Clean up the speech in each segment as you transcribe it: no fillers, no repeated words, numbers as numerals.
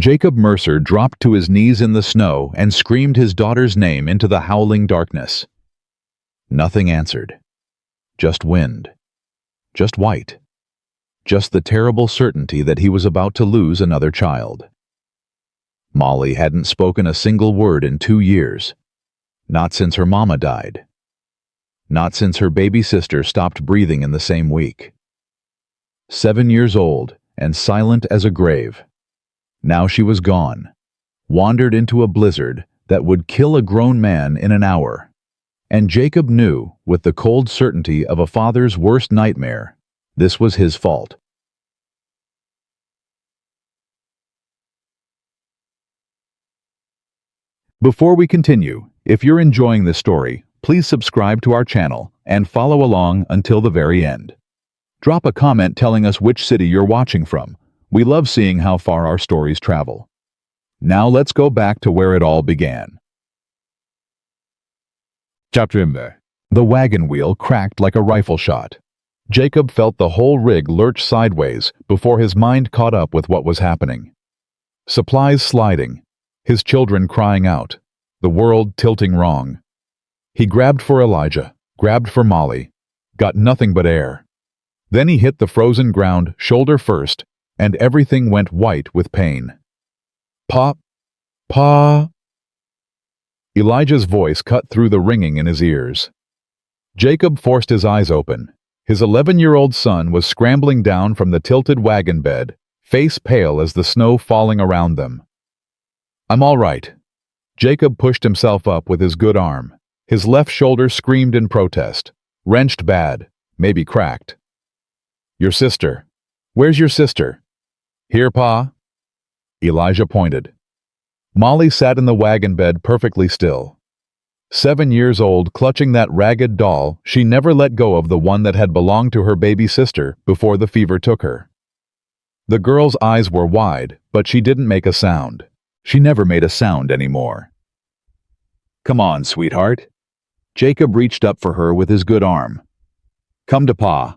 Jacob Mercer dropped to his knees in the snow and screamed his daughter's name into the howling darkness. Nothing answered. Just wind. Just white. Just the terrible certainty that he was about to lose another child. Molly hadn't spoken a single word in 2 years. Not since her mama died. Not since her baby sister stopped breathing in the same week. 7 years old and silent as a grave. Now she was gone, wandered into a blizzard that would kill a grown man in an hour. And Jacob knew, with the cold certainty of a father's worst nightmare, this was his fault. Before we continue, if you're enjoying this story, please subscribe to our channel and follow along until the very end. Drop a comment telling us which city you're watching from. We love seeing how far our stories travel. Now let's go back to where it all began. Chapter 1. The wagon wheel cracked like a rifle shot. Jacob felt the whole rig lurch sideways before his mind caught up with what was happening. Supplies sliding, his children crying out, the world tilting wrong. He grabbed for Elijah, grabbed for Molly, got nothing but air. Then he hit the frozen ground shoulder first, and everything went white with pain. "Pa! Pa!" Elijah's voice cut through the ringing in his ears. Jacob forced his eyes open. His 11-year-old son was scrambling down from the tilted wagon bed, face pale as the snow falling around them. "I'm all right." Jacob pushed himself up with his good arm. His left shoulder screamed in protest. Wrenched bad, maybe cracked. "Your sister. Where's your sister?" "Here, Pa." Elijah pointed. Molly sat in the wagon bed perfectly still. 7 years old, clutching that ragged doll, she never let go of the one that had belonged to her baby sister before the fever took her. The girl's eyes were wide, but she didn't make a sound. She never made a sound anymore. "Come on, sweetheart." Jacob reached up for her with his good arm. "Come to Pa."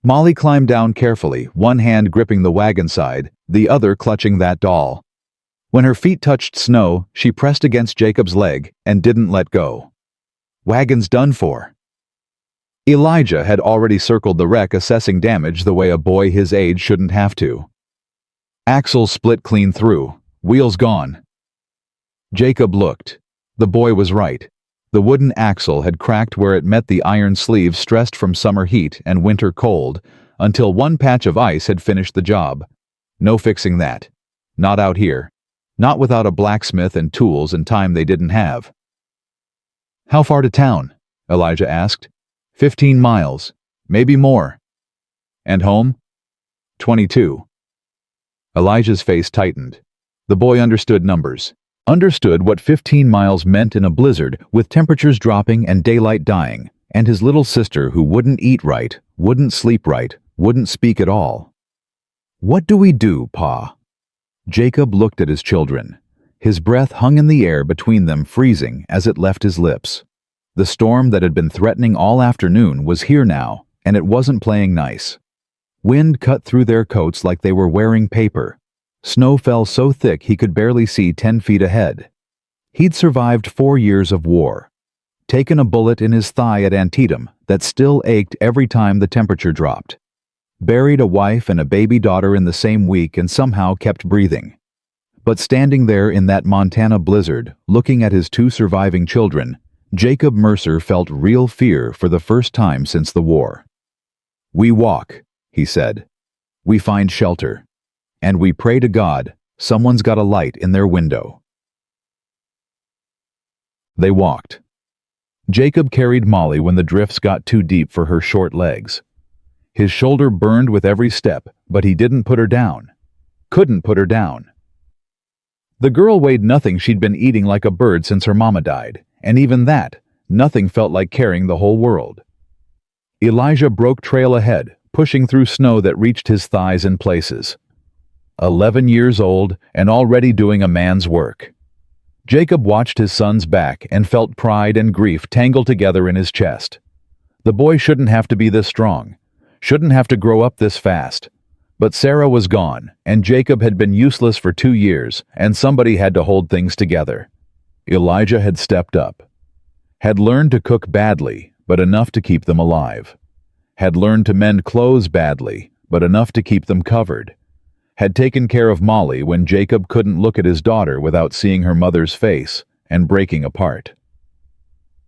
Molly climbed down carefully, one hand gripping the wagon side, the other clutching that doll. When her feet touched snow, she pressed against Jacob's leg and didn't let go. Wagon's done for. Elijah had already circled the wreck, assessing damage the way a boy his age shouldn't have to. Axles split clean through, wheels gone. Jacob looked. The boy was right. The wooden axle had cracked where it met the iron sleeves stressed from summer heat and winter cold, until one patch of ice had finished the job. No fixing that. Not out here. Not without a blacksmith and tools and time they didn't have. "How far to town?" Elijah asked. 15 miles. Maybe more." "And home?" 22. Elijah's face tightened. The boy understood numbers. Understood what 15 miles meant in a blizzard with temperatures dropping and daylight dying, and his little sister who wouldn't eat right, wouldn't sleep right, wouldn't speak at all. "What do we do, Pa?" Jacob looked at his children. His breath hung in the air between them, freezing as it left his lips. The storm that had been threatening all afternoon was here now, and it wasn't playing nice. Wind cut through their coats like they were wearing paper. Snow fell so thick he could barely see 10 feet ahead. He'd survived 4 years of war. Taken a bullet in his thigh at Antietam that still ached every time the temperature dropped. Buried a wife and a baby daughter in the same week and somehow kept breathing. But standing there in that Montana blizzard, looking at his 2 surviving children, Jacob Mercer felt real fear for the first time since the war. "We walk," he said. "We find shelter. And we pray to God someone's got a light in their window." They walked. Jacob carried Molly when the drifts got too deep for her short legs. His shoulder burned with every step, but he didn't put her down. Couldn't put her down. The girl weighed nothing. She'd been eating like a bird since her mama died, and even that, nothing felt like carrying the whole world. Elijah broke trail ahead, pushing through snow that reached his thighs in places. 11 years old and already doing a man's work. Jacob watched his son's back and felt pride and grief tangled together in his chest. The boy shouldn't have to be this strong, shouldn't have to grow up this fast. But Sarah was gone, and Jacob had been useless for 2 years, and somebody had to hold things together. Elijah had stepped up. Had learned to cook badly, but enough to keep them alive. Had learned to mend clothes badly, but enough to keep them covered. Had taken care of Molly when Jacob couldn't look at his daughter without seeing her mother's face and breaking apart.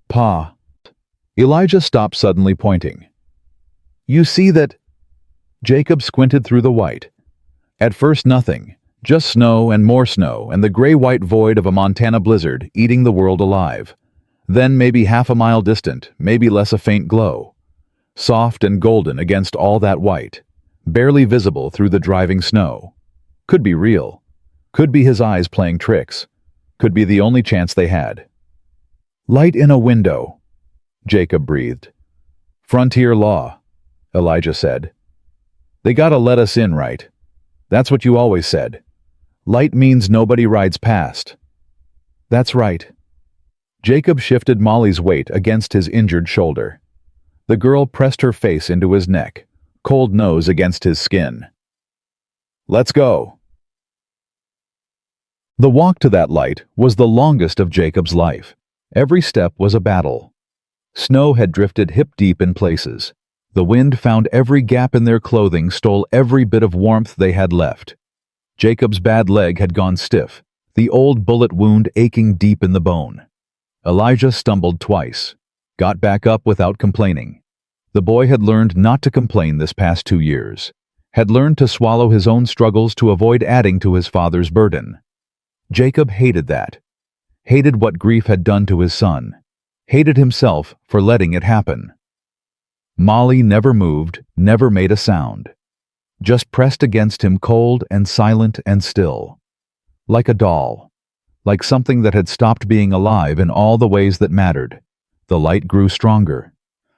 Pa. Elijah stopped suddenly, pointing. You see that? Jacob squinted through the white. At first nothing, just snow and more snow and the gray-white void of a Montana blizzard eating the world alive. Then maybe half a mile distant, maybe less, a faint glow. Soft and golden against all that white, barely visible through the driving snow. Could be real. Could be his eyes playing tricks. Could be the only chance they had. Light in a window, Jacob breathed. Frontier law, Elijah said. They gotta let us in, right? That's what you always said. Light means nobody rides past. That's right. Jacob shifted Molly's weight against his injured shoulder. The girl pressed her face into his neck, cold nose against his skin. Let's go. The walk to that light was the longest of Jacob's life. Every step was a battle. Snow had drifted hip-deep in places. The wind found every gap in their clothing, stole every bit of warmth they had left. Jacob's bad leg had gone stiff, the old bullet wound aching deep in the bone. Elijah stumbled twice, got back up without complaining. The boy had learned not to complain this past 2 years, had learned to swallow his own struggles to avoid adding to his father's burden. Jacob hated that, hated what grief had done to his son, hated himself for letting it happen. Molly never moved, never made a sound, just pressed against him, cold and silent and still, like a doll, like something that had stopped being alive in all the ways that mattered. The light grew stronger.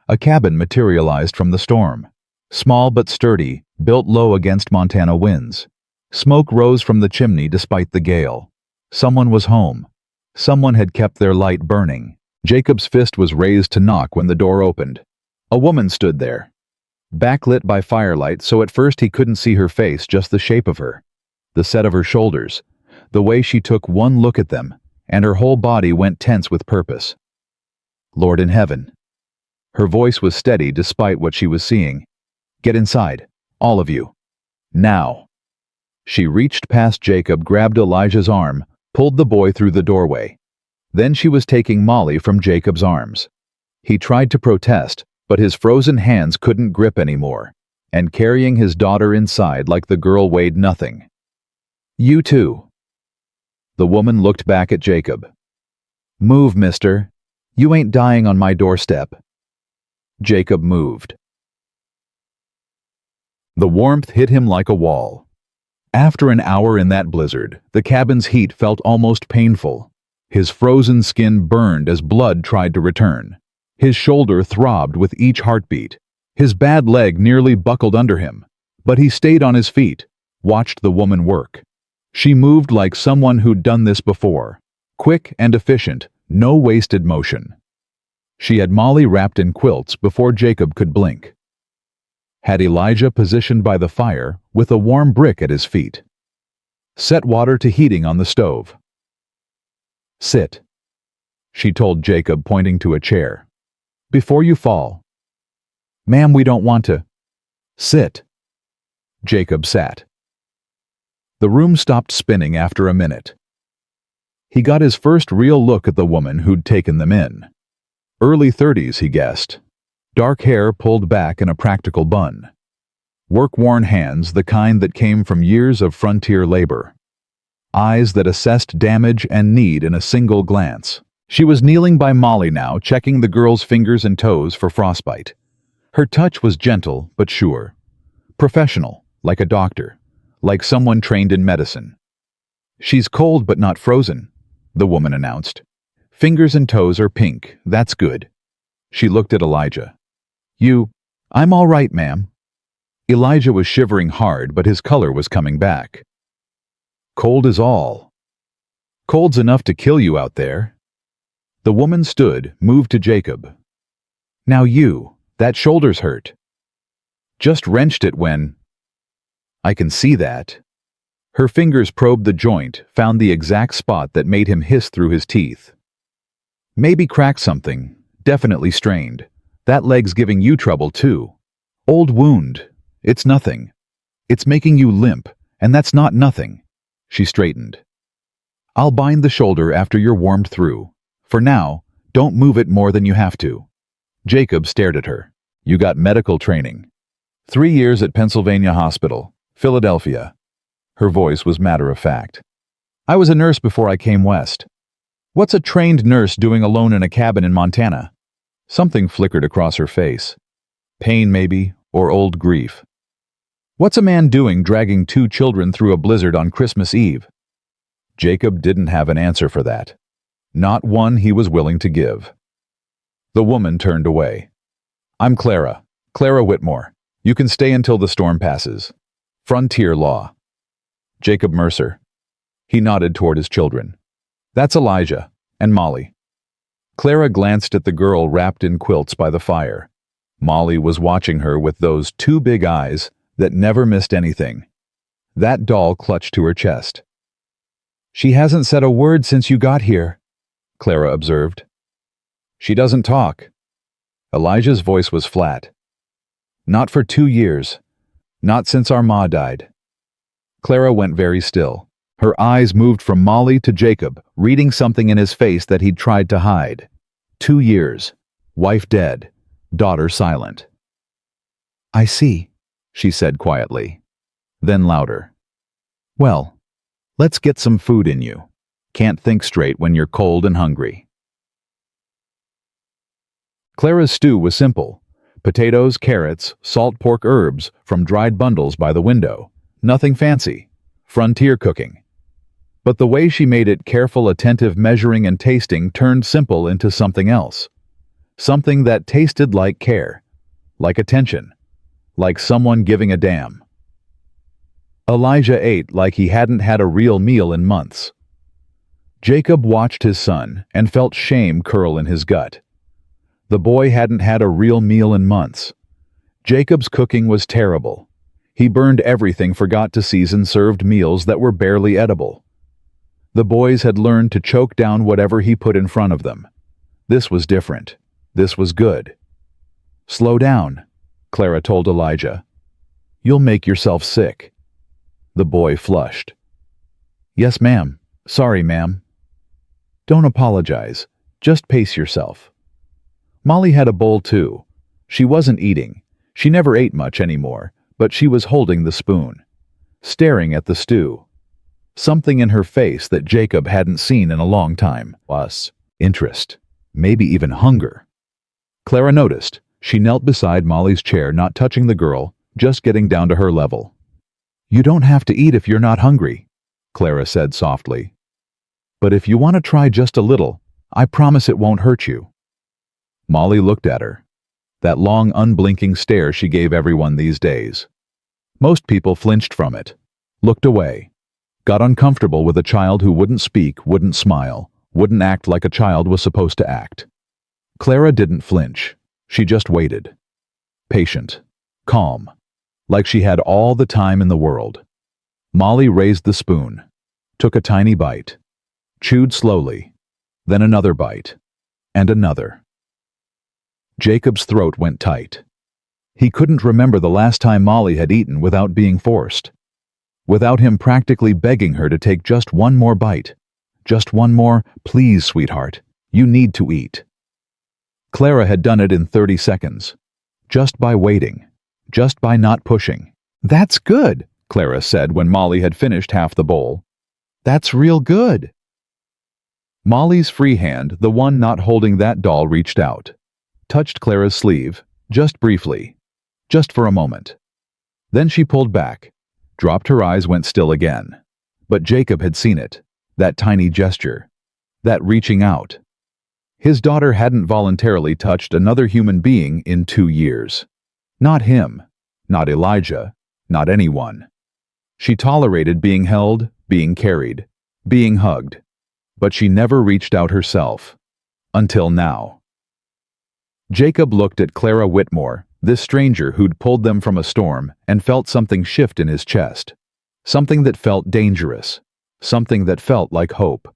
A cabin materialized from the storm, small but sturdy, built low against Montana winds. Smoke rose from the chimney despite the gale. Someone was home. Someone had kept their light burning. Jacob's fist was raised to knock when the door opened. A woman stood there, backlit by firelight, so at first he couldn't see her face, just the shape of her, the set of her shoulders, the way she took one look at them, and her whole body went tense with purpose. Lord in heaven. Her voice was steady despite what she was seeing. Get inside, all of you. Now. She reached past Jacob, grabbed Elijah's arm, pulled the boy through the doorway. Then she was taking Molly from Jacob's arms. He tried to protest, but his frozen hands couldn't grip anymore, and carrying his daughter inside like the girl weighed nothing. You too. The woman looked back at Jacob. Move, mister. You ain't dying on my doorstep. Jacob moved. The warmth hit him like a wall. After an hour in that blizzard, the cabin's heat felt almost painful. His frozen skin burned as blood tried to return. His shoulder throbbed with each heartbeat. His bad leg nearly buckled under him, but he stayed on his feet, watched the woman work. She moved like someone who'd done this before, quick and efficient, no wasted motion. She had Molly wrapped in quilts before Jacob could blink. Had Elijah positioned by the fire with a warm brick at his feet. Set water to heating on the stove. Sit, she told Jacob, pointing to a chair. Before you fall. Ma'am, we don't want to. Sit. Jacob sat. The room stopped spinning after a minute. He got his first real look at the woman who'd taken them in. Early 30s, he guessed. Dark hair pulled back in a practical bun. Work-worn hands, the kind that came from years of frontier labor. Eyes that assessed damage and need in a single glance. She was kneeling by Molly now, checking the girl's fingers and toes for frostbite. Her touch was gentle but sure. Professional, like a doctor, like someone trained in medicine. She's cold but not frozen, the woman announced. Fingers and toes are pink, that's good. She looked at Elijah. I'm all right, ma'am. Elijah was shivering hard, but his color was coming back. Cold is all. Cold's enough to kill you out there. The woman stood, moved to Jacob. Now that shoulder's hurt. Just wrenched it when... I can see that. Her fingers probed the joint, found the exact spot that made him hiss through his teeth. Maybe cracked something, definitely strained. That leg's giving you trouble too. Old wound. It's nothing. It's making you limp, and that's not nothing. She straightened. I'll bind the shoulder after you're warmed through. For now, don't move it more than you have to. Jacob stared at her. You got medical training. 3 years at Pennsylvania Hospital, Philadelphia. Her voice was matter-of-fact. I was a nurse before I came west. What's a trained nurse doing alone in a cabin in Montana? Something flickered across her face. Pain, maybe, or old grief. What's a man doing dragging 2 children through a blizzard on Christmas Eve? Jacob didn't have an answer for that. Not one he was willing to give. The woman turned away. I'm Clara Whitmore. You can stay until the storm passes. Frontier law. Jacob Mercer. He nodded toward his children. That's Elijah and Molly. Clara glanced at the girl wrapped in quilts by the fire. Molly was watching her with those 2 big eyes that never missed anything. That doll clutched to her chest. She hasn't said a word since you got here, Clara observed. She doesn't talk. Elijah's voice was flat. Not for 2 years. Not since our ma died. Clara went very still. Her eyes moved from Molly to Jacob, reading something in his face that he'd tried to hide. 2 years. Wife dead. Daughter silent. I see, she said quietly. Then louder. Well, let's get some food in you. Can't think straight when you're cold and hungry. Clara's stew was simple. Potatoes, carrots, salt pork herbs from dried bundles by the window. Nothing fancy. Frontier cooking. But the way she made it, careful, attentive measuring and tasting, turned simple into something else. Something that tasted like care. Like attention. Like someone giving a damn. Elijah ate like he hadn't had a real meal in months. Jacob watched his son and felt shame curl in his gut. The boy hadn't had a real meal in months. Jacob's cooking was terrible. He burned everything, forgot to season, served meals that were barely edible. The boys had learned to choke down whatever he put in front of them. This was different. This was good. Slow down, Clara told Elijah. You'll make yourself sick. The boy flushed. Yes, ma'am. Sorry, ma'am. Don't apologize. Just pace yourself. Molly had a bowl too. She wasn't eating. She never ate much anymore, but she was holding the spoon, staring at the stew. Something in her face that Jacob hadn't seen in a long time. Interest. Maybe even hunger. Clara noticed. She knelt beside Molly's chair, not touching the girl, just getting down to her level. You don't have to eat if you're not hungry, Clara said softly. But if you want to try just a little, I promise it won't hurt you. Molly looked at her. That long, unblinking stare she gave everyone these days. Most people flinched from it, looked away, got uncomfortable with a child who wouldn't speak, wouldn't smile, wouldn't act like a child was supposed to act. Clara didn't flinch. She just waited. Patient, calm, like she had all the time in the world. Molly raised the spoon, took a tiny bite, chewed slowly, then another bite, and another. Jacob's throat went tight. He couldn't remember the last time Molly had eaten without being forced. Without him practically begging her to take just one more bite. Just one more, please, sweetheart. You need to eat. Clara had done it in 30 seconds. Just by waiting. Just by not pushing. That's good, Clara said when Molly had finished half the bowl. That's real good. Molly's free hand, the one not holding that doll, reached out. Touched Clara's sleeve, just briefly, just for a moment. Then she pulled back, dropped her eyes, went still again. But Jacob had seen it, that tiny gesture, that reaching out. His daughter hadn't voluntarily touched another human being in 2 years. Not him, not Elijah, not anyone. She tolerated being held, being carried, being hugged, but she never reached out herself. Until now. Jacob looked at Clara Whitmore, This stranger who'd pulled them from a storm and felt something shift in his chest. Something that felt dangerous. Something that felt like hope.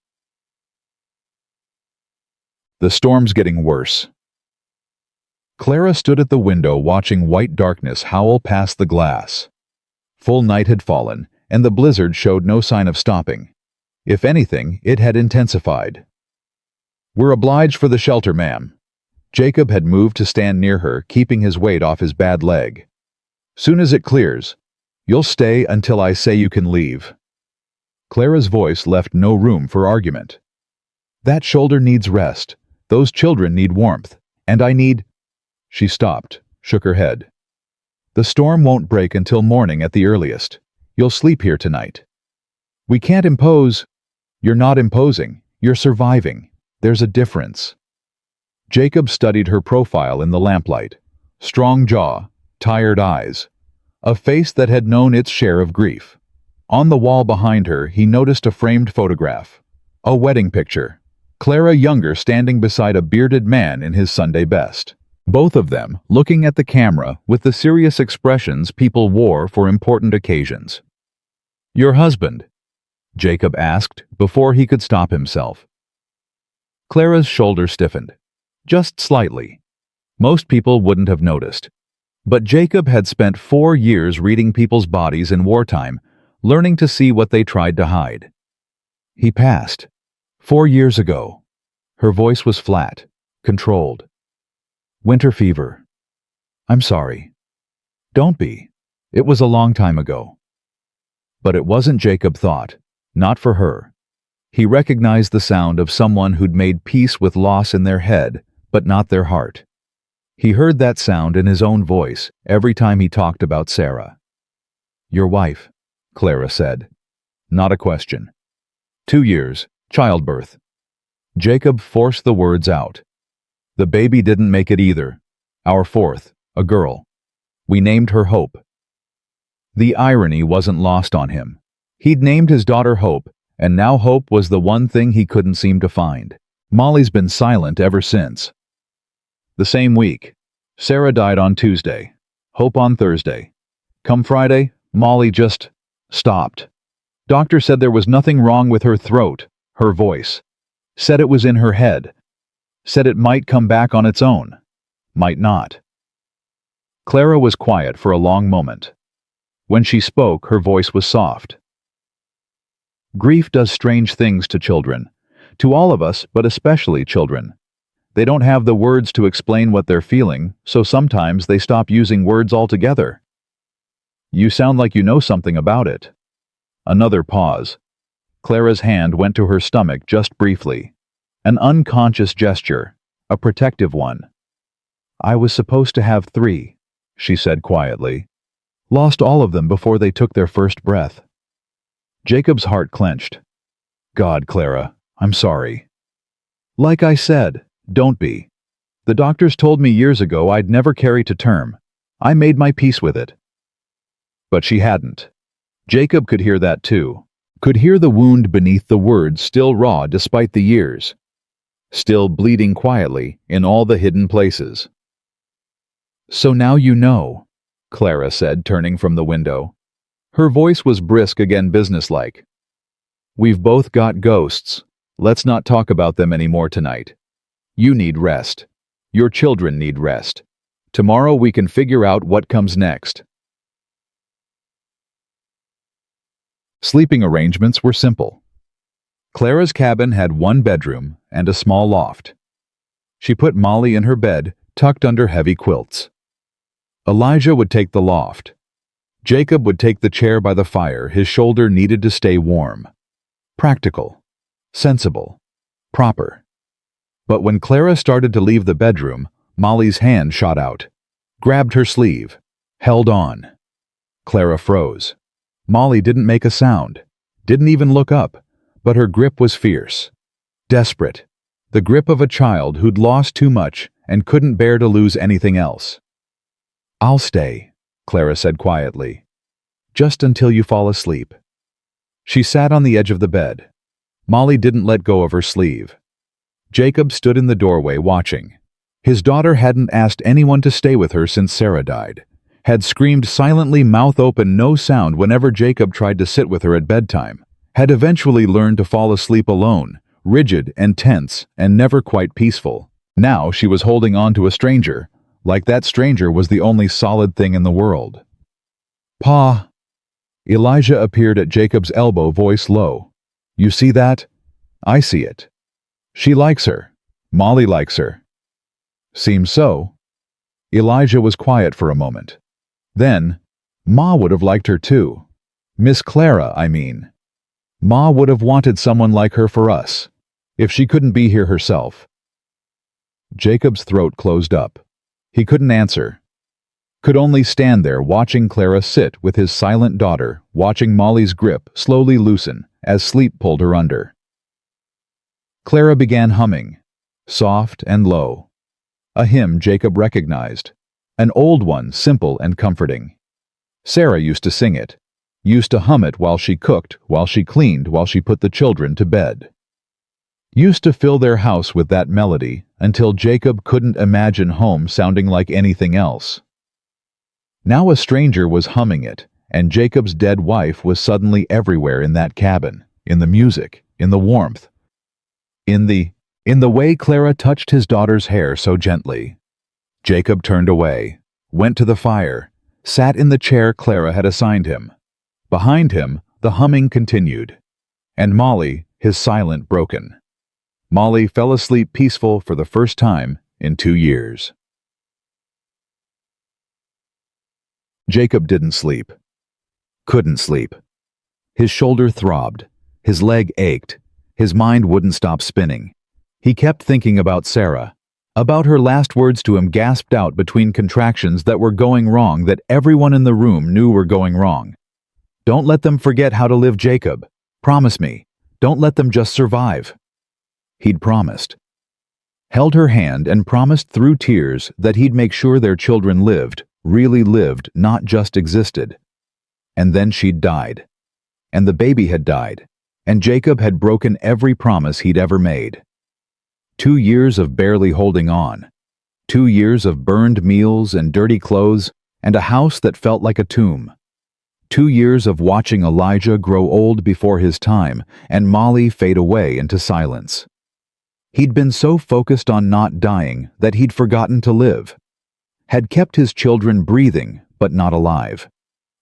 The storm's getting worse. Clara stood at the window watching white darkness howl past the glass. Full night had fallen, and the blizzard showed no sign of stopping. If anything, it had intensified. "We're obliged for the shelter, ma'am." Jacob had moved to stand near her, keeping his weight off his bad leg. "Soon as it clears, you'll stay until I say you can leave." Clara's voice left no room for argument. "That shoulder needs rest. Those children need warmth. And I need—" She stopped, shook her head. "The storm won't break until morning at the earliest. You'll sleep here tonight." "We can't impose—" "You're not imposing. You're surviving. There's a difference." Jacob studied her profile in the lamplight. Strong jaw, tired eyes. A face that had known its share of grief. On the wall behind her, he noticed a framed photograph. A wedding picture. Clara younger standing beside a bearded man in his Sunday best. Both of them looking at the camera with the serious expressions people wore for important occasions. "Your husband?" Jacob asked before he could stop himself. Clara's shoulder stiffened. Just slightly. Most people wouldn't have noticed. But Jacob had spent 4 years reading people's bodies in wartime, learning to see what they tried to hide. "He passed. 4 years ago." Her voice was flat, controlled. "Winter fever." "I'm sorry." "Don't be. It was a long time ago." But it wasn't Jacob thought. Not for her. He recognized the sound of someone who'd made peace with loss in their head, but not their heart. He heard that sound in his own voice every time he talked about Sarah. "Your wife," Clara said. Not a question. 2 years, childbirth. Jacob forced the words out. "The baby didn't make it either. Our 4th, a girl. We named her Hope." The irony wasn't lost on him. He'd named his daughter Hope, and now Hope was the one thing he couldn't seem to find. Molly's been silent ever since. The same week. Sarah died on Tuesday. Hope on Thursday. Come Friday, Molly just stopped. Doctor said there was nothing wrong with her throat, her voice. Said it was in her head. Said it might come back on its own. Might not. Clara was quiet for a long moment. When she spoke, her voice was soft. "Grief does strange things to children. To all of us, but especially children. They don't have the words to explain what they're feeling, so sometimes they stop using words altogether." "You sound like you know something about it." Another pause. Clara's hand went to her stomach just briefly. An unconscious gesture, a protective one. "I was supposed to have 3, she said quietly. "Lost all of them before they took their first breath." Jacob's heart clenched. "God, Clara, I'm sorry." "Like I said, don't be. The doctors told me years ago I'd never carry to term. I made my peace with it." But she hadn't. Jacob could hear that too. Could hear the wound beneath the words still raw despite the years. Still bleeding quietly in all the hidden places. "So now you know," Clara said, turning from the window. Her voice was brisk again, businesslike. "We've both got ghosts. Let's not talk about them anymore tonight. You need rest. Your children need rest. Tomorrow we can figure out what comes next." Sleeping arrangements were simple. Clara's cabin had 1 bedroom and a small loft. She put Molly in her bed, tucked under heavy quilts. Elijah would take the loft. Jacob would take the chair by the fire. His shoulder needed to stay warm. Practical. Sensible. Proper. But when Clara started to leave the bedroom, Molly's hand shot out. Grabbed her sleeve. Held on. Clara froze. Molly didn't make a sound. Didn't even look up. But her grip was fierce. Desperate. The grip of a child who'd lost too much and couldn't bear to lose anything else. "I'll stay," Clara said quietly. "Just until you fall asleep." She sat on the edge of the bed. Molly didn't let go of her sleeve. Jacob stood in the doorway watching. His daughter hadn't asked anyone to stay with her since Sarah died, had screamed silently, mouth open, no sound whenever Jacob tried to sit with her at bedtime, had eventually learned to fall asleep alone, rigid and tense and never quite peaceful. Now she was holding on to a stranger, like that stranger was the only solid thing in the world. "Pa." Elijah appeared at Jacob's elbow, voice low. "You see that? I see it. She likes her. Molly likes her." "Seems so." Elijah was quiet for a moment. Then, "Ma would have liked her too. Miss Clara, I mean. Ma would have wanted someone like her for us, if she couldn't be here herself." Jacob's throat closed up. He couldn't answer. Could only stand there watching Clara sit with his silent daughter, watching Molly's grip slowly loosen as sleep pulled her under. Clara began humming, soft and low. A hymn Jacob recognized, an old one, simple and comforting. Sarah used to sing it, used to hum it while she cooked, while she cleaned, while she put the children to bed. Used to fill their house with that melody until Jacob couldn't imagine home sounding like anything else. Now a stranger was humming it, and Jacob's dead wife was suddenly everywhere in that cabin, in the music, in the warmth, in the way Clara touched his daughter's hair so gently. Jacob turned away, went to the fire, sat in the chair Clara had assigned him. Behind him, the humming continued, and Molly, his silent, broken. Molly fell asleep peaceful for the first time in 2 years. Jacob didn't sleep. Couldn't sleep. His shoulder throbbed, his leg ached, his mind wouldn't stop spinning. He kept thinking about Sarah, about her last words to him gasped out between contractions that were going wrong, that everyone in the room knew were going wrong. "Don't let them forget how to live, Jacob. Promise me. Don't let them just survive." He'd promised. Held her hand and promised through tears that he'd make sure their children lived, really lived, not just existed. And then she'd died. And the baby had died. And Jacob had broken every promise he'd ever made. 2 years of barely holding on. 2 years of burned meals and dirty clothes and a house that felt like a tomb. 2 years of watching Elijah grow old before his time and Molly fade away into silence. He'd been so focused on not dying that he'd forgotten to live. Had kept his children breathing but not alive.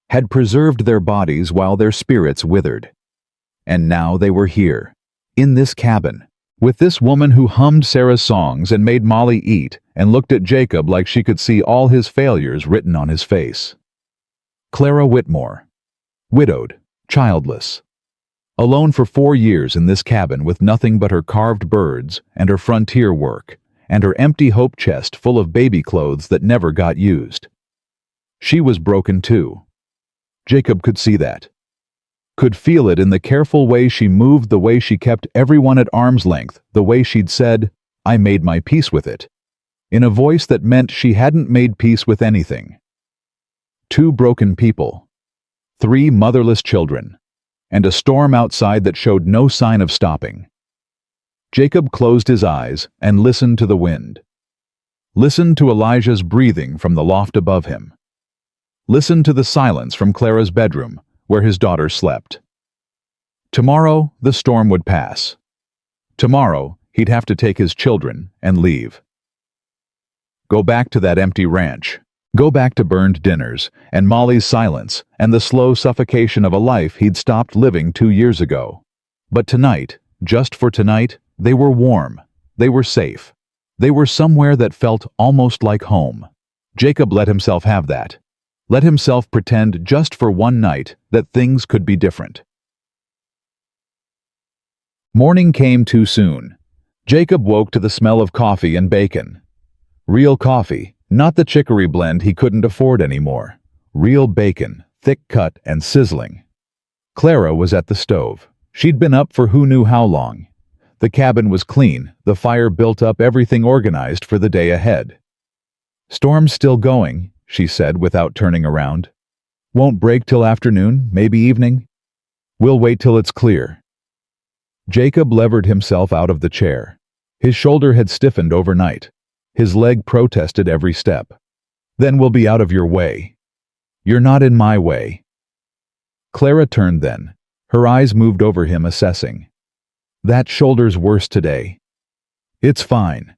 Had preserved their bodies while their spirits withered. And now they were here, in this cabin, with this woman who hummed Sarah's songs and made Molly eat and looked at Jacob like she could see all his failures written on his face. Clara Whitmore, widowed, childless. Alone for 4 years in this cabin with nothing but her carved birds and her frontier work and her empty hope chest full of baby clothes that never got used. She was broken too. Jacob could see that. Could feel it in the careful way she moved, the way she kept everyone at arm's length, the way she'd said, "I made my peace with it," in a voice that meant she hadn't made peace with anything. 2 broken people, 3 motherless children, and a storm outside that showed no sign of stopping. Jacob closed his eyes and listened to the wind. Listened to Elijah's breathing from the loft above him. Listened to the silence from Clara's bedroom, where his daughter slept. Tomorrow, the storm would pass. Tomorrow, he'd have to take his children and leave. Go back to that empty ranch. Go back to burned dinners, and Molly's silence, and the slow suffocation of a life he'd stopped living 2 years ago. But tonight, just for tonight, they were warm. They were safe. They were somewhere that felt almost like home. Jacob let himself have that. Let himself pretend just for one night that things could be different. Morning came too soon. Jacob woke to the smell of coffee and bacon. Real coffee, not the chicory blend he couldn't afford anymore. Real bacon, thick cut and sizzling. Clara was at the stove. She'd been up for who knew how long. The cabin was clean, the fire built up, everything organized for the day ahead. "Storm's still going," she said without turning around. "Won't break till afternoon, maybe evening. We'll wait till it's clear." Jacob levered himself out of the chair. His shoulder had stiffened overnight. His leg protested every step. Then we'll be out of your way. You're not in my way. Clara turned then. Her eyes moved over him, assessing. That shoulder's worse today. It's fine.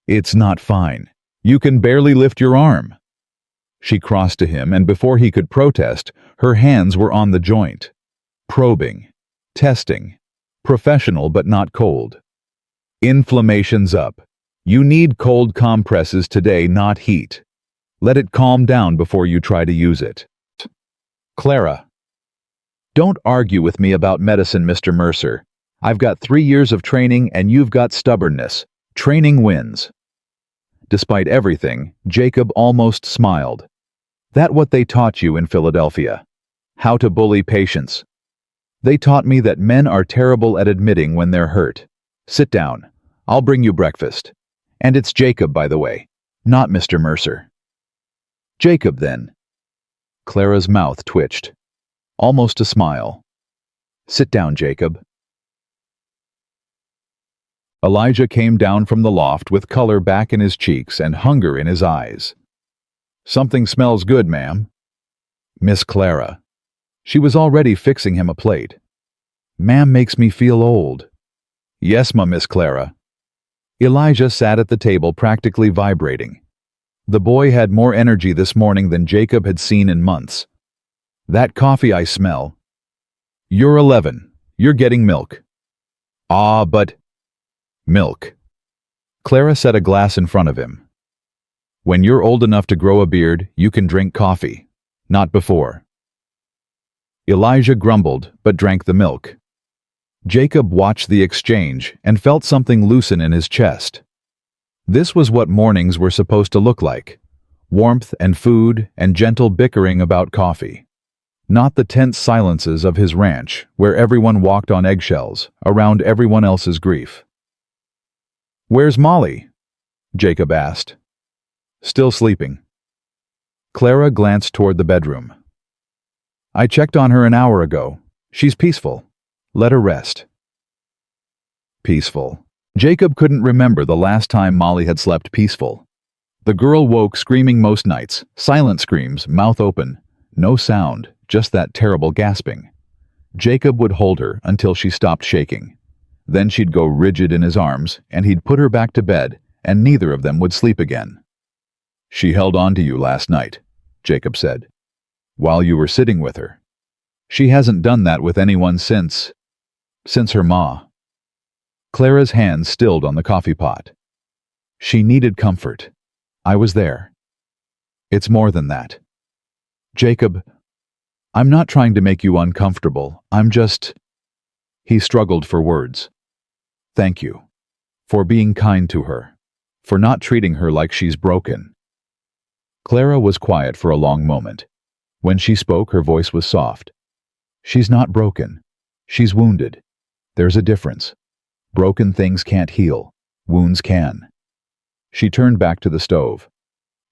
It's not fine. You can barely lift your arm. She crossed to him, and before he could protest, her hands were on the joint. Probing. Testing. Professional but not cold. Inflammation's up. You need cold compresses today, not heat. Let it calm down before you try to use it. Clara. Don't argue with me about medicine, Mr. Mercer. I've got 3 years of training and you've got stubbornness. Training wins. Despite everything, Jacob almost smiled. That what they taught you in Philadelphia? How to bully patients. They taught me that men are terrible at admitting when they're hurt. Sit down. I'll bring you breakfast. And it's Jacob, by the way, not Mr. Mercer. Jacob, then. Clara's mouth twitched. Almost a smile. Sit down, Jacob. Elijah came down from the loft with color back in his cheeks and hunger in his eyes. Something smells good, ma'am. Miss Clara. She was already fixing him a plate. Ma'am makes me feel old. Yes, ma, Miss Clara. Elijah sat at the table practically vibrating. The boy had more energy this morning than Jacob had seen in months. That coffee I smell. You're 11. You're getting milk. Ah, but... Milk. Clara set a glass in front of him. When you're old enough to grow a beard, you can drink coffee. Not before. Elijah grumbled, but drank the milk. Jacob watched the exchange and felt something loosen in his chest. This was what mornings were supposed to look like. Warmth and food and gentle bickering about coffee. Not the tense silences of his ranch, where everyone walked on eggshells, around everyone else's grief. Where's Molly? Jacob asked. Still sleeping. Clara glanced toward the bedroom. I checked on her an hour ago. She's peaceful. Let her rest. Peaceful. Jacob couldn't remember the last time Molly had slept peaceful. The girl woke screaming most nights, silent screams, mouth open. No sound, just that terrible gasping. Jacob would hold her until she stopped shaking. Then she'd go rigid in his arms, and he'd put her back to bed, and neither of them would sleep again. She held on to you last night, Jacob said, while you were sitting with her. She hasn't done that with anyone since her ma. Clara's hands stilled on the coffee pot. She needed comfort. I was there. It's more than that. Jacob, I'm not trying to make you uncomfortable. I'm just... He struggled for words. Thank you. For being kind to her. For not treating her like she's broken. Clara was quiet for a long moment. When she spoke, her voice was soft. She's not broken. She's wounded. There's a difference. Broken things can't heal. Wounds can. She turned back to the stove.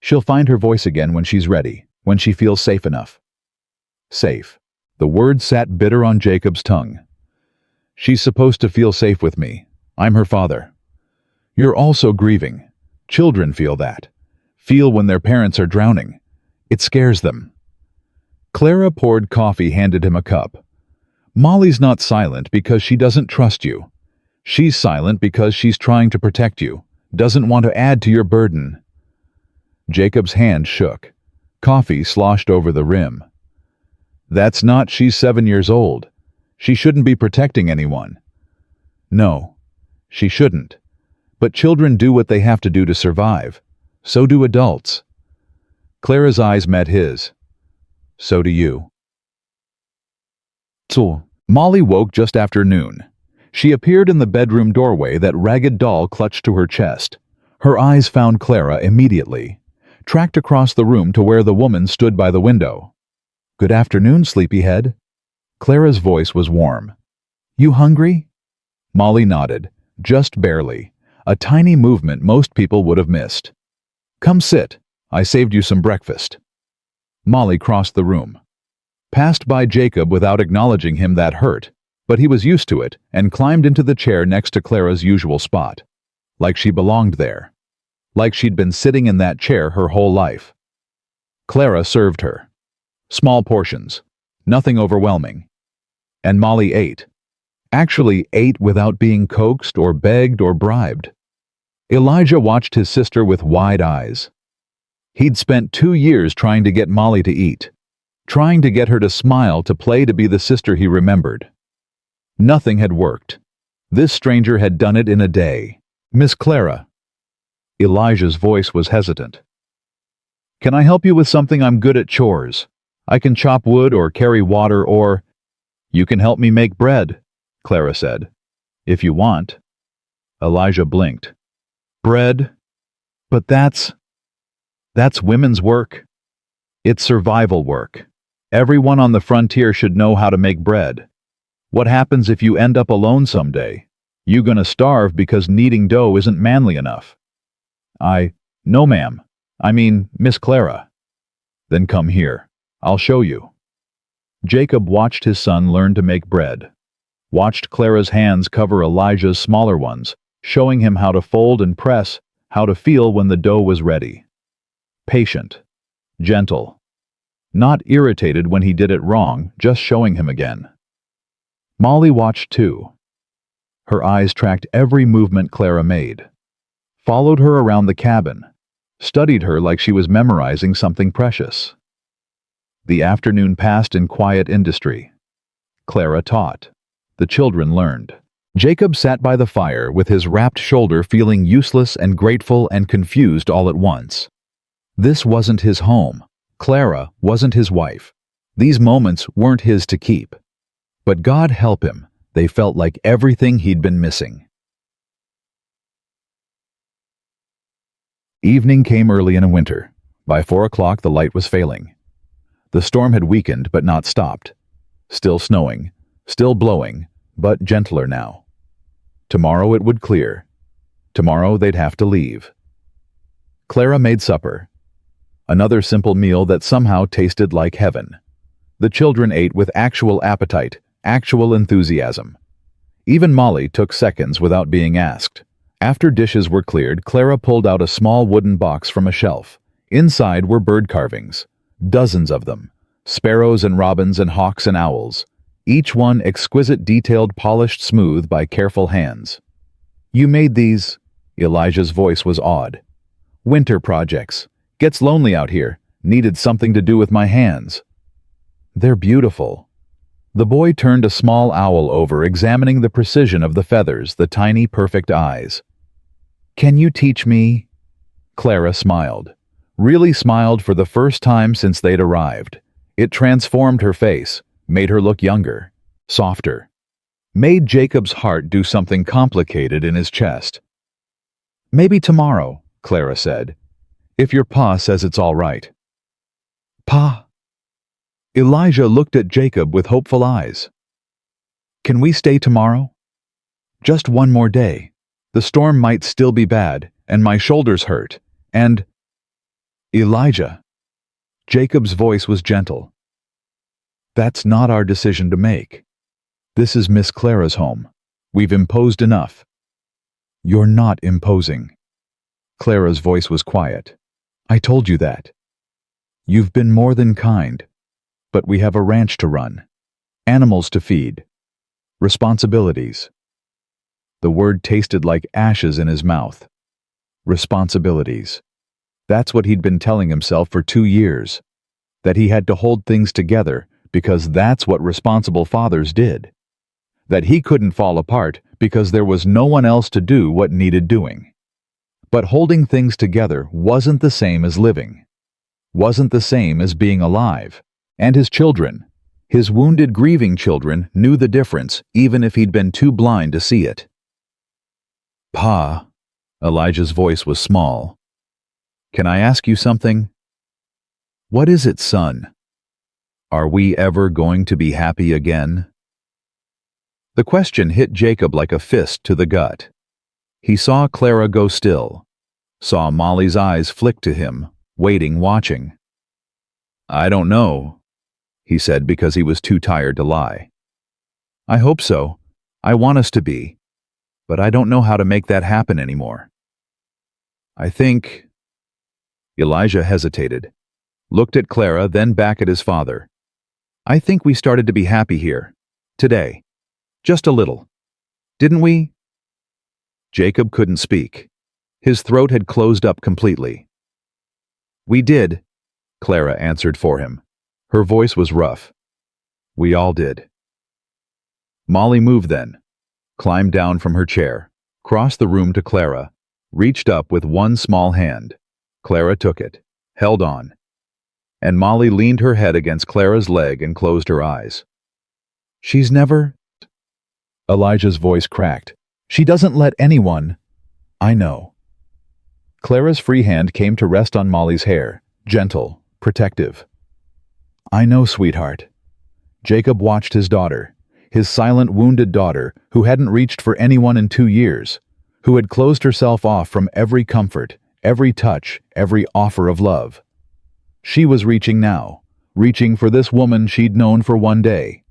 She'll find her voice again when she's ready, when she feels safe enough. Safe. The word sat bitter on Jacob's tongue. She's supposed to feel safe with me. I'm her father. You're also grieving. Children feel that. Feel when their parents are drowning. It scares them. Clara poured coffee, handed him a cup. Molly's not silent because she doesn't trust you. She's silent because she's trying to protect you, doesn't want to add to your burden. Jacob's hand shook. Coffee sloshed over the rim. That's not, she's 7 years old. She shouldn't be protecting anyone. No, she shouldn't. But children do what they have to do to survive. So do adults. Clara's eyes met his. So do you. So, Molly woke just after noon. She appeared in the bedroom doorway, that ragged doll clutched to her chest. Her eyes found Clara immediately, tracked across the room to where the woman stood by the window. Good afternoon, sleepyhead. Clara's voice was warm. You hungry? Molly nodded, just barely, a tiny movement most people would have missed. Come sit. I saved you some breakfast. Molly crossed the room. Passed by Jacob without acknowledging him. That hurt, but he was used to it and climbed into the chair next to Clara's usual spot, like she belonged there. like she'd been sitting in that chair her whole life. Clara served her. Small portions, nothing overwhelming. And Molly ate. Actually ate without being coaxed or begged or bribed. Elijah watched his sister with wide eyes. He'd spent 2 years trying to get Molly to eat, trying to get her to smile, to play, to be the sister he remembered. Nothing had worked. This stranger had done it in a day. "Miss Clara." Elijah's voice was hesitant. "Can I help you with something? I'm good at chores. I can chop wood or carry water or—" "You can help me make bread," Clara said. "If you want." Elijah blinked. "Bread? But that's women's work. It's survival work. Everyone on the frontier should know how to make bread. What happens if you end up alone someday? You gonna starve because kneading dough isn't manly enough?" "No, ma'am. I mean, Miss Clara." "Then come here. I'll show you." Jacob watched his son learn to make bread. Watched Clara's hands cover Elijah's smaller ones, showing him how to fold and press, how to feel when the dough was ready. Patient. Gentle. Not irritated when he did it wrong, just showing him again. Molly watched too. Her eyes tracked every movement Clara made. Followed her around the cabin. Studied her like she was memorizing something precious. The afternoon passed in quiet industry. Clara taught. The children learned. Jacob sat by the fire with his wrapped shoulder, feeling useless and grateful and confused all at once. This wasn't his home. Clara wasn't his wife. These moments weren't his to keep. But God help him, they felt like everything he'd been missing. Evening came early in a winter. By 4 o'clock the light was failing. The storm had weakened but not stopped. Still snowing, still blowing, but gentler now. Tomorrow it would clear. Tomorrow they'd have to leave. Clara made supper. Another simple meal that somehow tasted like heaven. The children ate with actual appetite, actual enthusiasm. Even Molly took seconds without being asked. After dishes were cleared, Clara pulled out a small wooden box from a shelf. Inside were bird carvings. Dozens of them. Sparrows and robins and hawks and owls. Each one exquisite, detailed, polished smooth by careful hands. "You made these?" Elijah's voice was awed. "Winter projects. Gets lonely out here. Needed something to do with my hands." "They're beautiful." The boy turned a small owl over, examining the precision of the feathers, the tiny, perfect eyes. "Can you teach me?" Clara smiled. Really smiled for the first time since they'd arrived. It transformed her face, made her look younger, softer. Made Jacob's heart do something complicated in his chest. "Maybe tomorrow," Clara said, "if your pa says it's all right." "Pa?" Elijah looked at Jacob with hopeful eyes. "Can we stay tomorrow? Just one more day. The storm might still be bad, and my shoulders hurt, and—" "Elijah." Jacob's voice was gentle. "That's not our decision to make. This is Miss Clara's home. We've imposed enough." "You're not imposing." Clara's voice was quiet. "I told you that. You've been more than kind. But we have a ranch to run. Animals to feed. Responsibilities." The word tasted like ashes in his mouth. Responsibilities. That's what he'd been telling himself for 2 years. That he had to hold things together because that's what responsible fathers did. That he couldn't fall apart because there was no one else to do what needed doing. But holding things together wasn't the same as living. Wasn't the same as being alive. And his children, his wounded, grieving children, knew the difference, even if he'd been too blind to see it. "Pa," Elijah's voice was small. "Can I ask you something?" "What is it, son?" "Are we ever going to be happy again?" The question hit Jacob like a fist to the gut. He saw Clara go still, saw Molly's eyes flick to him, waiting, watching. "I don't know," he said because he was too tired to lie. "I hope so. I want us to be. But I don't know how to make that happen anymore." I think... Elijah hesitated, looked at Clara, then back at his father. I think we started to be happy here. Today. Just a little. Didn't we? Jacob couldn't speak. His throat had closed up completely. We did, Clara answered for him. Her voice was rough. We all did. Molly moved then, climbed down from her chair, crossed the room to Clara, reached up with one small hand. Clara took it, held on, and Molly leaned her head against Clara's leg and closed her eyes. She's never... Elijah's voice cracked. She doesn't let anyone... I know. Clara's free hand came to rest on Molly's hair, gentle, protective. I know, sweetheart. Jacob watched his daughter, his silent, wounded daughter, who hadn't reached for anyone in 2 years, who had closed herself off from every comfort, every touch, every offer of love. She was reaching now, reaching for this woman she'd known for one day.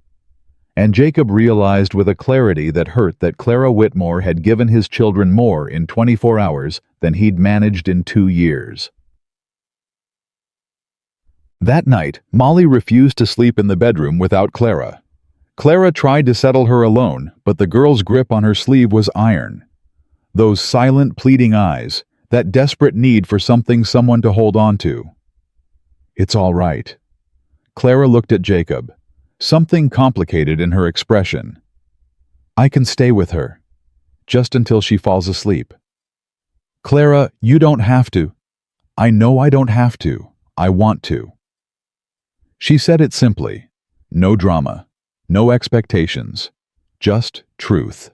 And Jacob realized with a clarity that hurt that Clara Whitmore had given his children more in 24 hours than he'd managed in 2 years. That night, Molly refused to sleep in the bedroom without Clara. Clara tried to settle her alone, but the girl's grip on her sleeve was iron. Those silent, pleading eyes, that desperate need for someone to hold on to. It's all right. Clara looked at Jacob, something complicated in her expression. I can stay with her, just until she falls asleep. Clara, you don't have to. I know I don't have to. I want to. She said it simply. No drama, no expectations, just truth.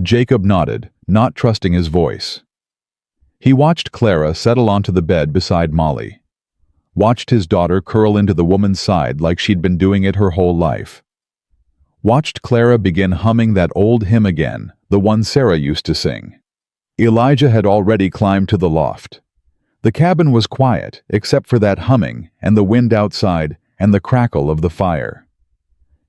Jacob nodded, not trusting his voice. He watched Clara settle onto the bed beside Molly, watched his daughter curl into the woman's side like she'd been doing it her whole life. Watched Clara begin humming that old hymn again, the one Sarah used to sing. Elijah had already climbed to the loft. The cabin was quiet, except for that humming and the wind outside and the crackle of the fire.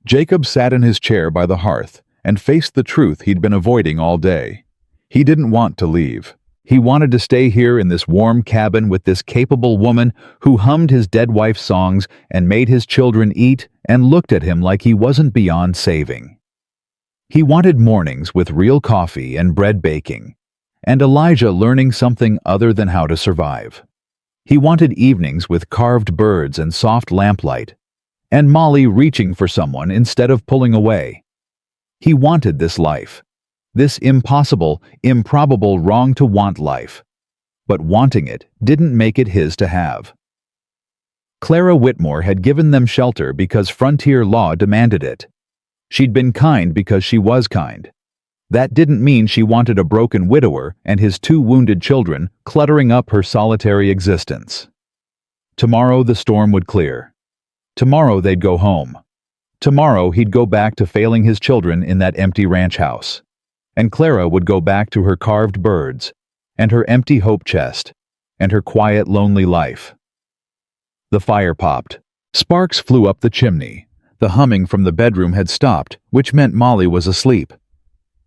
Jacob sat in his chair by the hearth and faced the truth he'd been avoiding all day. He didn't want to leave. He wanted to stay here in this warm cabin with this capable woman who hummed his dead wife's songs and made his children eat and looked at him like he wasn't beyond saving. He wanted mornings with real coffee and bread baking, and Elijah learning something other than how to survive. He wanted evenings with carved birds and soft lamplight, and Molly reaching for someone instead of pulling away. He wanted this life, this impossible, improbable wrong-to-want life, but wanting it didn't make it his to have. Clara Whitmore had given them shelter because frontier law demanded it. She'd been kind because she was kind. That didn't mean she wanted a broken widower and his 2 wounded children cluttering up her solitary existence. Tomorrow the storm would clear. Tomorrow they'd go home. Tomorrow he'd go back to failing his children in that empty ranch house. And Clara would go back to her carved birds, and her empty hope chest, and her quiet, lonely life. The fire popped. Sparks flew up the chimney. The humming from the bedroom had stopped, which meant Molly was asleep.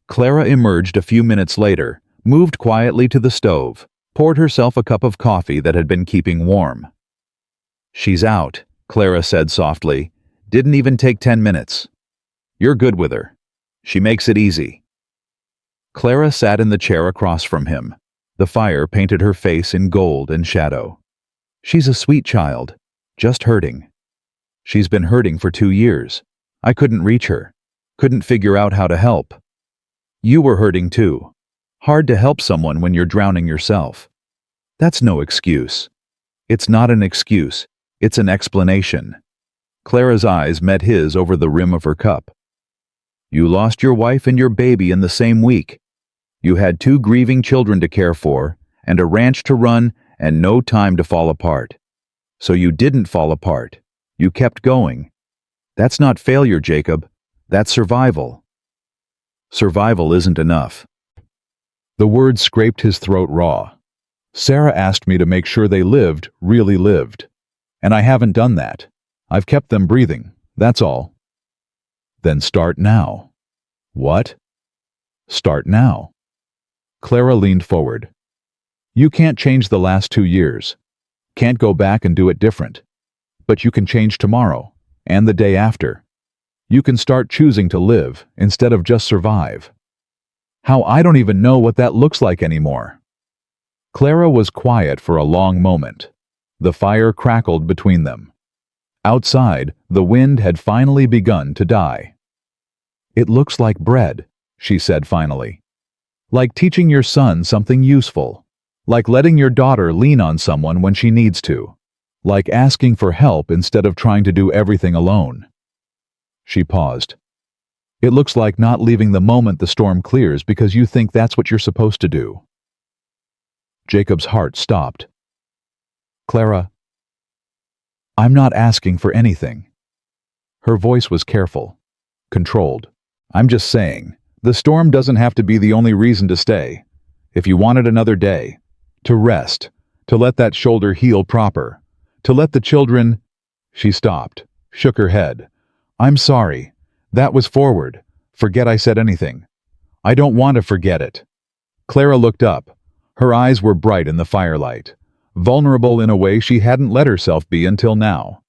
Clara emerged a few minutes later, moved quietly to the stove, poured herself a cup of coffee that had been keeping warm. She's out, Clara said softly. Didn't even take 10 minutes. You're good with her. She makes it easy. Clara sat in the chair across from him. The fire painted her face in gold and shadow. She's a sweet child, just hurting. She's been hurting for 2 years. I couldn't reach her, couldn't figure out how to help. You were hurting too. Hard to help someone when you're drowning yourself. That's no excuse. It's not an excuse, it's an explanation. Clara's eyes met his over the rim of her cup. You lost your wife and your baby in the same week. You had 2 grieving children to care for, and a ranch to run, and no time to fall apart. So you didn't fall apart. You kept going. That's not failure, Jacob. That's survival. Survival isn't enough. The words scraped his throat raw. Sarah asked me to make sure they lived, really lived. And I haven't done that. I've kept them breathing, that's all. Then start now. What? Start now. Clara leaned forward. You can't change the last 2 years. Can't go back and do it different. But you can change tomorrow, and the day after. You can start choosing to live instead of just survive. How I don't even know what that looks like anymore. Clara was quiet for a long moment. The fire crackled between them. Outside, the wind had finally begun to die. It looks like bread, she said finally. Like teaching your son something useful. Like letting your daughter lean on someone when she needs to. Like asking for help instead of trying to do everything alone. She paused. It looks like not leaving the moment the storm clears because you think that's what you're supposed to do. Jacob's heart stopped. Clara, I'm not asking for anything. Her voice was careful, controlled. I'm just saying, the storm doesn't have to be the only reason to stay. If you wanted another day, to rest, to let that shoulder heal proper, to let the children... She stopped, shook her head. I'm sorry. That was forward. Forget I said anything. I don't want to forget it. Clara looked up. Her eyes were bright in the firelight, vulnerable in a way she hadn't let herself be until now.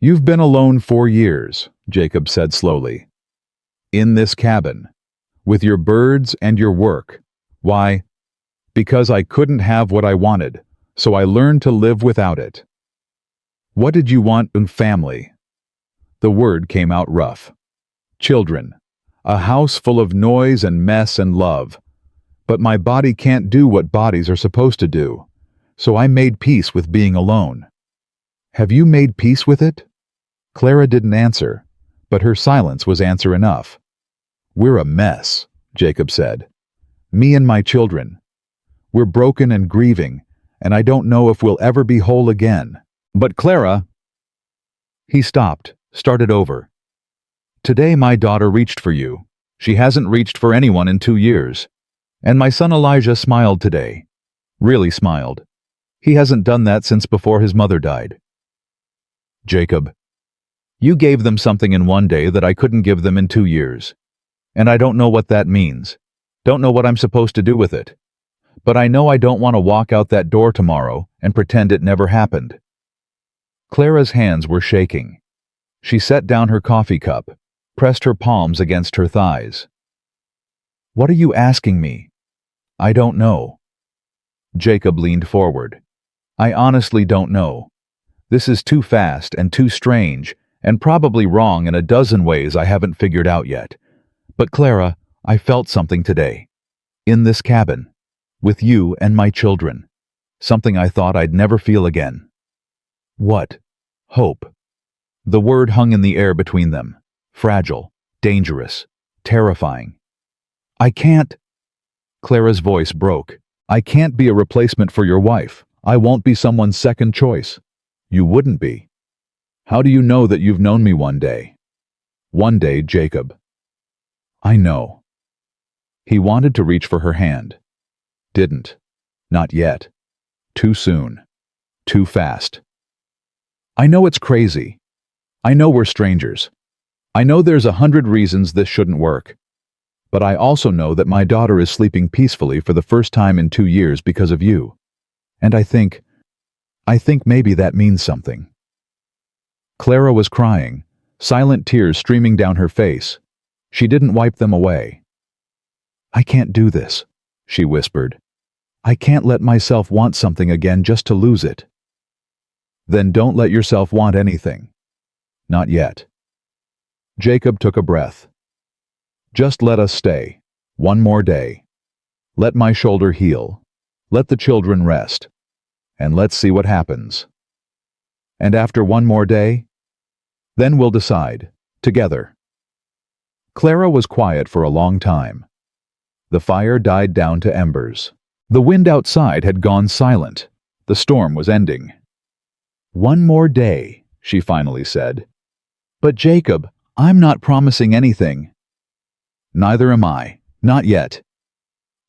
You've been alone 4 years, Jacob said slowly. In this cabin, with your birds and your work. Why? Because I couldn't have what I wanted, so I learned to live without it. What did you want in family? The word came out rough. Children. A house full of noise and mess and love. But my body can't do what bodies are supposed to do, so I made peace with being alone. Have you made peace with it? Clara didn't answer, but her silence was answer enough. We're a mess, Jacob said. Me and my children. We're broken and grieving, and I don't know if we'll ever be whole again. But Clara... He stopped, started over. Today my daughter reached for you. She hasn't reached for anyone in 2 years. And my son Elijah smiled today. Really smiled. He hasn't done that since before his mother died. Jacob, you gave them something in 1 day that I couldn't give them in 2 years. And I don't know what that means. Don't know what I'm supposed to do with it. But I know I don't want to walk out that door tomorrow and pretend it never happened. Clara's hands were shaking. She set down her coffee cup, pressed her palms against her thighs. What are you asking me? I don't know. Jacob leaned forward. I honestly don't know. This is too fast and too strange, and probably wrong in a dozen ways I haven't figured out yet. But Clara, I felt something today. In this cabin. With you and my children. Something I thought I'd never feel again. What? Hope. The word hung in the air between them. Fragile, dangerous, terrifying. I can't... Clara's voice broke. I can't be a replacement for your wife. I won't be someone's second choice. You wouldn't be. How do you know that you've known me 1 day? 1 day, Jacob. I know. He wanted to reach for her hand. Didn't. Not yet. Too soon. Too fast. I know it's crazy. I know we're strangers. I know there's 100 reasons this shouldn't work. But I also know that my daughter is sleeping peacefully for the first time in 2 years because of you. And I think maybe that means something. Clara was crying, silent tears streaming down her face. She didn't wipe them away. I can't do this, she whispered. I can't let myself want something again just to lose it. Then don't let yourself want anything. Not yet. Jacob took a breath. Just let us stay. 1 more day. Let my shoulder heal. Let the children rest. And let's see what happens. And after 1 more day, then we'll decide, together. Clara was quiet for a long time. The fire died down to embers. The wind outside had gone silent. The storm was ending. 1 more day, she finally said. But Jacob, I'm not promising anything. Neither am I. Not yet.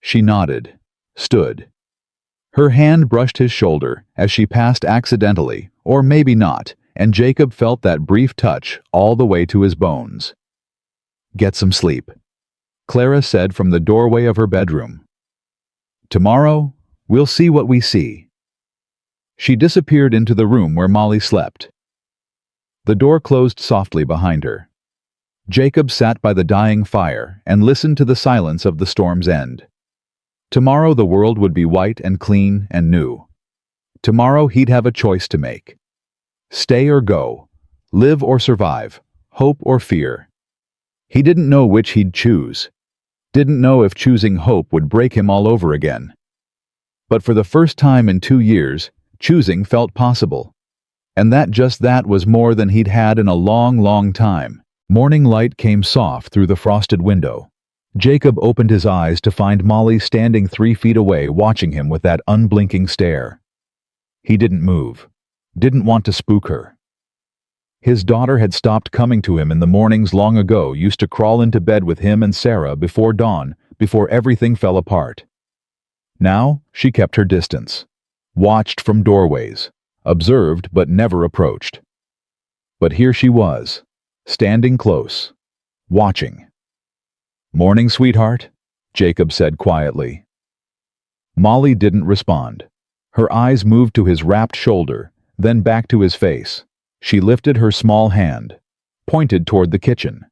She nodded, stood. Her hand brushed his shoulder as she passed accidentally, or maybe not, and Jacob felt that brief touch all the way to his bones. Get some sleep, Clara said from the doorway of her bedroom. Tomorrow, We'll see what we see." She disappeared into the room where Molly slept. The door closed softly behind her. Jacob sat by the dying fire and listened to the silence of the storm's end. Tomorrow the world would be white and clean and new. Tomorrow he'd have a choice to make. Stay or go, live or survive, hope or fear. He didn't know which he'd choose. Didn't know if choosing hope would break him all over again. But for the first time in 2 years, choosing felt possible. And that was more than he'd had in a long, long time. Morning light came soft through the frosted window. Jacob opened his eyes to find Molly standing 3 feet away watching him with that unblinking stare. He didn't move. Didn't want to spook her. His daughter had stopped coming to him in the mornings long ago, used to crawl into bed with him and Sarah before dawn, before everything fell apart. Now she kept her distance, watched from doorways, observed but never approached. But here she was, standing close, watching. "Morning, sweetheart," Jacob said quietly. Molly didn't respond. Her eyes moved to his wrapped shoulder, then back to his face. She lifted her small hand, pointed toward the kitchen.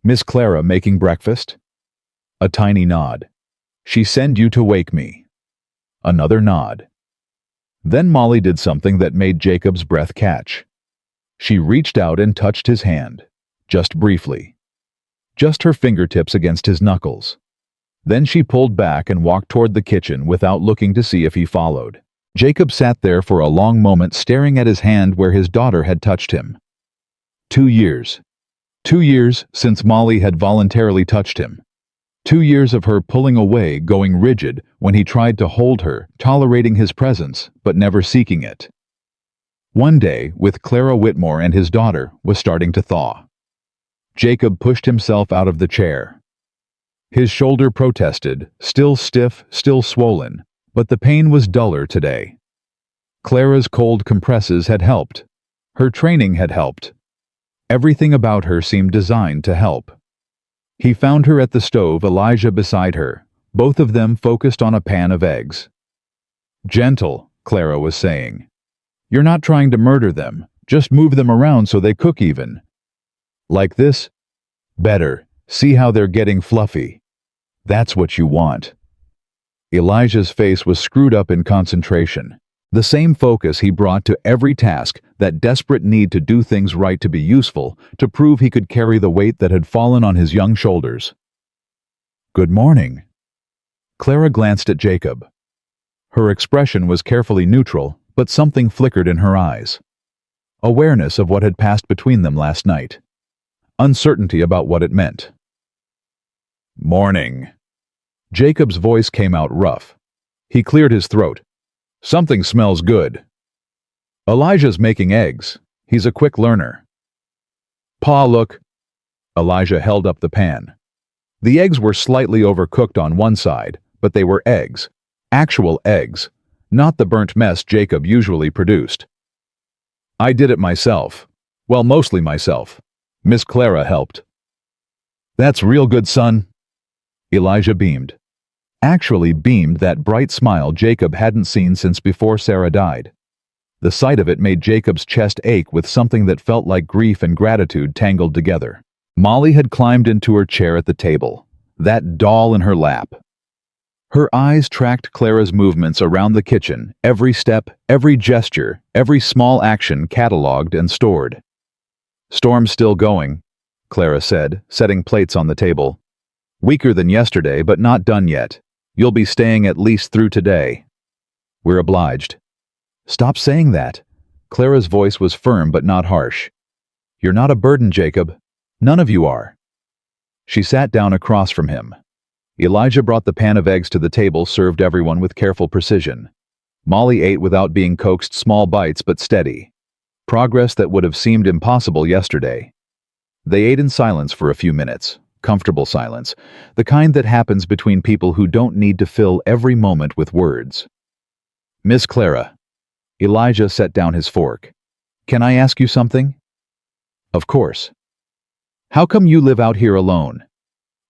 "Miss Clara making breakfast?" A tiny nod. "She send you to wake me." Another nod. Then Molly did something that made Jacob's breath catch. She reached out and touched his hand, just briefly. Just her fingertips against his knuckles. Then she pulled back and walked toward the kitchen without looking to see if he followed. Jacob sat there for a long moment staring at his hand where his daughter had touched him. 2 years. 2 years since Molly had voluntarily touched him. 2 years of her pulling away, going rigid when he tried to hold her, tolerating his presence, but never seeking it. One day, with Clara Whitmore and his daughter, was starting to thaw. Jacob pushed himself out of the chair. His shoulder protested, still stiff, still swollen, but the pain was duller today. Clara's cold compresses had helped. Her training had helped. Everything about her seemed designed to help. He found her at the stove, Elijah beside her, both of them focused on a pan of eggs. "Gentle," Clara was saying. "You're not trying to murder them, just move them around so they cook even. Like this? Better. See how they're getting fluffy. That's what you want." Elijah's face was screwed up in concentration. The same focus he brought to every task, that desperate need to do things right, to be useful, to prove he could carry the weight that had fallen on his young shoulders. "Good morning." Clara glanced at Jacob. Her expression was carefully neutral, but something flickered in her eyes. Awareness of what had passed between them last night. Uncertainty about what it meant. "Morning." Jacob's voice came out rough. He cleared his throat. "Something smells good." "Elijah's making eggs. He's a quick learner." "Pa, look." Elijah held up the pan. The eggs were slightly overcooked on one side, but they were eggs. Actual eggs. Not the burnt mess Jacob usually produced. "I did it myself. Well, mostly myself. Miss Clara helped." "That's real good, son." Elijah beamed. Actually beamed, that bright smile Jacob hadn't seen since before Sarah died. The sight of it made Jacob's chest ache with something that felt like grief and gratitude tangled together. Molly had climbed into her chair at the table, that doll in her lap. Her eyes tracked Clara's movements around the kitchen, every step, every gesture, every small action catalogued and stored. "Storm's still going," Clara said, setting plates on the table. "Weaker than yesterday, but not done yet. You'll be staying at least through today." "We're obliged." "Stop saying that." Clara's voice was firm but not harsh. "You're not a burden, Jacob. None of you are." She sat down across from him. Elijah brought the pan of eggs to the table, served everyone with careful precision. Molly ate without being coaxed, small bites but steady. Progress that would have seemed impossible yesterday. They ate in silence for a few minutes. Comfortable silence, the kind that happens between people who don't need to fill every moment with words. "Miss Clara." Elijah set down his fork. "Can I ask you something?" "Of course." "How come you live out here alone?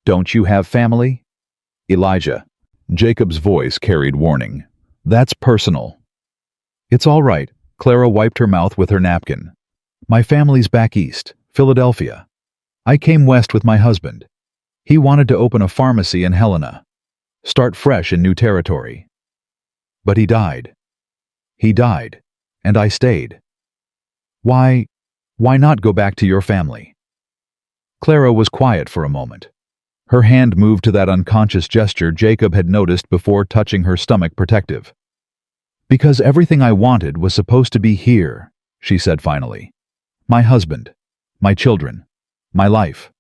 Don't you have family?" "Elijah." Jacob's voice carried warning, That's personal." "It's all right." Clara wiped her mouth with her napkin. "My family's back east, Philadelphia. I came west with my husband. He wanted to open a pharmacy in Helena. Start fresh in new territory. But he died. He died, and I stayed. Why not go back to your family?" Clara was quiet for a moment. Her hand moved to that unconscious gesture Jacob had noticed before touching her stomach protective. "Because everything I wanted was supposed to be here," she said finally. "My husband, my children, my life.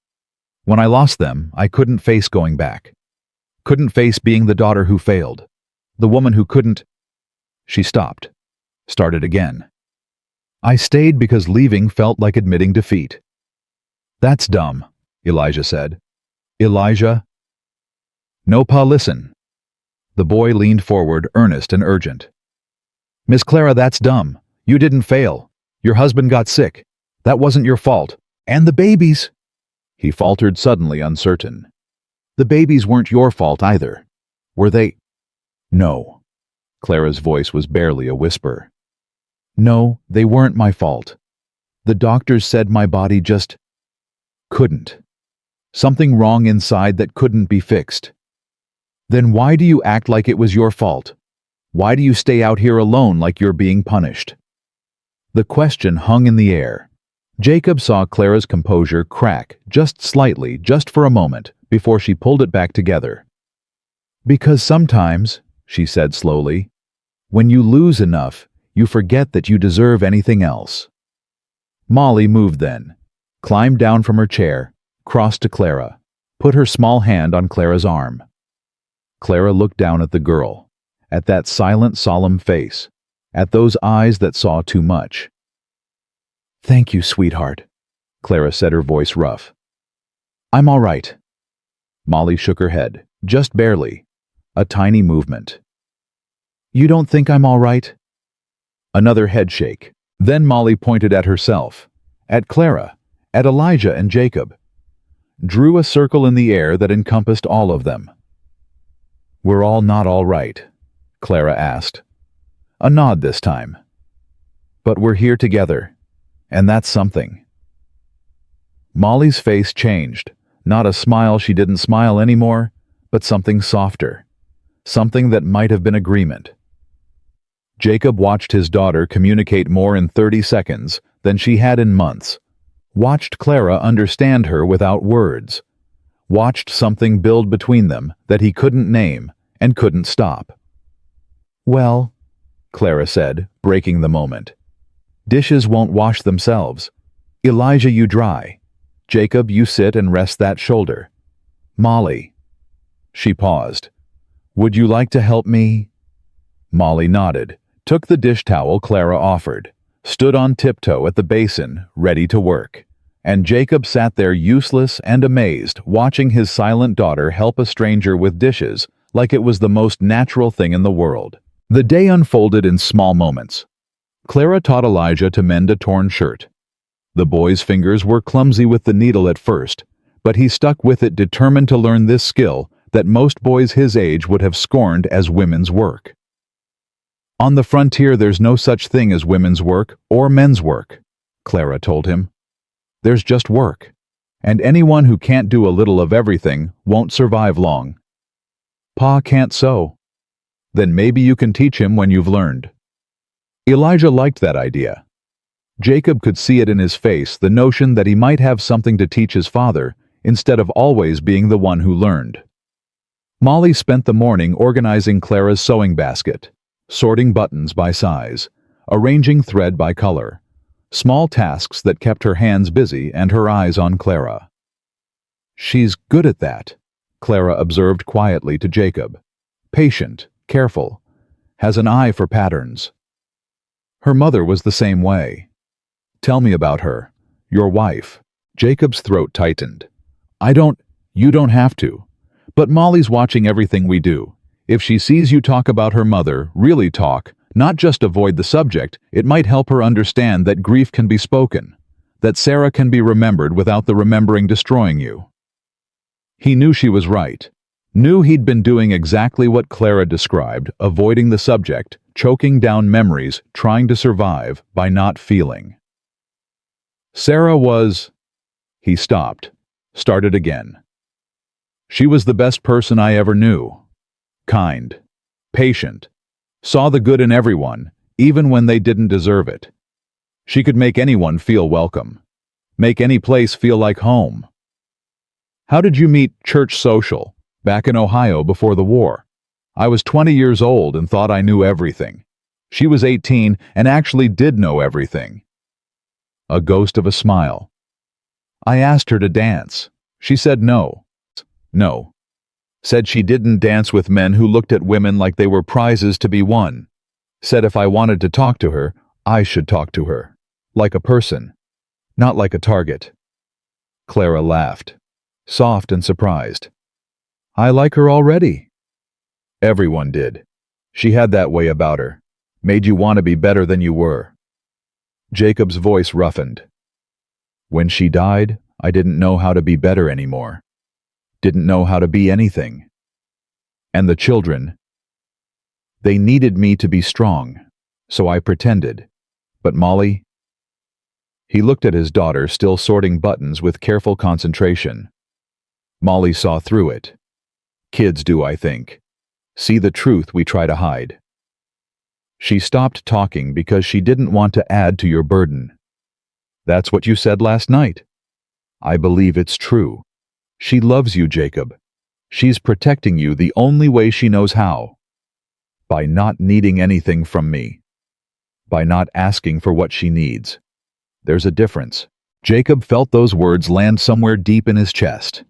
When I lost them, I couldn't face going back. Couldn't face being the daughter who failed. The woman who couldn't—" She stopped. Started again. "I stayed because leaving felt like admitting defeat." "That's dumb," Elijah said. "Elijah?" "No, Pa, listen." The boy leaned forward, earnest and urgent. "Miss Clara, that's dumb. You didn't fail. Your husband got sick. That wasn't your fault. And the babies." He faltered, suddenly uncertain. "The babies weren't your fault either. Were they?" "No." Clara's voice was barely a whisper. "No, they weren't my fault. The doctors said my body just couldn't. Something wrong inside that couldn't be fixed." "Then why do you act like it was your fault? Why do you stay out here alone like you're being punished?" The question hung in the air. Jacob saw Clara's composure crack just slightly, just for a moment, before she pulled it back together. "Because sometimes," she said slowly, "when you lose enough, you forget that you deserve anything else." Molly moved then, climbed down from her chair, crossed to Clara, put her small hand on Clara's arm. Clara looked down at the girl, at that silent, solemn face, at those eyes that saw too much. "Thank you, sweetheart," Clara said, her voice rough. "I'm all right." Molly shook her head, just barely, a tiny movement. "You don't think I'm all right?" Another head shake. Then Molly pointed at herself, at Clara, at Elijah and Jacob, drew a circle in the air that encompassed all of them. "We're all not all right?" Clara asked. A nod this time. "But we're here together, and that's something." Molly's face changed, not a smile she didn't smile anymore, but something softer, something that might have been agreement. Jacob watched his daughter communicate more in 30 seconds than she had in months, watched Clara understand her without words, watched something build between them that he couldn't name and couldn't stop. "Well," Clara said, breaking the moment, "dishes won't wash themselves. Elijah, you dry. Jacob, you sit and rest that shoulder. Molly." She paused. "Would you like to help me?" Molly nodded, took the dish towel Clara offered, stood on tiptoe at the basin, ready to work. And Jacob sat there useless and amazed, watching his silent daughter help a stranger with dishes like it was the most natural thing in the world. The day unfolded in small moments. Clara taught Elijah to mend a torn shirt. The boy's fingers were clumsy with the needle at first, but he stuck with it, determined to learn this skill that most boys his age would have scorned as women's work. "On the frontier, there's no such thing as women's work or men's work," Clara told him. "There's just work, and anyone who can't do a little of everything won't survive long." "Pa can't sew." "Then maybe you can teach him when you've learned." Elijah liked that idea. Jacob could see it in his face, the notion that he might have something to teach his father instead of always being the one who learned. Molly spent the morning organizing Clara's sewing basket, sorting buttons by size, arranging thread by color, small tasks that kept her hands busy and her eyes on Clara. "She's good at that," Clara observed quietly to Jacob. "Patient, careful, has an eye for patterns." Her mother was the same way. "Tell me about her, your wife." Jacob's throat tightened. You don't have to. But Molly's watching everything we do. If she sees you talk about her mother, really talk, not just avoid the subject, it might help her understand that grief can be spoken, that Sarah can be remembered without the remembering destroying you." He knew she was right. Knew he'd been doing exactly what Clara described, avoiding the subject, choking down memories, trying to survive by not feeling. Sarah was... He stopped, started again. She was the best person I ever knew. Kind, patient, saw the good in everyone, even when they didn't deserve it. She could make anyone feel welcome, make any place feel like home. How did you meet Church Social, back in Ohio before the war? I was 20 years old and thought I knew everything. She was 18 and actually did know everything. A ghost of a smile. I asked her to dance. She said no. No. Said she didn't dance with men who looked at women like they were prizes to be won. Said if I wanted to talk to her, I should talk to her. Like a person, not like a target. Clara laughed, soft and surprised. I like her already. Everyone did. She had that way about her. Made you want to be better than you were. Jacob's voice roughened. When she died, I didn't know how to be better anymore. Didn't know how to be anything. And the children, they needed me to be strong, so I pretended. But Molly... He looked at his daughter, still sorting buttons with careful concentration. Molly saw through it. Kids do, I think. See the truth we try to hide. She stopped talking because she didn't want to add to your burden. That's what you said last night. I believe it's true. She loves you, Jacob. She's protecting you the only way she knows how. By not needing anything from me. By not asking for what she needs. There's a difference. Jacob felt those words land somewhere deep in his chest.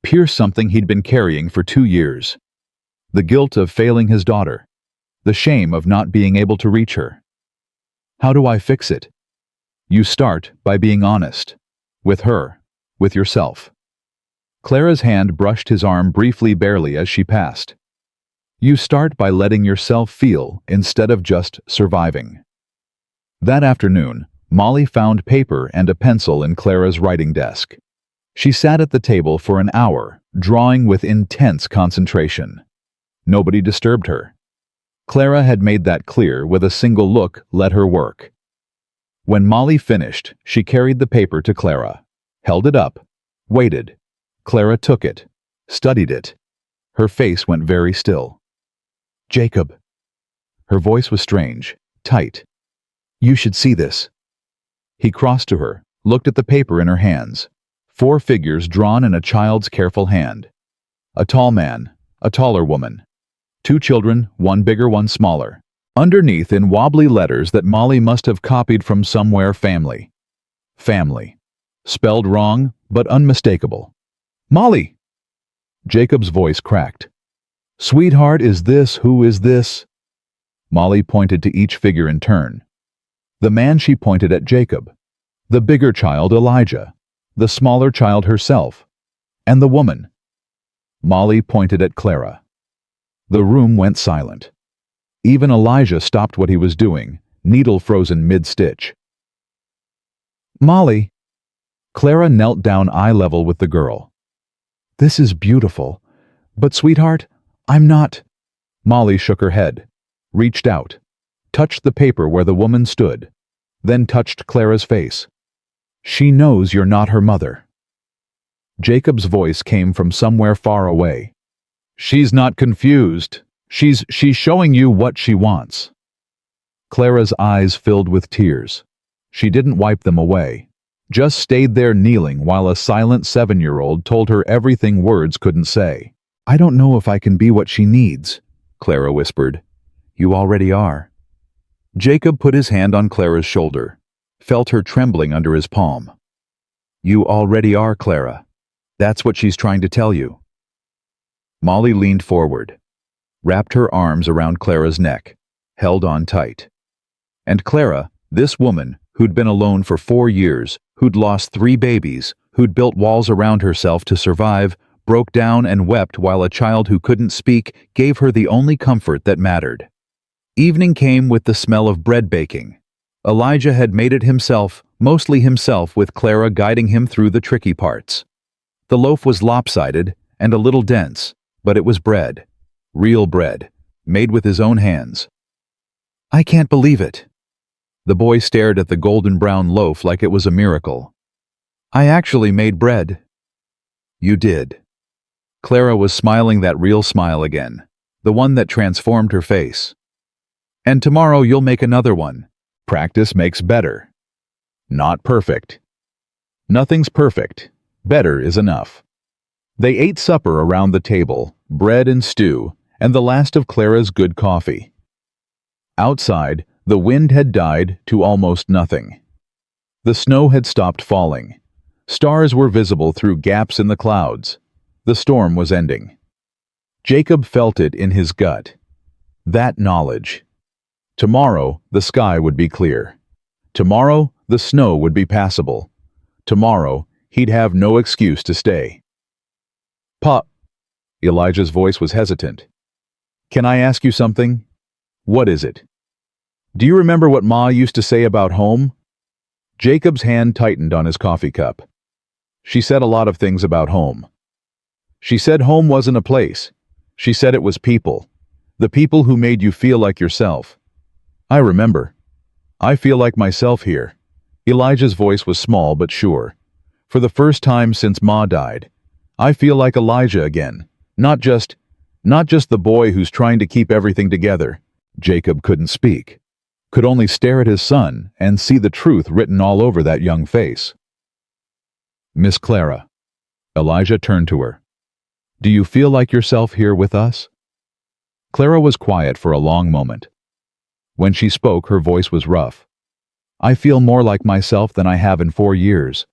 Pierce something he'd been carrying for 2 years. The guilt of failing his daughter. The shame of not being able to reach her. How do I fix it? You start by being honest. With her. With yourself. Clara's hand brushed his arm briefly, barely, as she passed. You start by letting yourself feel instead of just surviving. That afternoon, Molly found paper and a pencil in Clara's writing desk. She sat at the table for an hour, drawing with intense concentration. Nobody disturbed her. Clara had made that clear with a single look. Let her work. When Molly finished, she carried the paper to Clara, held it up, waited. Clara took it, studied it. Her face went very still. Jacob. Her voice was strange, tight. You should see this. He crossed to her, looked at the paper in her hands. 4 figures drawn in a child's careful hand. A tall man, a taller woman. 2 children, one bigger, one smaller. Underneath, in wobbly letters that Molly must have copied from somewhere, family. Family. Spelled wrong, but unmistakable. Molly! Jacob's voice cracked. Sweetheart, is this? Who is this? Molly pointed to each figure in turn. The man, she pointed at Jacob. The bigger child, Elijah. The smaller child, herself. And the woman. Molly pointed at Clara. The room went silent. Even Elijah stopped what he was doing, needle frozen mid-stitch. Molly. Clara knelt down eye level with the girl. This is beautiful. But sweetheart, I'm not... Molly shook her head, reached out, touched the paper where the woman stood, then touched Clara's face. She knows you're not her mother. Jacob's voice came from somewhere far away. She's not confused. She's showing you what she wants. Clara's eyes filled with tears. She didn't wipe them away, just stayed there kneeling while a silent 7-year-old told her everything words couldn't say. I don't know if I can be what she needs, Clara whispered. You already are. Jacob put his hand on Clara's shoulder, felt her trembling under his palm. You already are, Clara. That's what she's trying to tell you. Molly leaned forward, wrapped her arms around Clara's neck, held on tight. And Clara, this woman who'd been alone for 4 years, who'd lost 3 babies, who'd built walls around herself to survive, broke down and wept while a child who couldn't speak gave her the only comfort that mattered. Evening came with the smell of bread baking. Elijah had made it himself, mostly himself, with Clara guiding him through the tricky parts. The loaf was lopsided and a little dense, But it was bread. Real bread. Made with his own hands. I can't believe it. The boy stared at the golden brown loaf like it was a miracle. I actually made bread. You did. Clara was smiling that real smile again, the one that transformed her face. And tomorrow you'll make another one. Practice makes better. Not perfect. Nothing's perfect. Better is enough. They ate supper around the table, bread and stew, and the last of Clara's good coffee. Outside, the wind had died to almost nothing. The snow had stopped falling. Stars were visible through gaps in the clouds. The storm was ending. Jacob felt it in his gut. That knowledge. Tomorrow, the sky would be clear. Tomorrow, the snow would be passable. Tomorrow, he'd have no excuse to stay. Pop. Elijah's voice was hesitant. Can I ask you something? What is it? Do you remember what Ma used to say about home? Jacob's hand tightened on his coffee cup. She said a lot of things about home. She said home wasn't a place. She said it was people. The people who made you feel like yourself. I remember. I feel like myself here. Elijah's voice was small but sure. For the first time since Ma died, I feel like Elijah again. Not just the boy who's trying to keep everything together. Jacob couldn't speak. Could only stare at his son and see the truth written all over that young face. Miss Clara. Elijah turned to her. Do you feel like yourself here with us? Clara was quiet for a long moment. When she spoke, her voice was rough. I feel more like myself than I have in 4 years.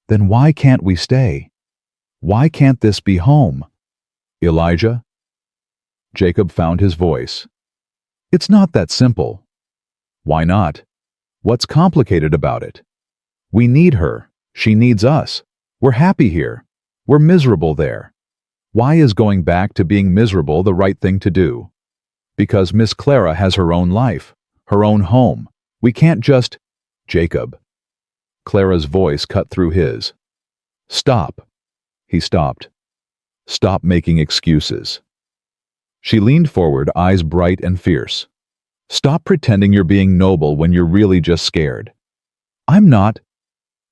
Then why can't we stay? Why can't this be home? Elijah? Jacob found his voice. It's not that simple. Why not? What's complicated about it? We need her. She needs us. We're happy here. We're miserable there. Why is going back to being miserable the right thing to do? Because Miss Clara has her own life, her own home. We can't just... Jacob. Clara's voice cut through his. Stop. He stopped. Stop making excuses. She leaned forward, eyes bright and fierce. Stop pretending you're being noble when you're really just scared. I'm not.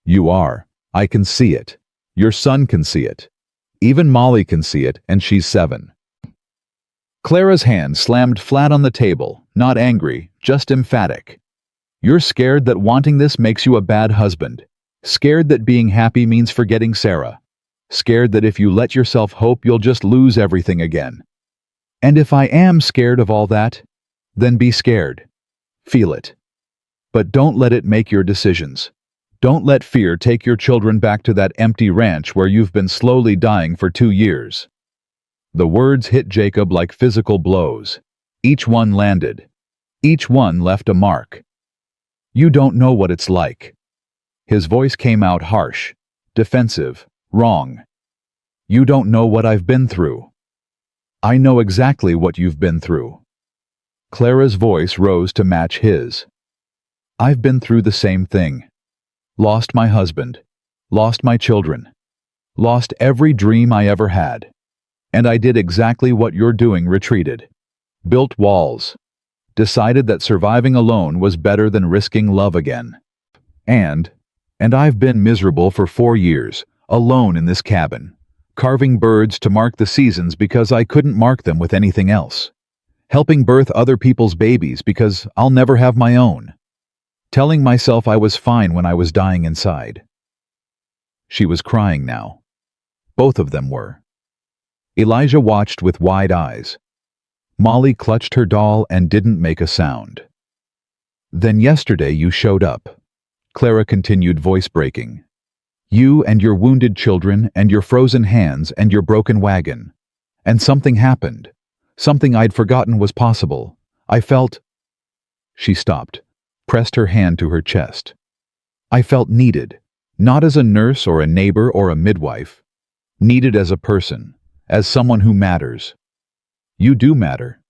You are. I can see it. Your son can see it. Even Molly can see it, and she's 7. Clara's hand slammed flat on the table, not angry, just emphatic. You're scared that wanting this makes you a bad husband. Scared that being happy means forgetting Sarah. Scared that if you let yourself hope you'll just lose everything again. And if I am scared of all that, then be scared. Feel it. But don't let it make your decisions. Don't let fear take your children back to that empty ranch where you've been slowly dying for 2 years. The words hit Jacob like physical blows. Each one landed. Each one left a mark. You don't know what it's like. His voice came out harsh, defensive, wrong. You don't know what I've been through. I know exactly what you've been through. Clara's voice rose to match his. I've been through the same thing. Lost my husband. Lost my children. Lost every dream I ever had. And I did exactly what you're doing, retreated. Built walls. Decided that surviving alone was better than risking love again. And I've been miserable for 4 years, alone in this cabin, carving birds to mark the seasons because I couldn't mark them with anything else. Helping birth other people's babies because I'll never have my own. Telling myself I was fine when I was dying inside. She was crying now. Both of them were. Elijah watched with wide eyes. Molly clutched her doll and didn't make a sound. Then yesterday you showed up. Clara continued, voice breaking. You and your wounded children and your frozen hands and your broken wagon. And something happened. Something I'd forgotten was possible. I felt... She stopped, pressed her hand to her chest. I felt needed, not as a nurse or a neighbor or a midwife. Needed as a person, as someone who matters. You do matter.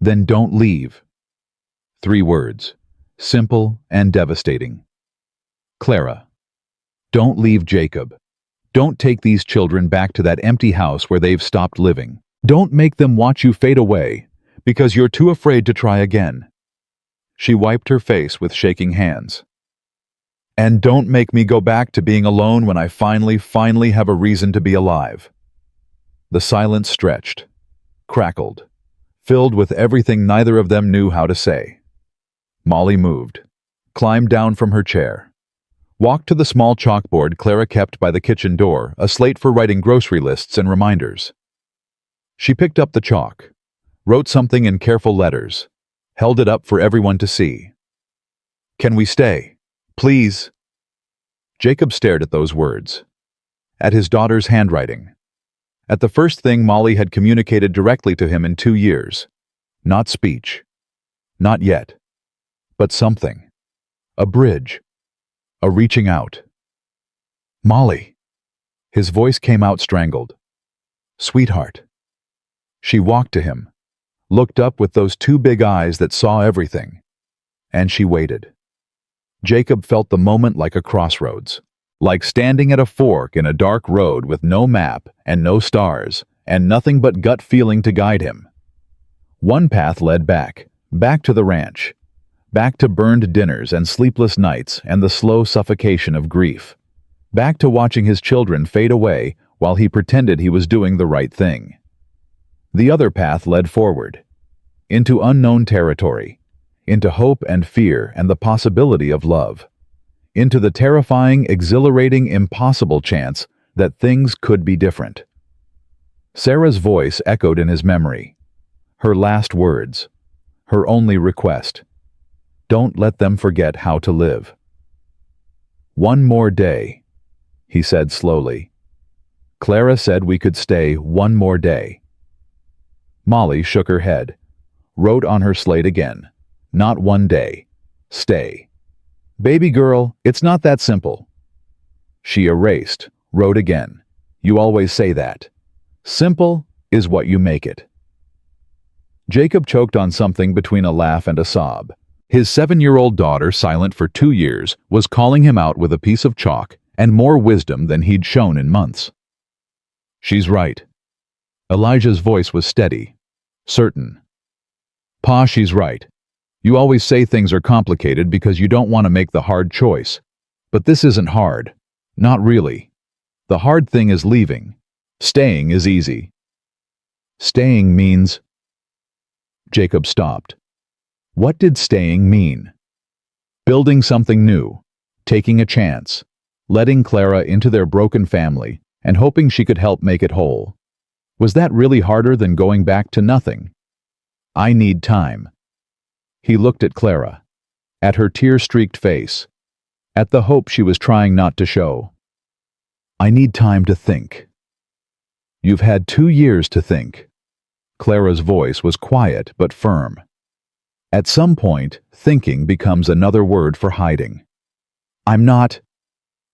Then don't leave. 3 words, simple and devastating. Clara, don't leave Jacob. Don't take these children back to that empty house where they've stopped living. Don't make them watch you fade away because you're too afraid to try again." She wiped her face with shaking hands. "And don't make me go back to being alone when I finally have a reason to be alive." The silence stretched, crackled, filled with everything neither of them knew how to say. Molly moved, climbed down from her chair, walked to the small chalkboard Clara kept by the kitchen door, a slate for writing grocery lists and reminders. She picked up the chalk, wrote something in careful letters, held it up for everyone to see. "Can we stay? Please?" Jacob stared at those words, at his daughter's handwriting, at the first thing Molly had communicated directly to him in 2 years. Not speech. Not yet. But something. A bridge. A reaching out. "Molly." His voice came out strangled. "Sweetheart." She walked to him, looked up with those 2 big eyes that saw everything, and she waited. Jacob felt the moment like a crossroads, like standing at a fork in a dark road with no map and no stars, and nothing but gut feeling to guide him. One path led back to the ranch, back to burned dinners and sleepless nights and the slow suffocation of grief, back to watching his children fade away while he pretended he was doing the right thing. The other path led forward, into unknown territory, into hope and fear and the possibility of love, into the terrifying, exhilarating, impossible chance that things could be different. Sarah's voice echoed in his memory, her last words, her only request. Don't let them forget how to live. "One more day," he said slowly. "Clara said we could stay one more day." Molly shook her head, wrote on her slate again. "Not one day. Stay." "Baby girl, it's not that simple." She erased, wrote again. "You always say that. Simple is what you make it." Jacob choked on something between a laugh and a sob. His 7-year-old daughter, silent for 2 years, was calling him out with a piece of chalk and more wisdom than he'd shown in months. "She's right." Elijah's voice was steady, certain. "Pa, she's right. You always say things are complicated because you don't want to make the hard choice. But this isn't hard. Not really. The hard thing is leaving. Staying is easy." "Staying means—" Jacob stopped. What did staying mean? Building something new, taking a chance, letting Clara into their broken family, and hoping she could help make it whole. Was that really harder than going back to nothing? "I need time." He looked at Clara, at her tear-streaked face, at the hope she was trying not to show. "I need time to think." "You've had 2 years to think." Clara's voice was quiet but firm. At some point, thinking becomes another word for hiding. I'm not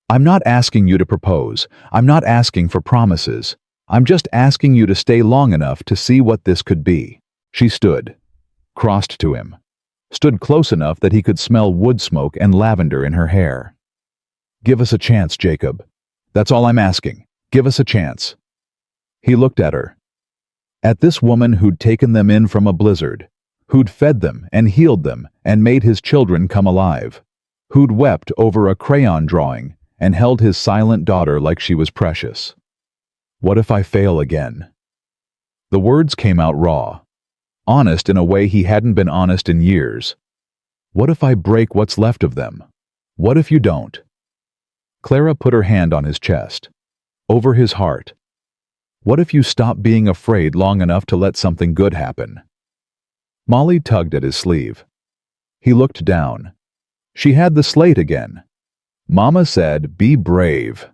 asking you to propose. I'm not asking for promises. I'm just asking you to stay long enough to see what this could be." She stood, crossed to him, stood close enough that he could smell wood smoke and lavender in her hair. "Give us a chance, Jacob. That's all I'm asking. Give us a chance." He looked at her. At this woman who'd taken them in from a blizzard, who'd fed them and healed them and made his children come alive, who'd wept over a crayon drawing and held his silent daughter like she was precious. "What if I fail again?" The words came out raw, honest in a way he hadn't been honest in years. "What if I break what's left of them? What if you don't?" Clara put her hand on his chest, over his heart. "What if you stop being afraid long enough to let something good happen?" Molly tugged at his sleeve. He looked down. She had the slate again. "Mama said, be brave."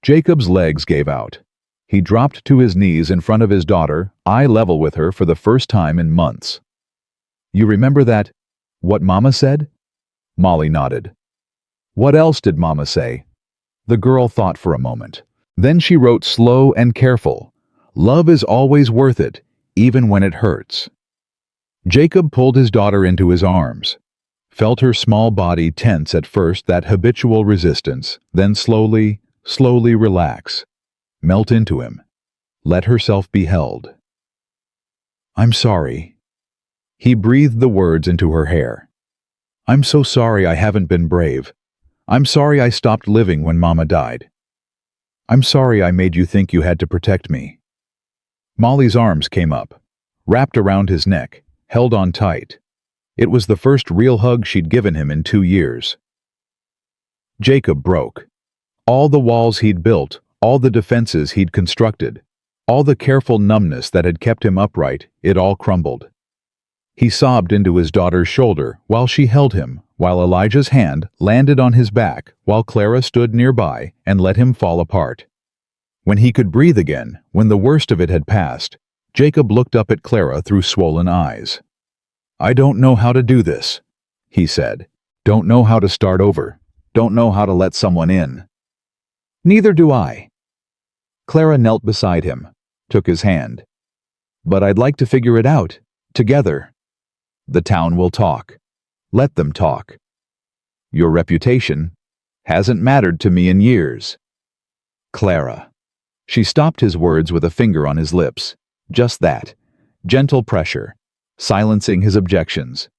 Jacob's legs gave out. He dropped to his knees in front of his daughter, eye level with her for the first time in months. "You remember that? What Mama said?" Molly nodded. "What else did Mama say?" The girl thought for a moment. Then she wrote slow and careful, "Love is always worth it, even when it hurts." Jacob pulled his daughter into his arms, felt her small body tense at first, that habitual resistance, then slowly Slowly relax. Melt into him. Let herself be held. I'm sorry. He breathed the words into her hair. I'm so sorry I haven't been brave. I'm sorry I stopped living when Mama died. I'm sorry I made you think you had to protect me. Molly's arms came up, wrapped around his neck, held on tight. It was the first real hug she'd given him in 2 years. Jacob broke. All the walls he'd built, all the defenses he'd constructed, all the careful numbness that had kept him upright, it all crumbled. He sobbed into his daughter's shoulder while she held him, while Elijah's hand landed on his back while Clara stood nearby and let him fall apart. When he could breathe again, when the worst of it had passed, Jacob looked up at Clara through swollen eyes. I don't know how to do this, he said. Don't know how to start over. Don't know how to let someone in. Neither do I. Clara knelt beside him, took his hand. But I'd like to figure it out, together. The town will talk. Let them talk. Your reputation hasn't mattered to me in years. Clara. She stopped his words with a finger on his lips. Just that. Gentle pressure, silencing his objections.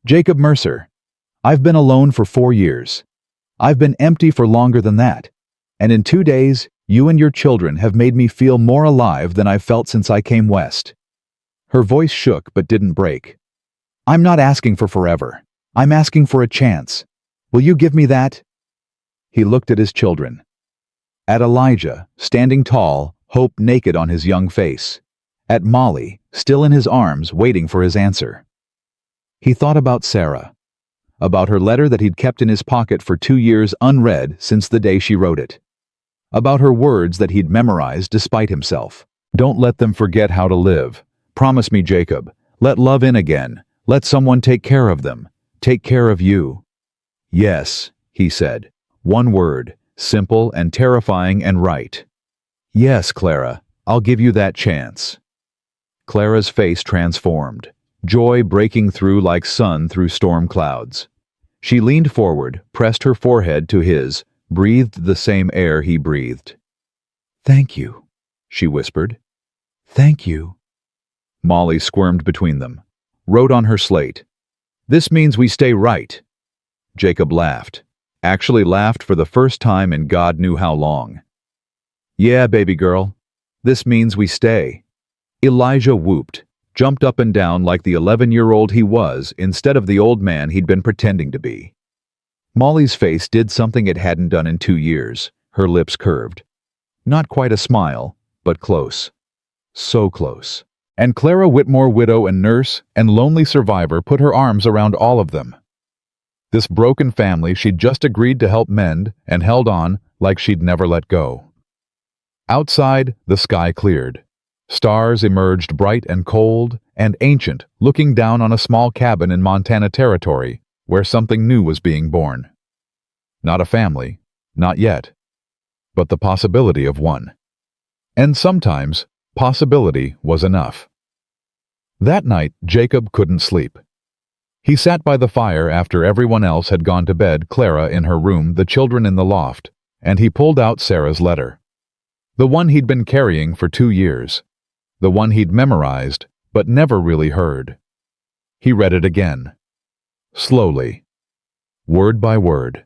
Jacob Mercer, I've been alone for 4 years. I've been empty for longer than that. And in 2 days, you and your children have made me feel more alive than I've felt since I came west. Her voice shook but didn't break. I'm not asking for forever. I'm asking for a chance. Will you give me that? He looked at his children. At Elijah, standing tall, hope naked on his young face. At Molly, still in his arms, waiting for his answer. He thought about Sarah. About her letter that he'd kept in his pocket for 2 years unread since the day she wrote it. About her words that he'd memorized despite himself. Don't let them forget how to live. Promise me, Jacob. Let love in again. Let someone take care of them. Take care of you. Yes, he said. One word, simple and terrifying and right. Yes, Clara, I'll give you that chance. Clara's face transformed, joy breaking through like sun through storm clouds. She leaned forward, pressed her forehead to his, breathed the same air he breathed. Thank you, she whispered. Thank you. Molly squirmed between them, wrote on her slate. This means we stay right. Jacob laughed, actually laughed for the first time in God knew how long. Yeah, baby girl, this means we stay. Elijah whooped, jumped up and down like the 11-year-old he was instead of the old man he'd been pretending to be. Molly's face did something it hadn't done in 2 years, her lips curved. Not quite a smile, but close. So close. And Clara Whitmore, widow and nurse and lonely survivor, put her arms around all of them. This broken family she'd just agreed to help mend and held on like she'd never let go. Outside, the sky cleared. Stars emerged bright and cold and ancient, looking down on a small cabin in Montana Territory where something new was being born. Not a family, not yet, but the possibility of one. And sometimes, possibility was enough. That night, Jacob couldn't sleep. He sat by the fire after everyone else had gone to bed, Clara in her room, the children in the loft, and he pulled out Sarah's letter. The one he'd been carrying for 2 years. The one he'd memorized, but never really heard. He read it again. Slowly. Word by word.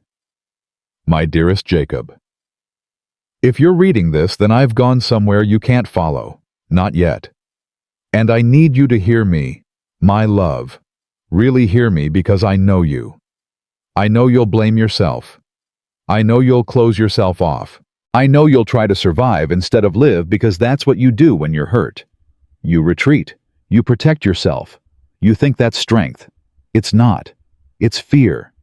My dearest Jacob. If you're reading this, then I've gone somewhere you can't follow. Not yet. And I need you to hear me, my love. Really hear me because I know you. I know you'll blame yourself. I know you'll close yourself off. I know you'll try to survive instead of live because that's what you do when you're hurt. You retreat. You protect yourself. You think that's strength. It's not. It's fear.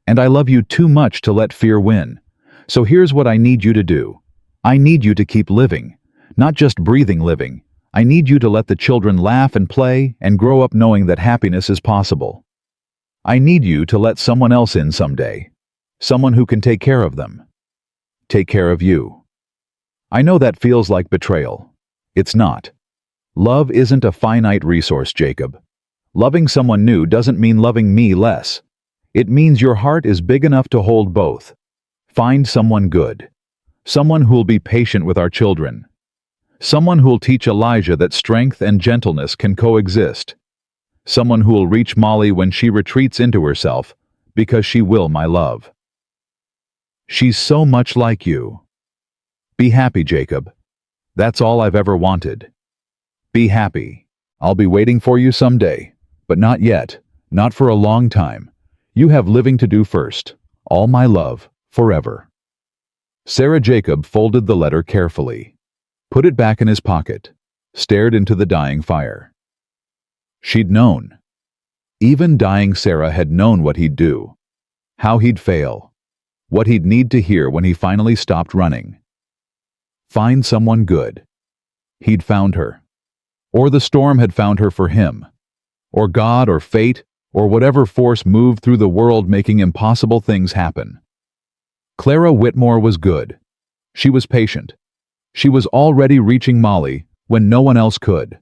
And I love you too much to let fear win. So here's what I need you to do. I need you to keep living, not just breathing living. I need you to let the children laugh and play and grow up knowing that happiness is possible. I need you to let someone else in someday, someone who can take care of them, take care of you. I know that feels like betrayal. It's not. Love isn't a finite resource, Jacob. Loving someone new doesn't mean loving me less. It means your heart is big enough to hold both. Find someone good. Someone who'll be patient with our children. Someone who'll teach Elijah that strength and gentleness can coexist. Someone who'll reach Molly when she retreats into herself, because she will, my love. She's so much like you. Be happy, Jacob. That's all I've ever wanted. Be happy. I'll be waiting for you someday, but not yet, not for a long time. You have living to do first. All my love, forever. Sarah Jacob folded the letter carefully, put it back in his pocket, stared into the dying fire. She'd known. Even dying Sarah had known what he'd do, how he'd fail, what he'd need to hear when he finally stopped running. Find someone good. He'd found her. Or the storm had found her for him. Or God or fate or whatever force moved through the world making impossible things happen. Clara Whitmore was good. She was patient. She was already reaching Molly when no one else could.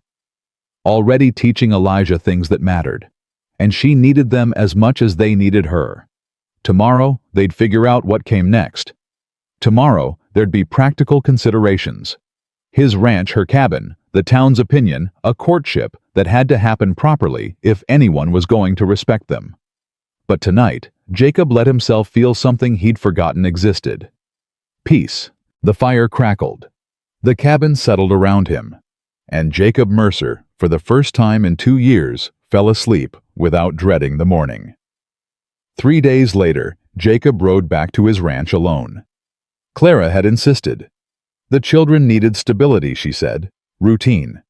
Already teaching Elijah things that mattered. And she needed them as much as they needed her. Tomorrow, they'd figure out what came next. Tomorrow, there'd be practical considerations. His ranch, her cabin, the town's opinion, a courtship that had to happen properly if anyone was going to respect them. But tonight, Jacob let himself feel something he'd forgotten existed. Peace. The fire crackled. The cabin settled around him. And Jacob Mercer, for the first time in 2 years, fell asleep without dreading the morning. 3 days later, Jacob rode back to his ranch alone. Clara had insisted. The children needed stability, she said, routine.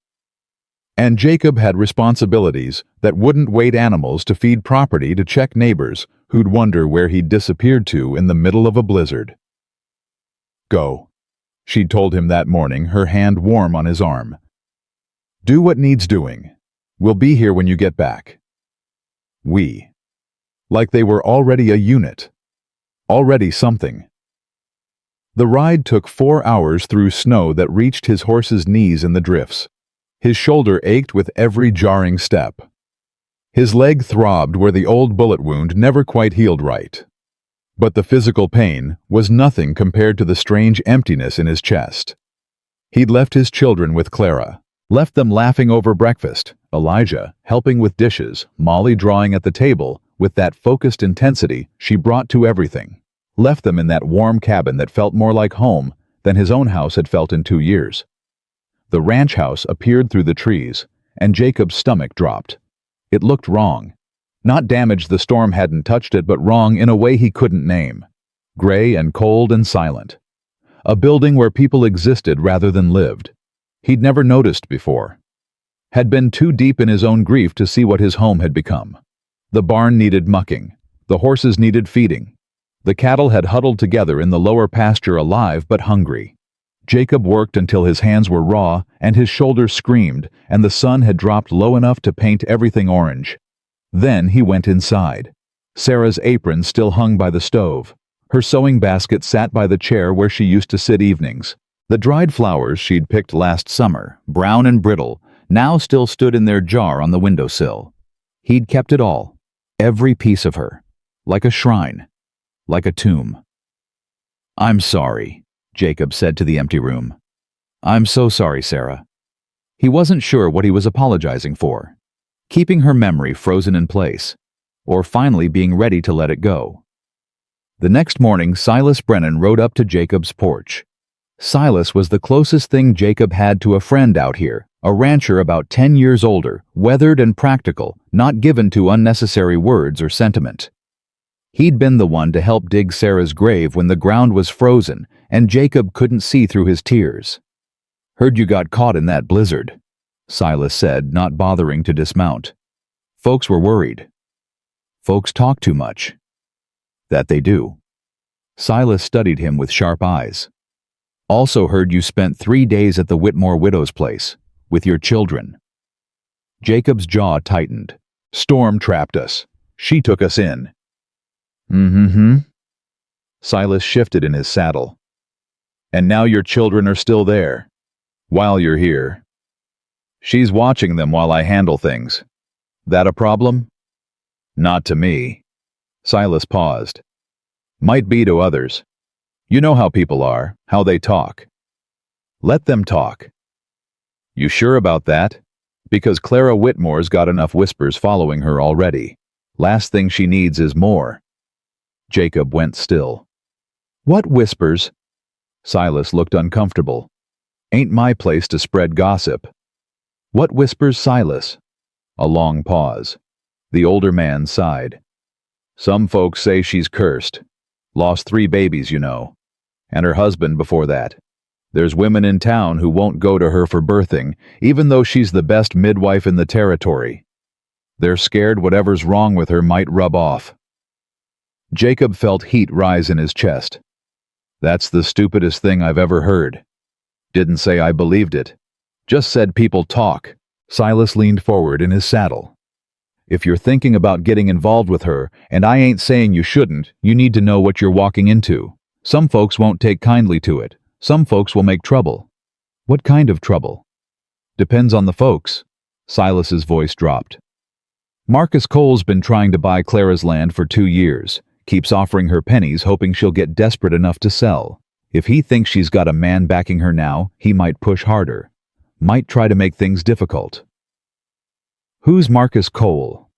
And Jacob had responsibilities that wouldn't wait animals to feed property to check neighbors who'd wonder where he'd disappeared to in the middle of a blizzard. Go, she'd told him that morning, her hand warm on his arm. Do what needs doing. We'll be here when you get back. We. Like they were already a unit. Already something. The ride took 4 hours through snow that reached his horse's knees in the drifts. His shoulder ached with every jarring step. His leg throbbed where the old bullet wound never quite healed right. But the physical pain was nothing compared to the strange emptiness in his chest. He'd left his children with Clara, left them laughing over breakfast, Elijah helping with dishes, Molly drawing at the table with that focused intensity she brought to everything. Left them in that warm cabin that felt more like home than his own house had felt in 2 years. The ranch house appeared through the trees, and Jacob's stomach dropped. It looked wrong. Not damaged, the storm hadn't touched it, but wrong in a way he couldn't name. Gray and cold and silent. A building where people existed rather than lived. He'd never noticed before. Had been too deep in his own grief to see what his home had become. The barn needed mucking. The horses needed feeding. The cattle had huddled together in the lower pasture, alive but hungry. Jacob worked until his hands were raw and his shoulders screamed, and the sun had dropped low enough to paint everything orange. Then he went inside. Sarah's apron still hung by the stove. Her sewing basket sat by the chair where she used to sit evenings. The dried flowers she'd picked last summer, brown and brittle, now still stood in their jar on the windowsill. He'd kept it all, every piece of her, like a shrine, like a tomb. "I'm sorry," Jacob said to the empty room. "I'm so sorry, Sarah." He wasn't sure what he was apologizing for. Keeping her memory frozen in place, or finally being ready to let it go. The next morning, Silas Brennan rode up to Jacob's porch. Silas was the closest thing Jacob had to a friend out here, a rancher about 10 years older, weathered and practical, not given to unnecessary words or sentiment. He'd been the one to help dig Sarah's grave when the ground was frozen and Jacob couldn't see through his tears. "Heard you got caught in that blizzard," Silas said, not bothering to dismount. "Folks were worried." "Folks talk too much." "That they do." Silas studied him with sharp eyes. "Also heard you spent 3 days at the Whitmore widow's place, with your children." Jacob's jaw tightened. "Storm trapped us. She took us in." Mm-hmm. Silas shifted in his saddle. "And now your children are still there, while you're here. She's watching them while I handle things. That a problem?" "Not to me." Silas paused. "Might be to others. You know how people are, how they talk. Let them talk. You sure about that? Because Clara Whitmore's got enough whispers following her already. Last thing she needs is more. Jacob went still. What whispers? Silas looked uncomfortable. Ain't my place to spread gossip. What whispers, Silas? A long pause. The older man sighed. Some folks say she's cursed. Lost 3 babies, you know. And her husband before that. There's women in town who won't go to her for birthing, even though she's the best midwife in the territory. They're scared whatever's wrong with her might rub off. Jacob felt heat rise in his chest. That's the stupidest thing I've ever heard. Didn't say I believed it. Just said people talk. Silas leaned forward in his saddle. If you're thinking about getting involved with her, and I ain't saying you shouldn't, you need to know what you're walking into. Some folks won't take kindly to it. Some folks will make trouble. What kind of trouble? Depends on the folks. Silas's voice dropped. Marcus Cole's been trying to buy Clara's land for 2 years. Keeps offering her pennies, hoping she'll get desperate enough to sell. If he thinks she's got a man backing her now, he might push harder. Might try to make things difficult. Who's Marcus Cole?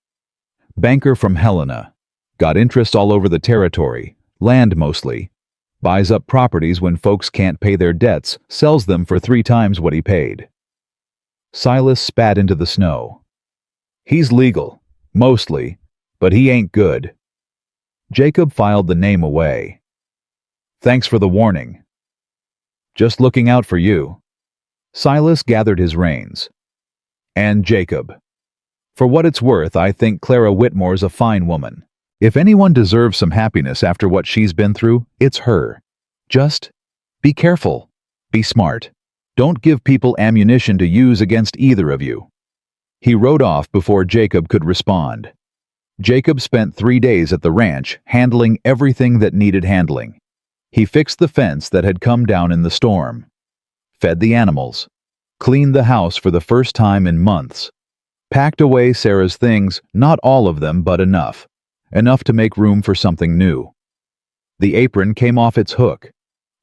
Banker from Helena. Got interest all over the territory. Land mostly. Buys up properties when folks can't pay their debts, sells them for 3 times what he paid. Silas spat into the snow. He's legal. Mostly. But he ain't good. Jacob filed the name away. Thanks for the warning. Just looking out for you. Silas gathered his reins. And Jacob. For what it's worth, I think Clara Whitmore's a fine woman. If anyone deserves some happiness after what she's been through, it's her. Just be careful. Be smart. Don't give people ammunition to use against either of you. He rode off before Jacob could respond. Jacob spent 3 days at the ranch handling everything that needed handling. He fixed the fence that had come down in the storm, fed the animals, cleaned the house for the first time in months, packed away Sarah's things, not all of them but enough to make room for something new. The apron came off its hook.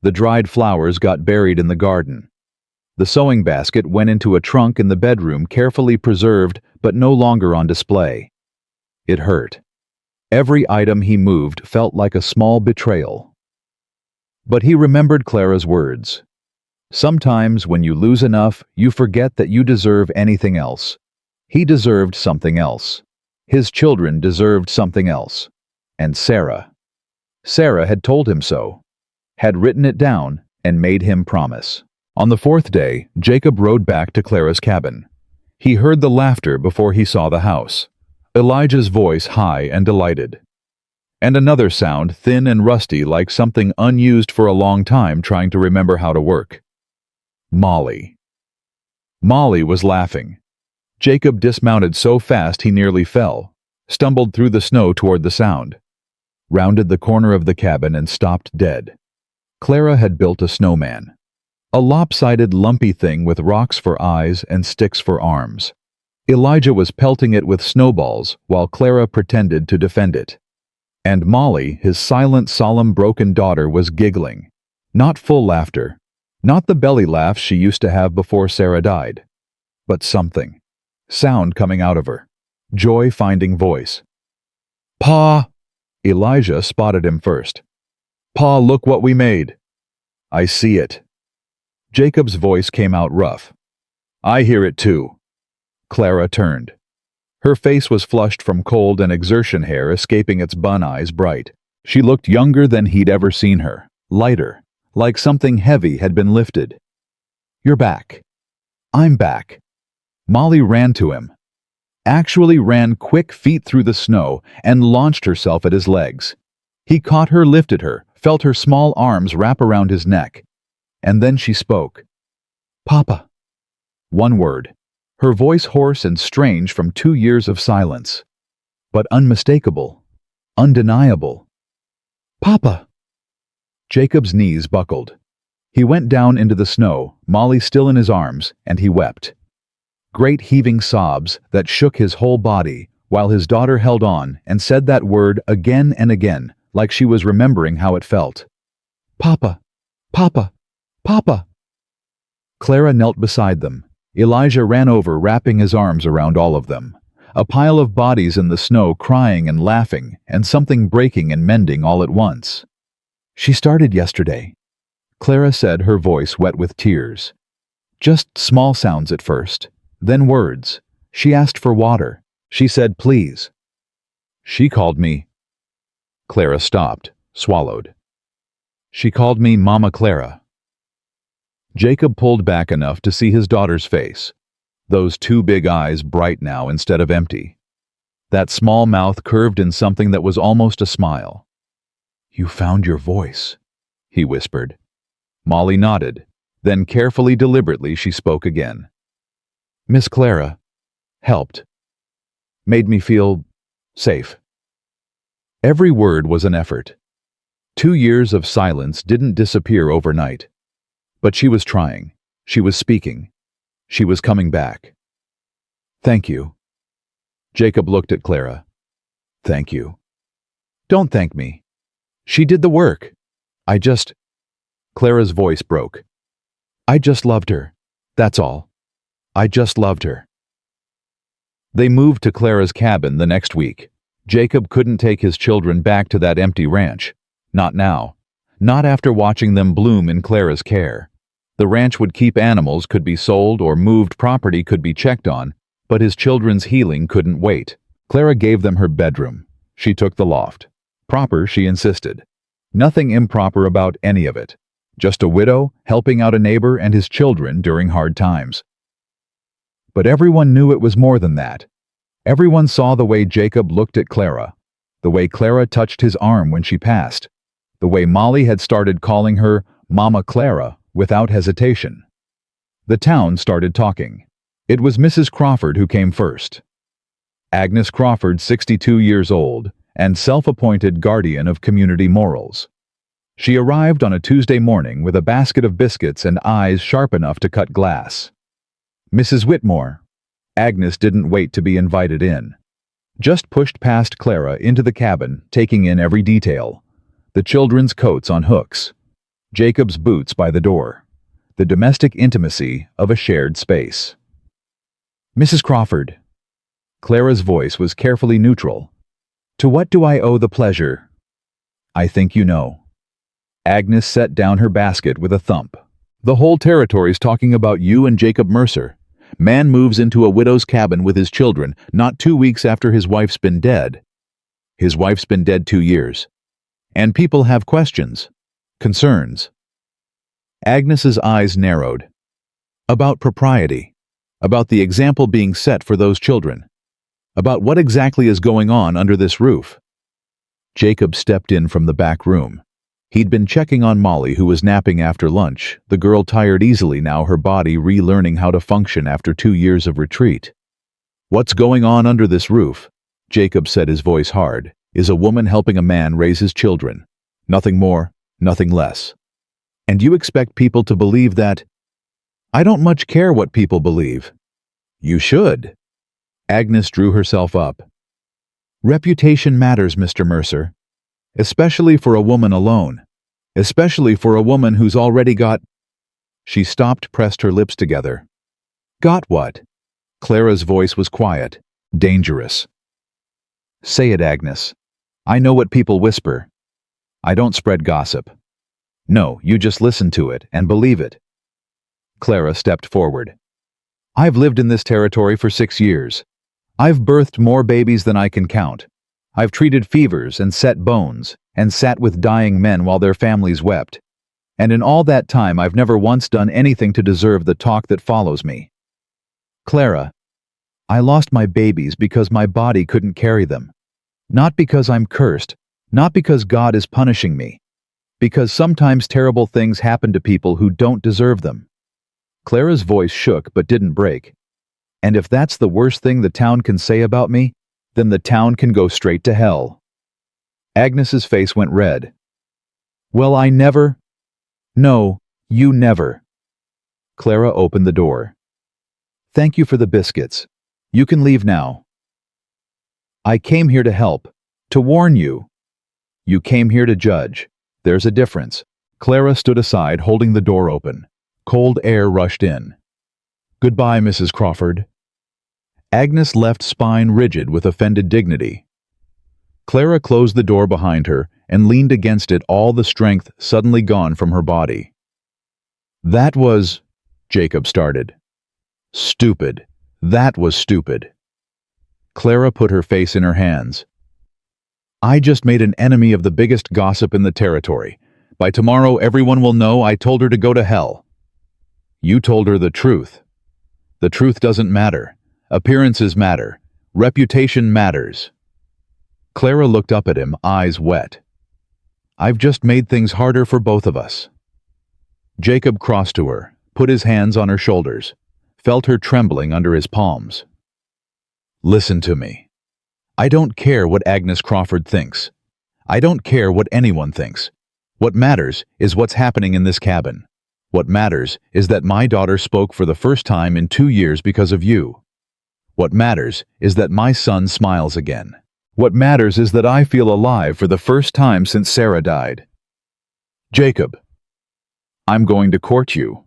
The dried flowers got buried in the garden. The sewing basket went into a trunk in the bedroom, carefully preserved but no longer on display. It hurt. Every item he moved felt like a small betrayal. But he remembered Clara's words. Sometimes when you lose enough, you forget that you deserve anything else. He deserved something else. His children deserved something else. And Sarah. Sarah had told him so, had written it down, and made him promise. On the 4th day, Jacob rode back to Clara's cabin. He heard the laughter before he saw the house. Elijah's voice high and delighted. And another sound, thin and rusty like something unused for a long time trying to remember how to work. Molly. Molly was laughing. Jacob dismounted so fast he nearly fell, stumbled through the snow toward the sound, rounded the corner of the cabin and stopped dead. Clara had built a snowman. A lopsided, lumpy thing with rocks for eyes and sticks for arms. Elijah was pelting it with snowballs while Clara pretended to defend it. And Molly, his silent, solemn, broken daughter, was giggling. Not full laughter. Not the belly laughs she used to have before Sarah died. But something. Sound coming out of her. Joy finding voice. Pa! Elijah spotted him first. Pa, look what we made. I see it. Jacob's voice came out rough. I hear it too. Clara turned. Her face was flushed from cold and exertion, hair escaping its bun eyes bright. She looked younger than he'd ever seen her, lighter, like something heavy had been lifted. You're back. I'm back. Molly ran to him. Actually ran quick feet through the snow and launched herself at his legs. He caught her, lifted her, felt her small arms wrap around his neck. And then she spoke. Papa. One word. Her voice hoarse and strange from 2 years of silence. But unmistakable. Undeniable. Papa. Jacob's knees buckled. He went down into the snow, Molly still in his arms, and he wept. Great heaving sobs that shook his whole body, while his daughter held on and said that word again and again, like she was remembering how it felt. Papa! Papa! Papa! Clara knelt beside them. Elijah ran over, wrapping his arms around all of them. A pile of bodies in the snow, crying and laughing, and something breaking and mending all at once. She started yesterday, Clara said, her voice wet with tears. Just small sounds at first, then words. She asked for water. She said, please. She called me. Clara stopped, swallowed. She called me Mama Clara. Jacob pulled back enough to see his daughter's face. Those two big eyes bright now instead of empty. That small mouth curved in something that was almost a smile. You found your voice, he whispered. Molly nodded. Then carefully, deliberately, she spoke again. Miss Clara helped. Made me feel safe. Every word was an effort. 2 years of silence didn't disappear overnight. But she was trying. She was speaking. She was coming back. Thank you. Jacob looked at Clara. Thank you. Don't thank me. She did the work. Clara's voice broke. I just loved her. That's all. I just loved her. They moved to Clara's cabin the next week. Jacob couldn't take his children back to that empty ranch. Not now. Not after watching them bloom in Clara's care. The ranch would keep animals, could be sold, or moved property could be checked on, but his children's healing couldn't wait. Clara gave them her bedroom. She took the loft. Proper, she insisted. Nothing improper about any of it. Just a widow helping out a neighbor and his children during hard times. But everyone knew it was more than that. Everyone saw the way Jacob looked at Clara, the way Clara touched his arm when she passed, the way Molly had started calling her Mama Clara without hesitation. The town started talking. It was Mrs. Crawford who came first. Agnes Crawford, 62 years old, and self-appointed guardian of community morals. She arrived on a Tuesday morning with a basket of biscuits and eyes sharp enough to cut glass. Mrs. Whitmore. Agnes didn't wait to be invited in. Just pushed past Clara into the cabin, taking in every detail. The children's coats on hooks. Jacob's boots by the door. The domestic intimacy of a shared space. Mrs. Crawford. Clara's voice was carefully neutral. To what do I owe the pleasure? I think you know. Agnes set down her basket with a thump. The whole territory's talking about you and Jacob Mercer. Man moves into a widow's cabin with his children not 2 weeks after his wife's been dead. His wife's been dead 2 years. And people have questions. Concerns. Agnes's eyes narrowed. About propriety. About the example being set for those children. About what exactly is going on under this roof. Jacob stepped in from the back room. He'd been checking on Molly, who was napping after lunch, the girl tired easily now, her body relearning how to function after 2 years of retreat. What's going on under this roof, Jacob said, his voice hard, is a woman helping a man raise his children. Nothing more, nothing less. And you expect people to believe that? I don't much care what people believe. You should. Agnes drew herself up. Reputation matters, Mr. Mercer. Especially for a woman alone. Especially for a woman who's already got... She stopped, pressed her lips together. Got what? Clara's voice was quiet, dangerous. Say it, Agnes. I know what people whisper. I don't spread gossip. No, you just listen to it and believe it. Clara stepped forward. I've lived in this territory for 6 years. I've birthed more babies than I can count. I've treated fevers and set bones, and sat with dying men while their families wept. And in all that time I've never once done anything to deserve the talk that follows me. Clara, I lost my babies because my body couldn't carry them. Not because I'm cursed, not because God is punishing me. Because sometimes terrible things happen to people who don't deserve them. Clara's voice shook but didn't break. And if that's the worst thing the town can say about me, then the town can go straight to hell. Agnes's face went red. Well, I never... No, you never. Clara opened the door. Thank you for the biscuits. You can leave now. I came here to help, to warn you. You came here to judge. There's a difference. Clara stood aside, holding the door open. Cold air rushed in. "Goodbye, Mrs. Crawford." Agnes left, spine rigid with offended dignity. Clara closed the door behind her and leaned against it, all the strength suddenly gone from her body. "That was—" Jacob started. "Stupid. That was stupid." Clara put her face in her hands. "I just made an enemy of the biggest gossip in the territory. By tomorrow everyone will know I told her to go to hell." "You told her the truth. The truth doesn't matter. Appearances matter. Reputation matters." Clara looked up at him, eyes wet. "I've just made things harder for both of us." Jacob crossed to her, put his hands on her shoulders, felt her trembling under his palms. "Listen to me. I don't care what Agnes Crawford thinks. I don't care what anyone thinks. What matters is what's happening in this cabin. What matters is that my daughter spoke for the first time in 2 years because of you. What matters is that my son smiles again. What matters is that I feel alive for the first time since Sarah died. Jacob, I'm going to court you."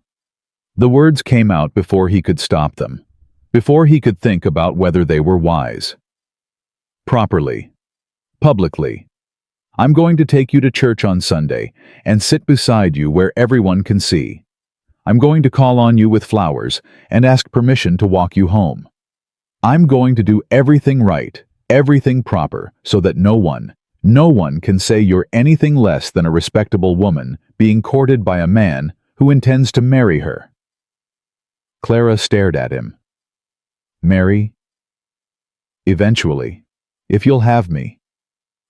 The words came out before he could stop them, before he could think about whether they were wise. "Properly. Publicly. I'm going to take you to church on Sunday and sit beside you where everyone can see. I'm going to call on you with flowers and ask permission to walk you home. I'm going to do everything right, everything proper, so that no one can say you're anything less than a respectable woman being courted by a man who intends to marry her." Clara stared at him. "Marry? Eventually, if you'll have me,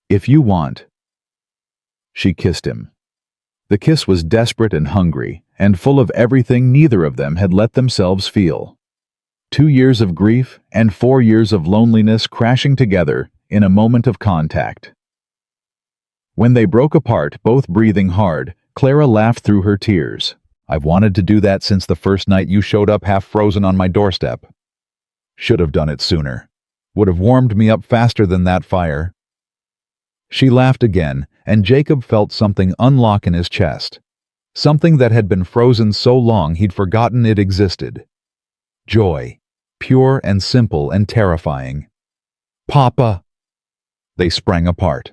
if you want." She kissed him. The kiss was desperate and hungry, and full of everything neither of them had let themselves feel. 2 years of grief and 4 years of loneliness crashing together in a moment of contact. When they broke apart, both breathing hard, Clara laughed through her tears. "I've wanted to do that since the first night you showed up half frozen on my doorstep. Should have done it sooner. Would have warmed me up faster than that fire." She laughed again, and Jacob felt something unlock in his chest. Something that had been frozen so long he'd forgotten it existed. Joy, pure and simple and terrifying. "Papa!" They sprang apart.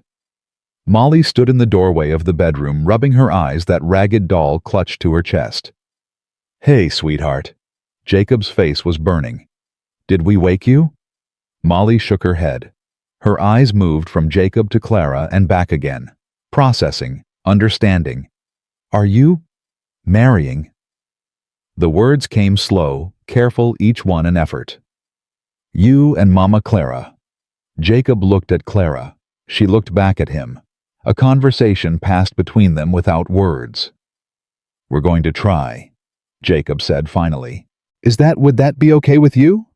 Molly stood in the doorway of the bedroom, rubbing her eyes, that ragged doll clutched to her chest. "Hey, sweetheart." Jacob's face was burning. "Did we wake you?" Molly shook her head. Her eyes moved from Jacob to Clara and back again, processing, understanding. "Are you marrying?" The words came slow, careful, each one an effort. "You and Mama Clara." Jacob looked at Clara. She looked back at him. A conversation passed between them without words. "We're going to try," Jacob said finally. Would that be okay with you?"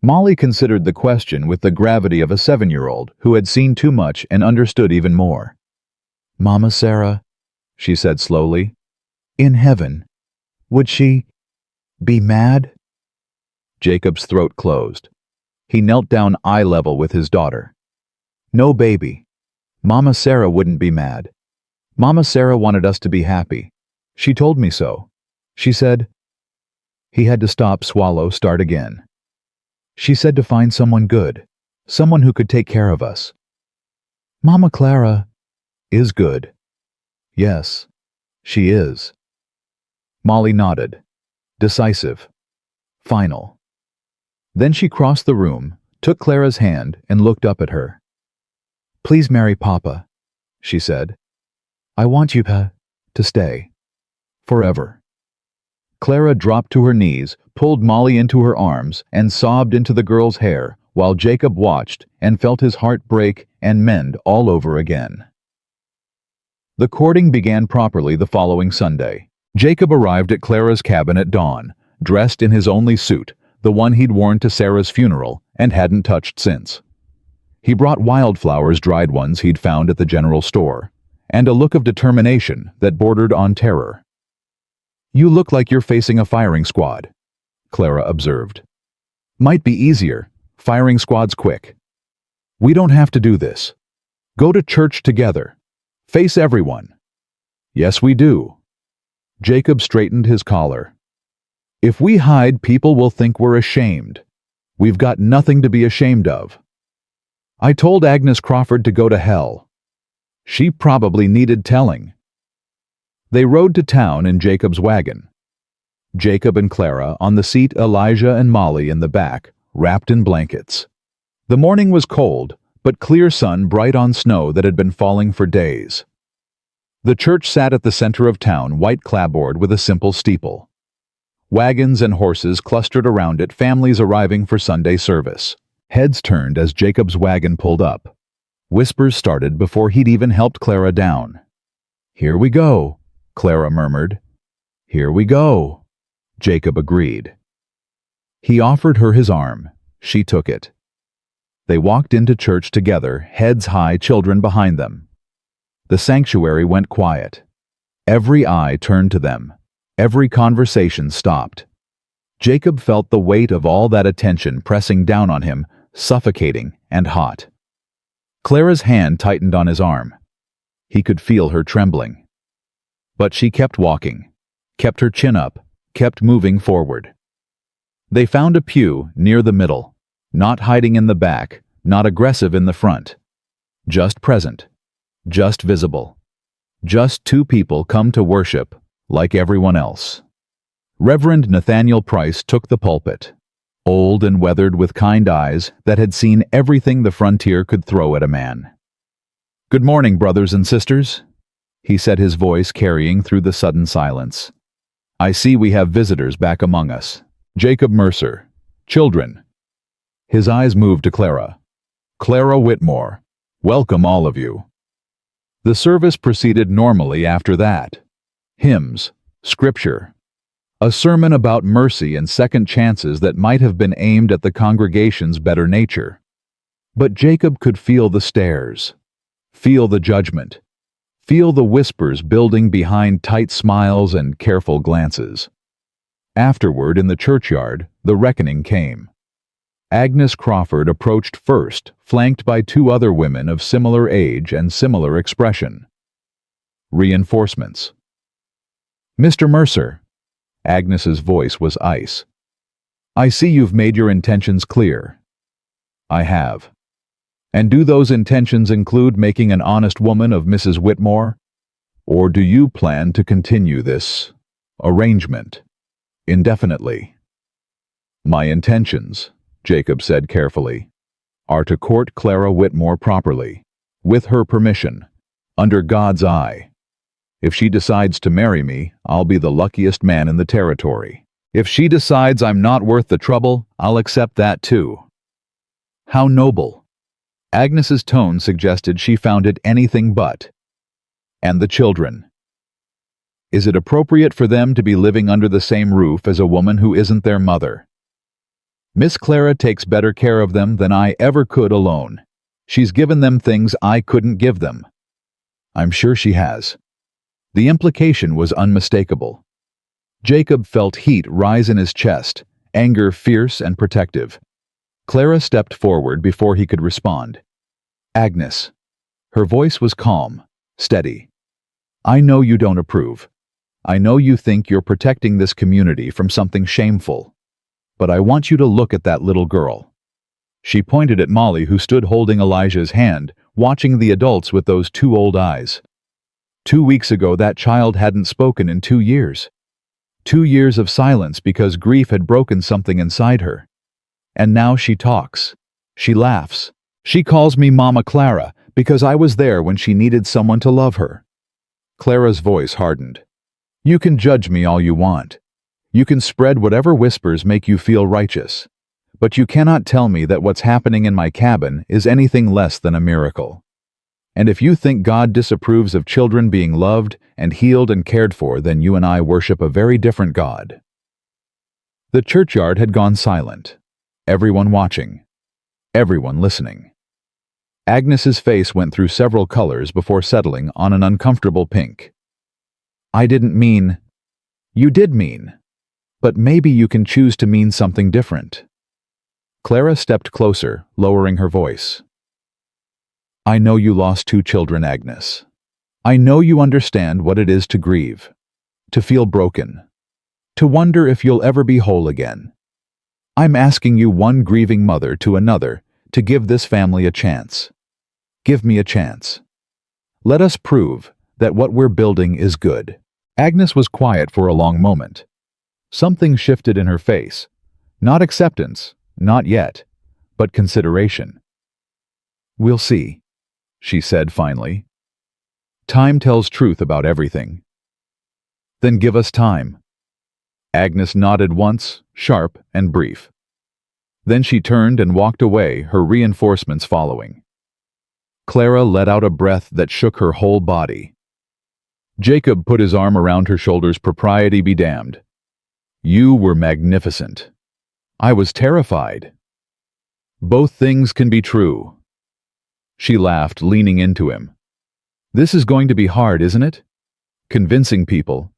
Molly considered the question with the gravity of a 7-year-old who had seen too much and understood even more. "Mama Sarah," she said slowly, "in heaven, would she be mad?" Jacob's throat closed. He knelt down eye level with his daughter. "No, baby. Mama Sarah wouldn't be mad. Mama Sarah wanted us to be happy. She told me so. She said—" He had to stop, swallow, start again. "She said to find someone good, someone who could take care of us." "Mama Clara is good." "Yes, she is." Molly nodded. Decisive. Final. Then she crossed the room, took Clara's hand, and looked up at her. "Please marry Papa," she said. "I want you, Pa, to stay. Forever." Clara dropped to her knees, pulled Molly into her arms, and sobbed into the girl's hair, while Jacob watched and felt his heart break and mend all over again. The courting began properly the following Sunday. Jacob arrived at Clara's cabin at dawn, dressed in his only suit, the one he'd worn to Sarah's funeral and hadn't touched since. He brought wildflowers, dried ones he'd found at the general store, and a look of determination that bordered on terror. "You look like you're facing a firing squad," Clara observed. "Might be easier. Firing squad's quick. We don't have to do this. Go to church together. Face everyone. Yes, we do. Jacob straightened his collar. If we hide, people will think we're ashamed. We've got nothing to be ashamed of. I told Agnes Crawford to go to hell. She probably needed telling. They rode to town in Jacob's wagon. Jacob and Clara on the seat, Elijah and Molly in the back, wrapped in blankets. The morning was cold, but clear sun bright on snow that had been falling for days. The church sat at the center of town, white clapboard with a simple steeple. Wagons and horses clustered around it, families arriving for Sunday service. Heads turned as Jacob's wagon pulled up. Whispers started before he'd even helped Clara down. "Here we go," Clara murmured. "Here we go," Jacob agreed. He offered her his arm. She took it. They walked into church together, heads high, children behind them. The sanctuary went quiet. Every eye turned to them. Every conversation stopped. Jacob felt the weight of all that attention pressing down on him, suffocating and hot. Clara's hand tightened on his arm. He could feel her trembling. But she kept walking, kept her chin up, kept moving forward. They found a pew near the middle, not hiding in the back, not aggressive in the front. Just present, just visible. Just two people come to worship like everyone else. Reverend Nathaniel Price took the pulpit, old and weathered with kind eyes that had seen everything the frontier could throw at a man. "Good morning, brothers and sisters," he said, his voice carrying through the sudden silence. "I see we have visitors back among us. Jacob Mercer. Children." His eyes moved to Clara. "Clara Whitmore. Welcome, all of you." The service proceeded normally after that. Hymns, scripture, a sermon about mercy and second chances that might have been aimed at the congregation's better nature. But Jacob could feel the stares, feel the judgment, feel the whispers building behind tight smiles and careful glances. Afterward, in the churchyard, the reckoning came. Agnes Crawford approached first, flanked by two other women of similar age and similar expression. Reinforcements. "Mr. Mercer," Agnes's voice was ice. "I see you've made your intentions clear." "I have." "And do those intentions include making an honest woman of Mrs. Whitmore? Or do you plan to continue this arrangement indefinitely?" "My intentions," Jacob said carefully, "are to court Clara Whitmore properly, with her permission, under God's eye. If she decides to marry me, I'll be the luckiest man in the territory. If she decides I'm not worth the trouble, I'll accept that too." How noble. Agnes's tone suggested she found it anything but. "And the children. Is it appropriate for them to be living under the same roof as a woman who isn't their mother? Miss Clara takes better care of them than I ever could alone. She's given them things I couldn't give them." "I'm sure she has." The implication was unmistakable. Jacob felt heat rise in his chest, anger fierce and protective. Clara stepped forward before he could respond. "Agnes." Her voice was calm, steady. "I know you don't approve. I know you think you're protecting this community from something shameful. But I want you to look at that little girl." She pointed at Molly, who stood holding Elijah's hand, watching the adults with those two old eyes. 2 weeks ago, that child hadn't spoken in 2 years. 2 years of silence because grief had broken something inside her. And now she talks. She laughs. She calls me Mama Clara because I was there when she needed someone to love her. Clara's voice hardened. "You can judge me all you want. You can spread whatever whispers make you feel righteous. But you cannot tell me that what's happening in my cabin is anything less than a miracle. And if you think God disapproves of children being loved and healed and cared for, then you and I worship a very different God." The churchyard had gone silent. Everyone watching. Everyone listening. Agnes's face went through several colors before settling on an uncomfortable pink. "I didn't mean—" "You did mean. But maybe you can choose to mean something different." Clara stepped closer, lowering her voice. "I know you lost 2 children, Agnes. I know you understand what it is to grieve, to feel broken, to wonder if you'll ever be whole again. I'm asking you, one grieving mother to another, to give this family a chance. Give me a chance. Let us prove that what we're building is good." Agnes was quiet for a long moment. Something shifted in her face. Not acceptance, not yet, but consideration. "We'll see," she said finally. "Time tells truth about everything." "Then give us time." Agnes nodded once, sharp and brief. Then she turned and walked away, her reinforcements following. Clara let out a breath that shook her whole body. Jacob put his arm around her shoulders. "Propriety be damned. You were magnificent. I was terrified. Both things can be true." She laughed, leaning into him. "This is going to be hard, isn't it? Convincing people.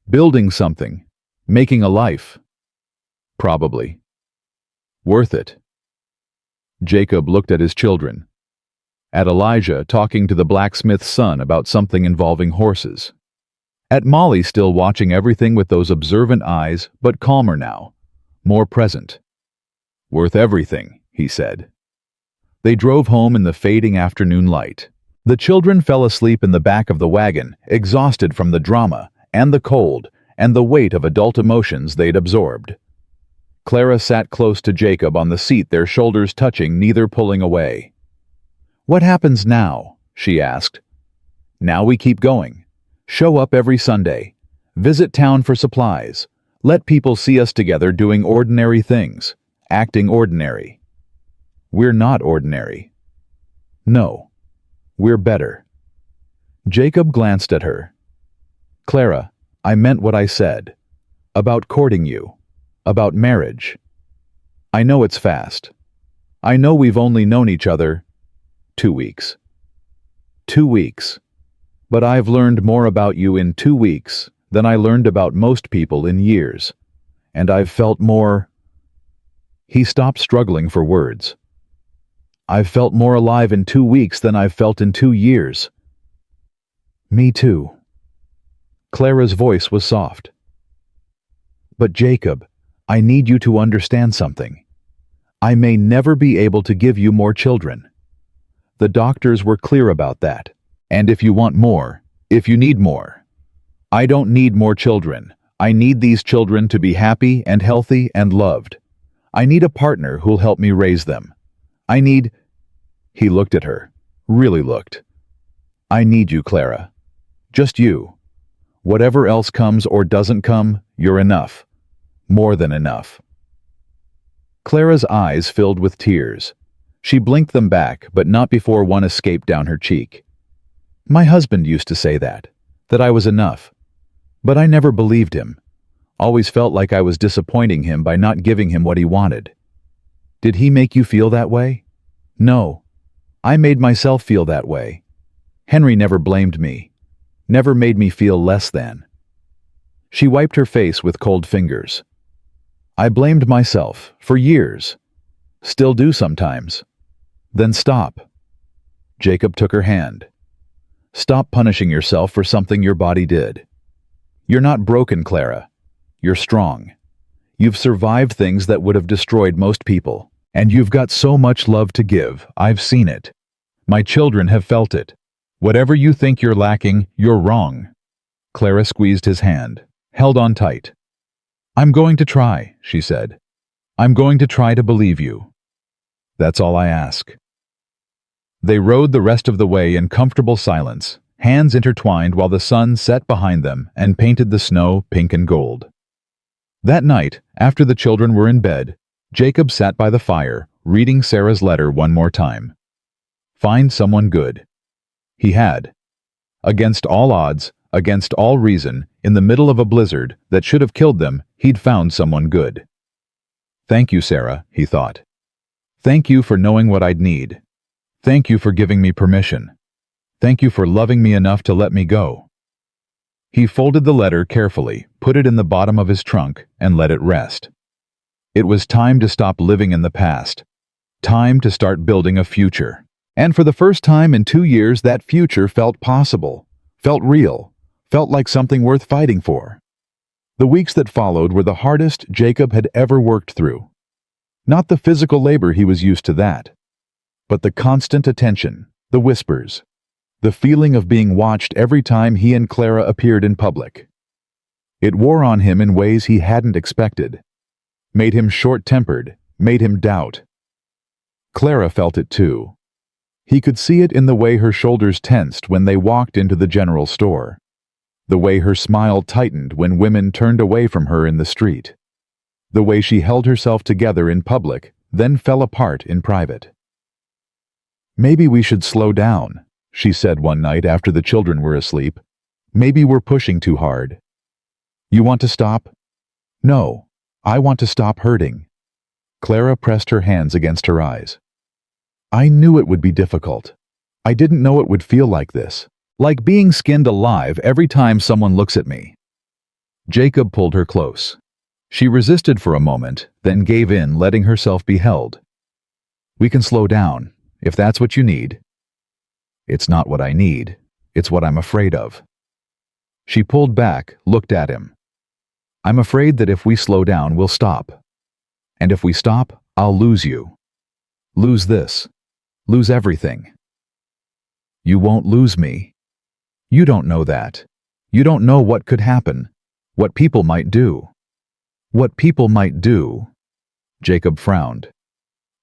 Building something. Making a life. Probably. Worth it." Jacob looked at his children. At Elijah talking to the blacksmith's son about something involving horses. At Molly still watching everything with those observant eyes, but calmer now. More present. "Worth everything," he said. They drove home in the fading afternoon light. The children fell asleep in the back of the wagon, exhausted from the drama, and the cold, and the weight of adult emotions they'd absorbed. Clara sat close to Jacob on the seat, their shoulders touching, neither pulling away. "What happens now?" she asked. "Now we keep going. Show up every Sunday. Visit town for supplies. Let people see us together doing ordinary things, acting ordinary. We're not ordinary. No, we're better." Jacob glanced at her. "Clara, I meant what I said. About courting you. About marriage. I know it's fast. I know we've only known each other 2 weeks. 2 weeks. But I've learned more about you in 2 weeks than I learned about most people in years. And I've felt more..." He stopped, struggling for words. "I've felt more alive in 2 weeks than I've felt in 2 years." "Me too." Clara's voice was soft. "But Jacob, I need you to understand something. I may never be able to give you more children. The doctors were clear about that. And if you want more, if you need more, I don't need more children. I need these children to be happy and healthy and loved. I need a partner who'll help me raise them. I need..." He looked at her, really looked. "I need you, Clara. Just you. Whatever else comes or doesn't come, you're enough. More than enough." Clara's eyes filled with tears. She blinked them back, but not before one escaped down her cheek. "My husband used to say that I was enough. But I never believed him. Always felt like I was disappointing him by not giving him what he wanted. Did he make you feel that way? No. I made myself feel that way. Henry never blamed me. Never made me feel less than." She wiped her face with cold fingers. "I blamed myself for years. Still do sometimes. Then stop." Jacob took her hand. "Stop punishing yourself for something your body did. You're not broken, Clara. You're strong. You've survived things that would have destroyed most people. And you've got so much love to give. I've seen it. My children have felt it. Whatever you think you're lacking, you're wrong." Clara squeezed his hand, held on tight. "I'm going to try," she said. "I'm going to try to believe you. That's all I ask." They rode the rest of the way in comfortable silence, hands intertwined while the sun set behind them and painted the snow pink and gold. That night, after the children were in bed, Jacob sat by the fire, reading Sarah's letter one more time. Find someone good. He had. Against all odds, against all reason, in the middle of a blizzard that should have killed them, he'd found someone good. "Thank you, Sarah," he thought. "Thank you for knowing what I'd need. Thank you for giving me permission. Thank you for loving me enough to let me go." He folded the letter carefully, put it in the bottom of his trunk, and let it rest. It was time to stop living in the past. Time to start building a future. And for the first time in 2 years, that future felt possible. Felt real, felt like something worth fighting for. The weeks that followed were the hardest Jacob had ever worked through. Not the physical labor, he was used to that, but the constant attention, the whispers, the feeling of being watched every time he and Clara appeared in public. It wore on him in ways he hadn't expected, made him short-tempered, made him doubt. Clara felt it too. He could see it in the way her shoulders tensed when they walked into the general store, the way her smile tightened when women turned away from her in the street, the way she held herself together in public, then fell apart in private. "Maybe we should slow down," she said one night after the children were asleep. "Maybe we're pushing too hard." "You want to stop?" "No, I want to stop hurting." Clara pressed her hands against her eyes. "I knew it would be difficult. I didn't know it would feel like this, like being skinned alive every time someone looks at me." Jacob pulled her close. She resisted for a moment, then gave in, letting herself be held. "We can slow down, if that's what you need." "It's not what I need. It's what I'm afraid of." She pulled back, looked at him. "I'm afraid that if we slow down, we'll stop. And if we stop, I'll lose you. Lose this. Lose everything." "You won't lose me. You don't know that. You don't know what could happen, what people might do." "What people might do?" Jacob frowned.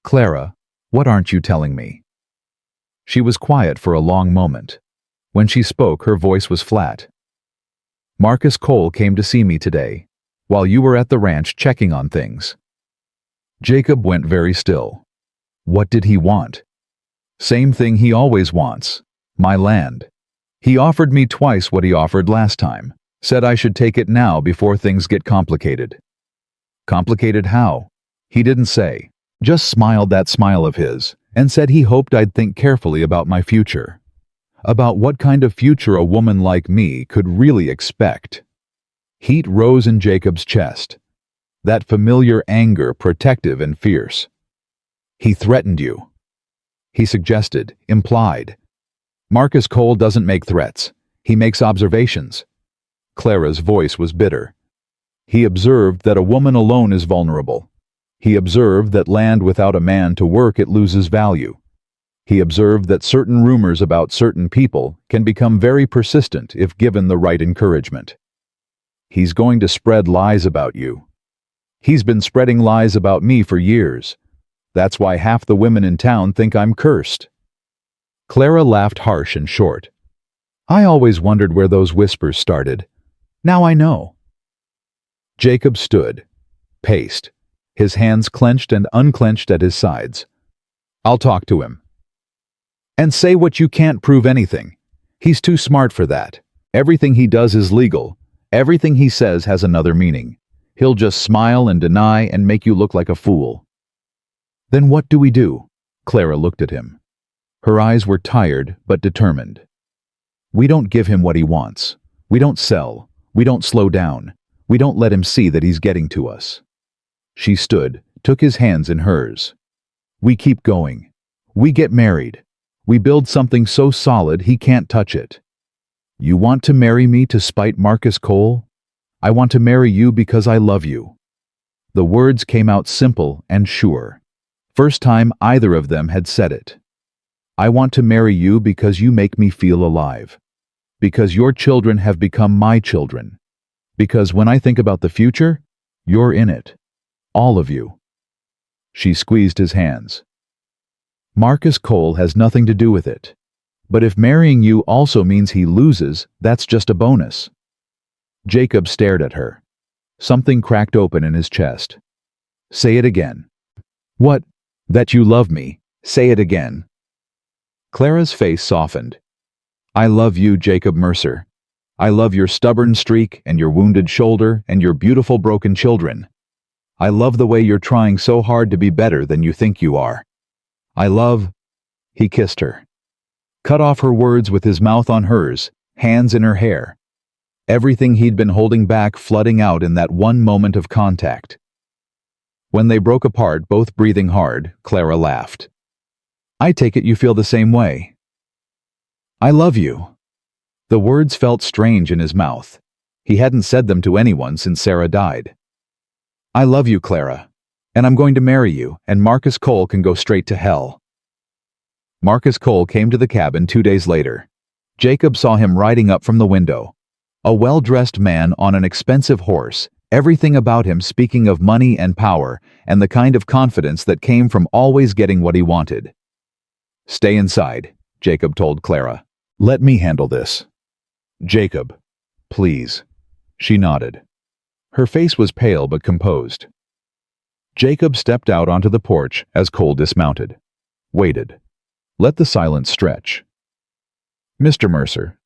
"Clara, what aren't you telling me?" She was quiet for a long moment. When she spoke, her voice was flat. "Marcus Cole came to see me today, while you were at the ranch checking on things." Jacob went very still. What did he want? Same thing he always wants: my land. He offered me twice what he offered last time, said I should take it now before things get complicated. Complicated how? He didn't say, just smiled that smile of his, and said he hoped I'd think carefully about my future. About what kind of future a woman like me could really expect. Heat rose in Jacob's chest. That familiar anger, protective and fierce. "He threatened you." He suggested, implied. "Marcus Cole doesn't make threats. He makes observations." Clara's voice was bitter. "He observed that a woman alone is vulnerable. He observed that land without a man to work it loses value. He observed that certain rumors about certain people can become very persistent if given the right encouragement. He's going to spread lies about you. He's been spreading lies about me for years. That's why half the women in town think I'm cursed." Clara laughed harsh and short. "I always wondered where those whispers started. Now I know." Jacob stood, paced, his hands clenched and unclenched at his sides. "I'll talk to him." "And say what you can't prove anything. He's too smart for that. Everything he does is legal. Everything he says has another meaning. He'll just smile and deny and make you look like a fool." "Then what do we do?" Clara looked at him. Her eyes were tired but determined. "We don't give him what he wants. We don't sell. We don't slow down. We don't let him see that he's getting to us." She stood, took his hands in hers. "We keep going. We get married. We build something so solid he can't touch it. You want to marry me to spite Marcus Cole? I want to marry you because I love you." The words came out simple and sure. First time either of them had said it. "I want to marry you because you make me feel alive. Because your children have become my children. Because when I think about the future, you're in it. All of you." She squeezed his hands. "Marcus Cole has nothing to do with it. But if marrying you also means he loses, that's just a bonus." Jacob stared at her. Something cracked open in his chest. "Say it again." "What? That you love me. Say it again." Clara's face softened. "I love you, Jacob Mercer. I love your stubborn streak and your wounded shoulder and your beautiful broken children. I love the way you're trying so hard to be better than you think you are. I love—" He kissed her. Cut off her words with his mouth on hers, hands in her hair. Everything he'd been holding back flooding out in that one moment of contact. When they broke apart, both breathing hard, Clara laughed. "I take it you feel the same way." "I love you." The words felt strange in his mouth. He hadn't said them to anyone since Sarah died. "I love you, Clara, and I'm going to marry you, and Marcus Cole can go straight to hell." Marcus Cole came to the cabin 2 days later. Jacob saw him riding up from the window. A well-dressed man on an expensive horse, everything about him speaking of money and power, and the kind of confidence that came from always getting what he wanted. "Stay inside," Jacob told Clara. "Let me handle this." "Jacob, please." She nodded. Her face was pale but composed. Jacob stepped out onto the porch as Cole dismounted. Waited. Let the silence stretch. "Mr. Mercer."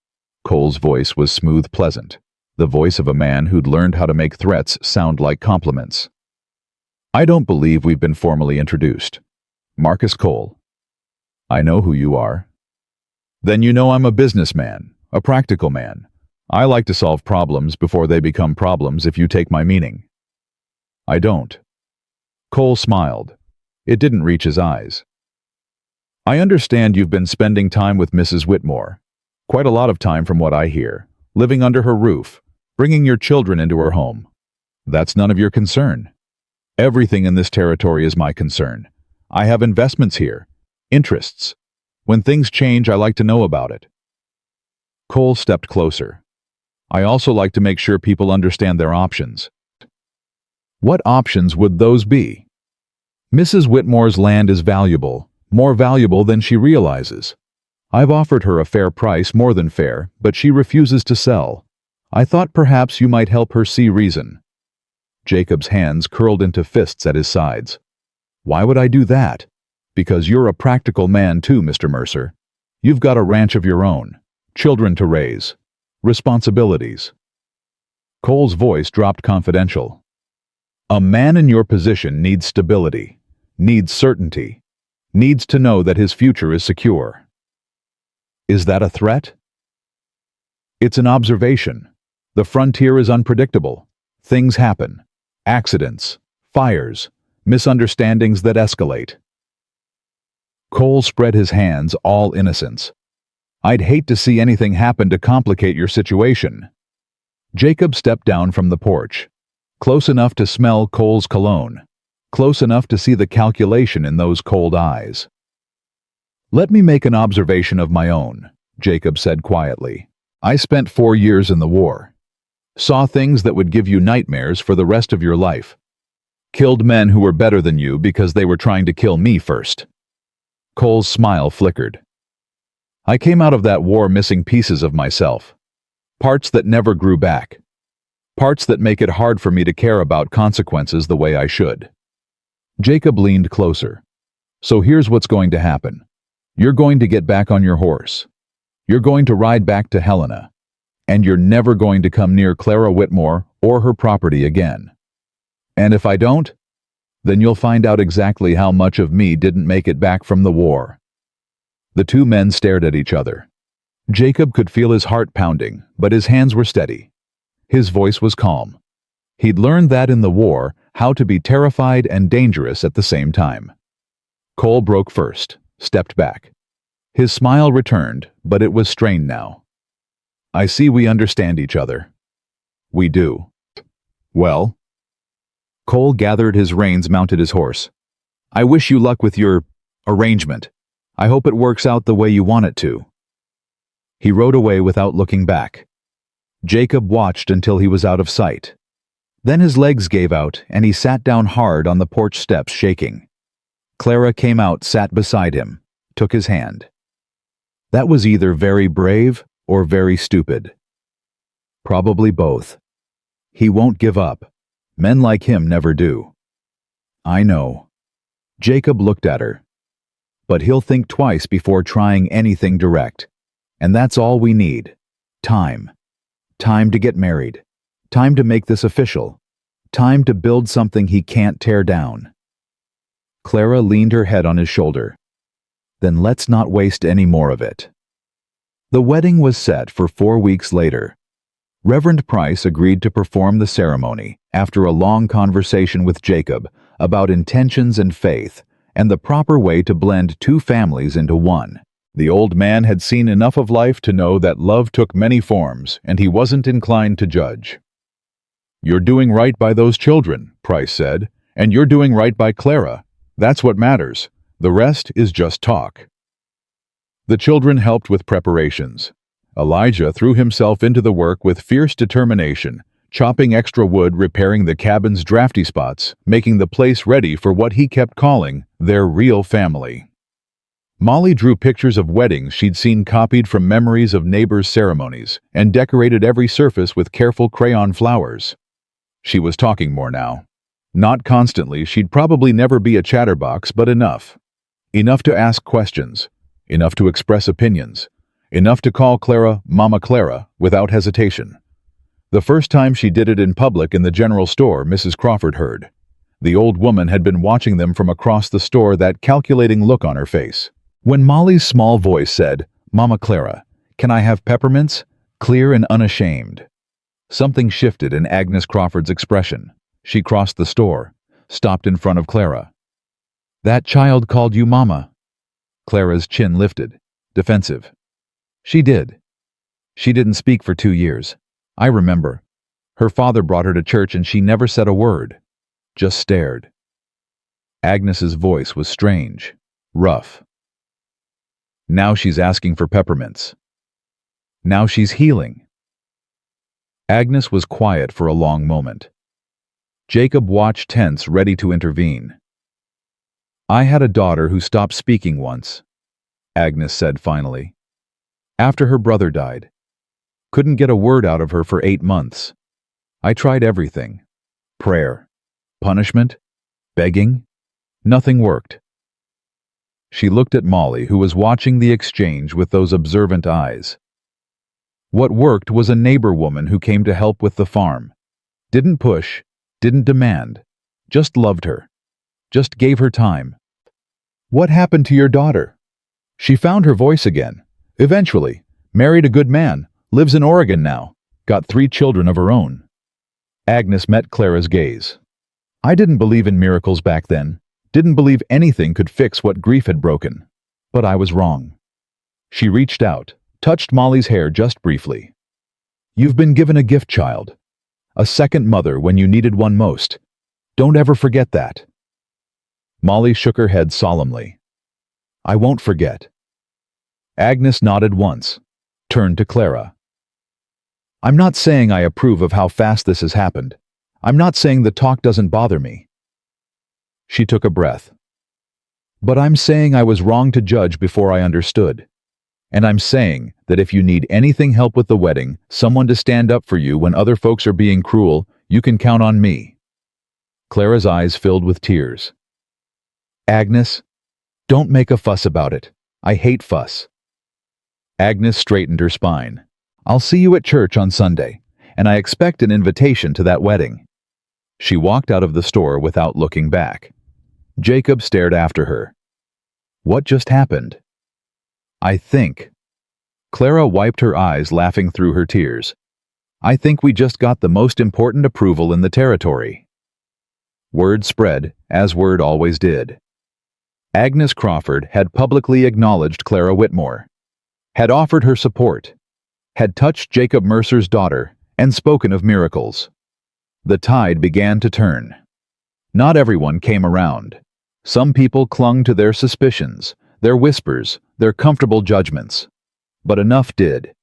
Cole's voice was smooth, pleasant, the voice of a man who'd learned how to make threats sound like compliments. "I don't believe we've been formally introduced. Marcus Cole. I know who you are." "Then you know I'm a businessman, a practical man. I like to solve problems before they become problems, if you take my meaning." "I don't." Cole smiled. It didn't reach his eyes. "I understand you've been spending time with Mrs. Whitmore. Quite a lot of time from what I hear. Living under her roof, bringing your children into her home. That's none of your concern. Everything in this territory is my concern. I have investments here, interests. When things change, I like to know about it." Cole stepped closer. "I also like to make sure people understand their options." "What options would those be?" "Mrs. Whitmore's land is valuable, more valuable than she realizes. I've offered her a fair price, more than fair, but she refuses to sell. I thought perhaps you might help her see reason." Jacob's hands curled into fists at his sides. "Why would I do that?" "Because you're a practical man too, Mr. Mercer. You've got a ranch of your own, children to raise, responsibilities." Cole's voice dropped confidential. "A man in your position needs stability, needs certainty, needs to know that his future is secure." "Is that a threat?" "It's an observation. The frontier is unpredictable. Things happen. Accidents, fires, misunderstandings that escalate." Cole spread his hands, all innocence. "I'd hate to see anything happen to complicate your situation." Jacob stepped down from the porch, close enough to smell Cole's cologne, close enough to see the calculation in those cold eyes. "Let me make an observation of my own," Jacob said quietly. "I spent 4 years in the war. Saw things that would give you nightmares for the rest of your life. Killed men who were better than you because they were trying to kill me first." Cole's smile flickered. "I came out of that war missing pieces of myself. Parts that never grew back. Parts that make it hard for me to care about consequences the way I should." Jacob leaned closer. "So here's what's going to happen. You're going to get back on your horse. You're going to ride back to Helena. And you're never going to come near Clara Whitmore or her property again. And if I don't, then you'll find out exactly how much of me didn't make it back from the war." The two men stared at each other. Jacob could feel his heart pounding, but his hands were steady. His voice was calm. He'd learned that in the war, how to be terrified and dangerous at the same time. Cole broke first, stepped back. His smile returned, but it was strained now. "I see we understand each other." "We do." "Well?" Cole gathered his reins, mounted his horse. "I wish you luck with your arrangement. I hope it works out the way you want it to." He rode away without looking back. Jacob watched until he was out of sight. Then his legs gave out and he sat down hard on the porch steps, shaking. Clara came out, sat beside him, took his hand. That was either very brave or very stupid. Probably both. He won't give up. Men like him never do. "I know." Jacob looked at her. "But he'll think twice before trying anything direct. And that's all we need. Time. Time to get married. Time to make this official. Time to build something he can't tear down." Clara leaned her head on his shoulder. "Then let's not waste any more of it." The wedding was set for 4 weeks later. Reverend Price agreed to perform the ceremony after a long conversation with Jacob about intentions and faith and the proper way to blend two families into one. The old man had seen enough of life to know that love took many forms, and he wasn't inclined to judge. "You're doing right by those children," Price said, "and you're doing right by Clara. That's what matters. The rest is just talk." The children helped with preparations. Elijah threw himself into the work with fierce determination, chopping extra wood, repairing the cabin's drafty spots, making the place ready for what he kept calling their real family. Molly drew pictures of weddings she'd seen copied from memories of neighbors' ceremonies and decorated every surface with careful crayon flowers. She was talking more now. Not constantly, she'd probably never be a chatterbox, but enough. Enough to ask questions, enough to express opinions, enough to call Clara Mama Clara without hesitation. The first time she did it in public in the general store, Mrs. Crawford heard. The old woman had been watching them from across the store, that calculating look on her face. When Molly's small voice said, "Mama Clara, can I have peppermints?" clear and unashamed. Something shifted in Agnes Crawford's expression. She crossed the store, stopped in front of Clara. "That child called you Mama." Clara's chin lifted, defensive. "She did. She didn't speak for 2 years. I remember. Her father brought her to church and she never said a word, just stared." Agnes's voice was strange, rough. Now she's asking for peppermints. Now she's healing. Agnes was quiet for a long moment. Jacob watched, tense, ready to intervene. "I had a daughter who stopped speaking once," Agnes said finally. "After her brother died. Couldn't get a word out of her for 8 months. I tried everything. Prayer, punishment, begging. Nothing worked." She looked at Molly, who was watching the exchange with those observant eyes. What worked was a neighbor woman who came to help with the farm. Didn't push, didn't demand, just loved her, just gave her time. "What happened to your daughter?" "She found her voice again. Eventually. Married a good man. Lives in Oregon now. Got 3 children of her own." Agnes met Clara's gaze. "I didn't believe in miracles back then. Didn't believe anything could fix what grief had broken. But I was wrong." She reached out, touched Molly's hair just briefly. "You've been given a gift, child. A second mother when you needed one most. Don't ever forget that." Molly shook her head solemnly. "I won't forget." Agnes nodded once, turned to Clara. "I'm not saying I approve of how fast this has happened. I'm not saying the talk doesn't bother me." She took a breath. "But I'm saying I was wrong to judge before I understood. And I'm saying that if you need anything help with the wedding, someone to stand up for you when other folks are being cruel, you can count on me." Clara's eyes filled with tears. "Agnes, don't make a fuss about it. I hate fuss." Agnes straightened her spine. "I'll see you at church on Sunday, and I expect an invitation to that wedding." She walked out of the store without looking back. Jacob stared after her. What just happened? "I think." Clara wiped her eyes, laughing through her tears. "I think we just got the most important approval in the territory." Word spread, as word always did. Agnes Crawford had publicly acknowledged Clara Whitmore, had offered her support, had touched Jacob Mercer's daughter, and spoken of miracles. The tide began to turn. Not everyone came around. Some people clung to their suspicions, their whispers, their comfortable judgments. But enough did.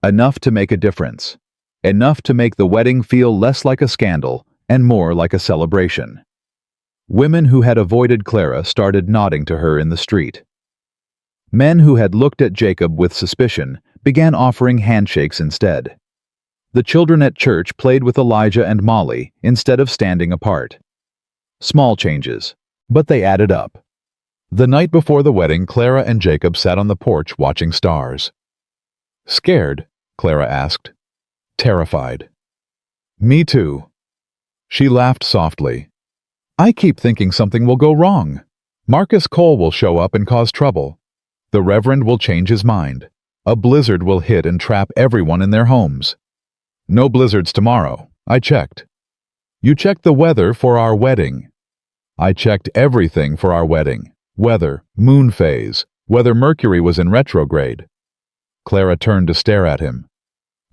Enough to make a difference. Enough to make the wedding feel less like a scandal and more like a celebration. Women who had avoided Clara started nodding to her in the street. Men who had looked at Jacob with suspicion began offering handshakes instead. The children at church played with Elijah and Molly instead of standing apart. Small changes, but they added up. The night before the wedding, Clara and Jacob sat on the porch watching stars. "Scared?" Clara asked. "Terrified." "Me too." She laughed softly. "I keep thinking something will go wrong. Marcus Cole will show up and cause trouble. The Reverend will change his mind. A blizzard will hit and trap everyone in their homes. No blizzards tomorrow. I checked." "You checked the weather for our wedding." "I checked everything for our wedding. Weather, moon phase, Whether Mercury was in retrograde. Clara turned to stare at him.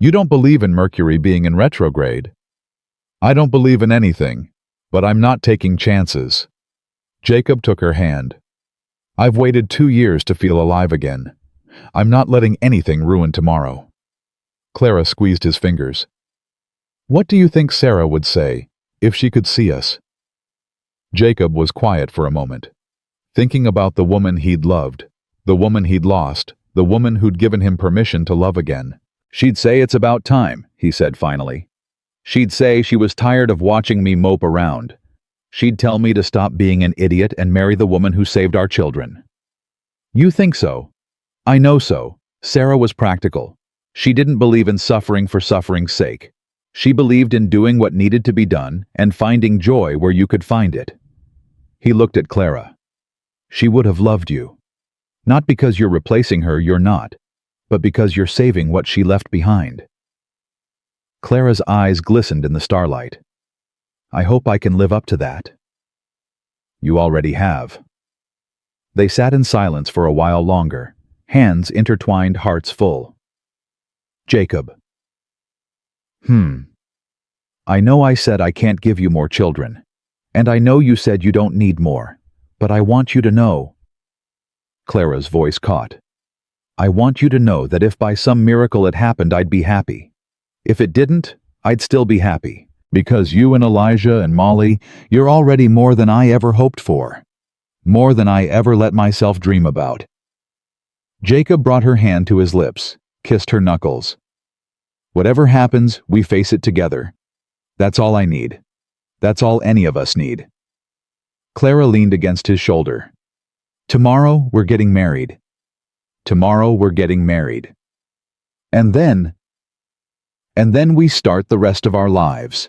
You don't believe in Mercury being in retrograde? I don't believe in anything, but I'm not taking chances. Jacob took her hand. I've waited 2 years to feel alive again. I'm not letting anything ruin tomorrow. Clara squeezed his fingers. What do you think Sarah would say if she could see us? Jacob was quiet for a moment, thinking about the woman he'd loved, the woman he'd lost, the woman who'd given him permission to love again. She'd say it's about time, he said finally. She'd say she was tired of watching me mope around. She'd tell me to stop being an idiot and marry the woman who saved our children. You think so? I know so. Sarah was practical. She didn't believe in suffering for suffering's sake. She believed in doing what needed to be done and finding joy where you could find it. He looked at Clara. She would have loved you. Not because you're replacing her, you're not, but because you're saving what she left behind. Clara's eyes glistened in the starlight. I hope I can live up to that. You already have. They sat in silence for a while longer, hands intertwined, hearts full. Jacob. I know I said I can't give you more children, and I know you said you don't need more, but I want you to know. Clara's voice caught. I want you to know that if by some miracle it happened, I'd be happy. If it didn't, I'd still be happy, because you and Elijah and Molly, you're already more than I ever hoped for, more than I ever let myself dream about. Jacob brought her hand to his lips, kissed her knuckles. Whatever happens, we face it together. That's all I need. That's all any of us need. Clara leaned against his shoulder. Tomorrow, we're getting married. Tomorrow, we're getting married. And then we start the rest of our lives.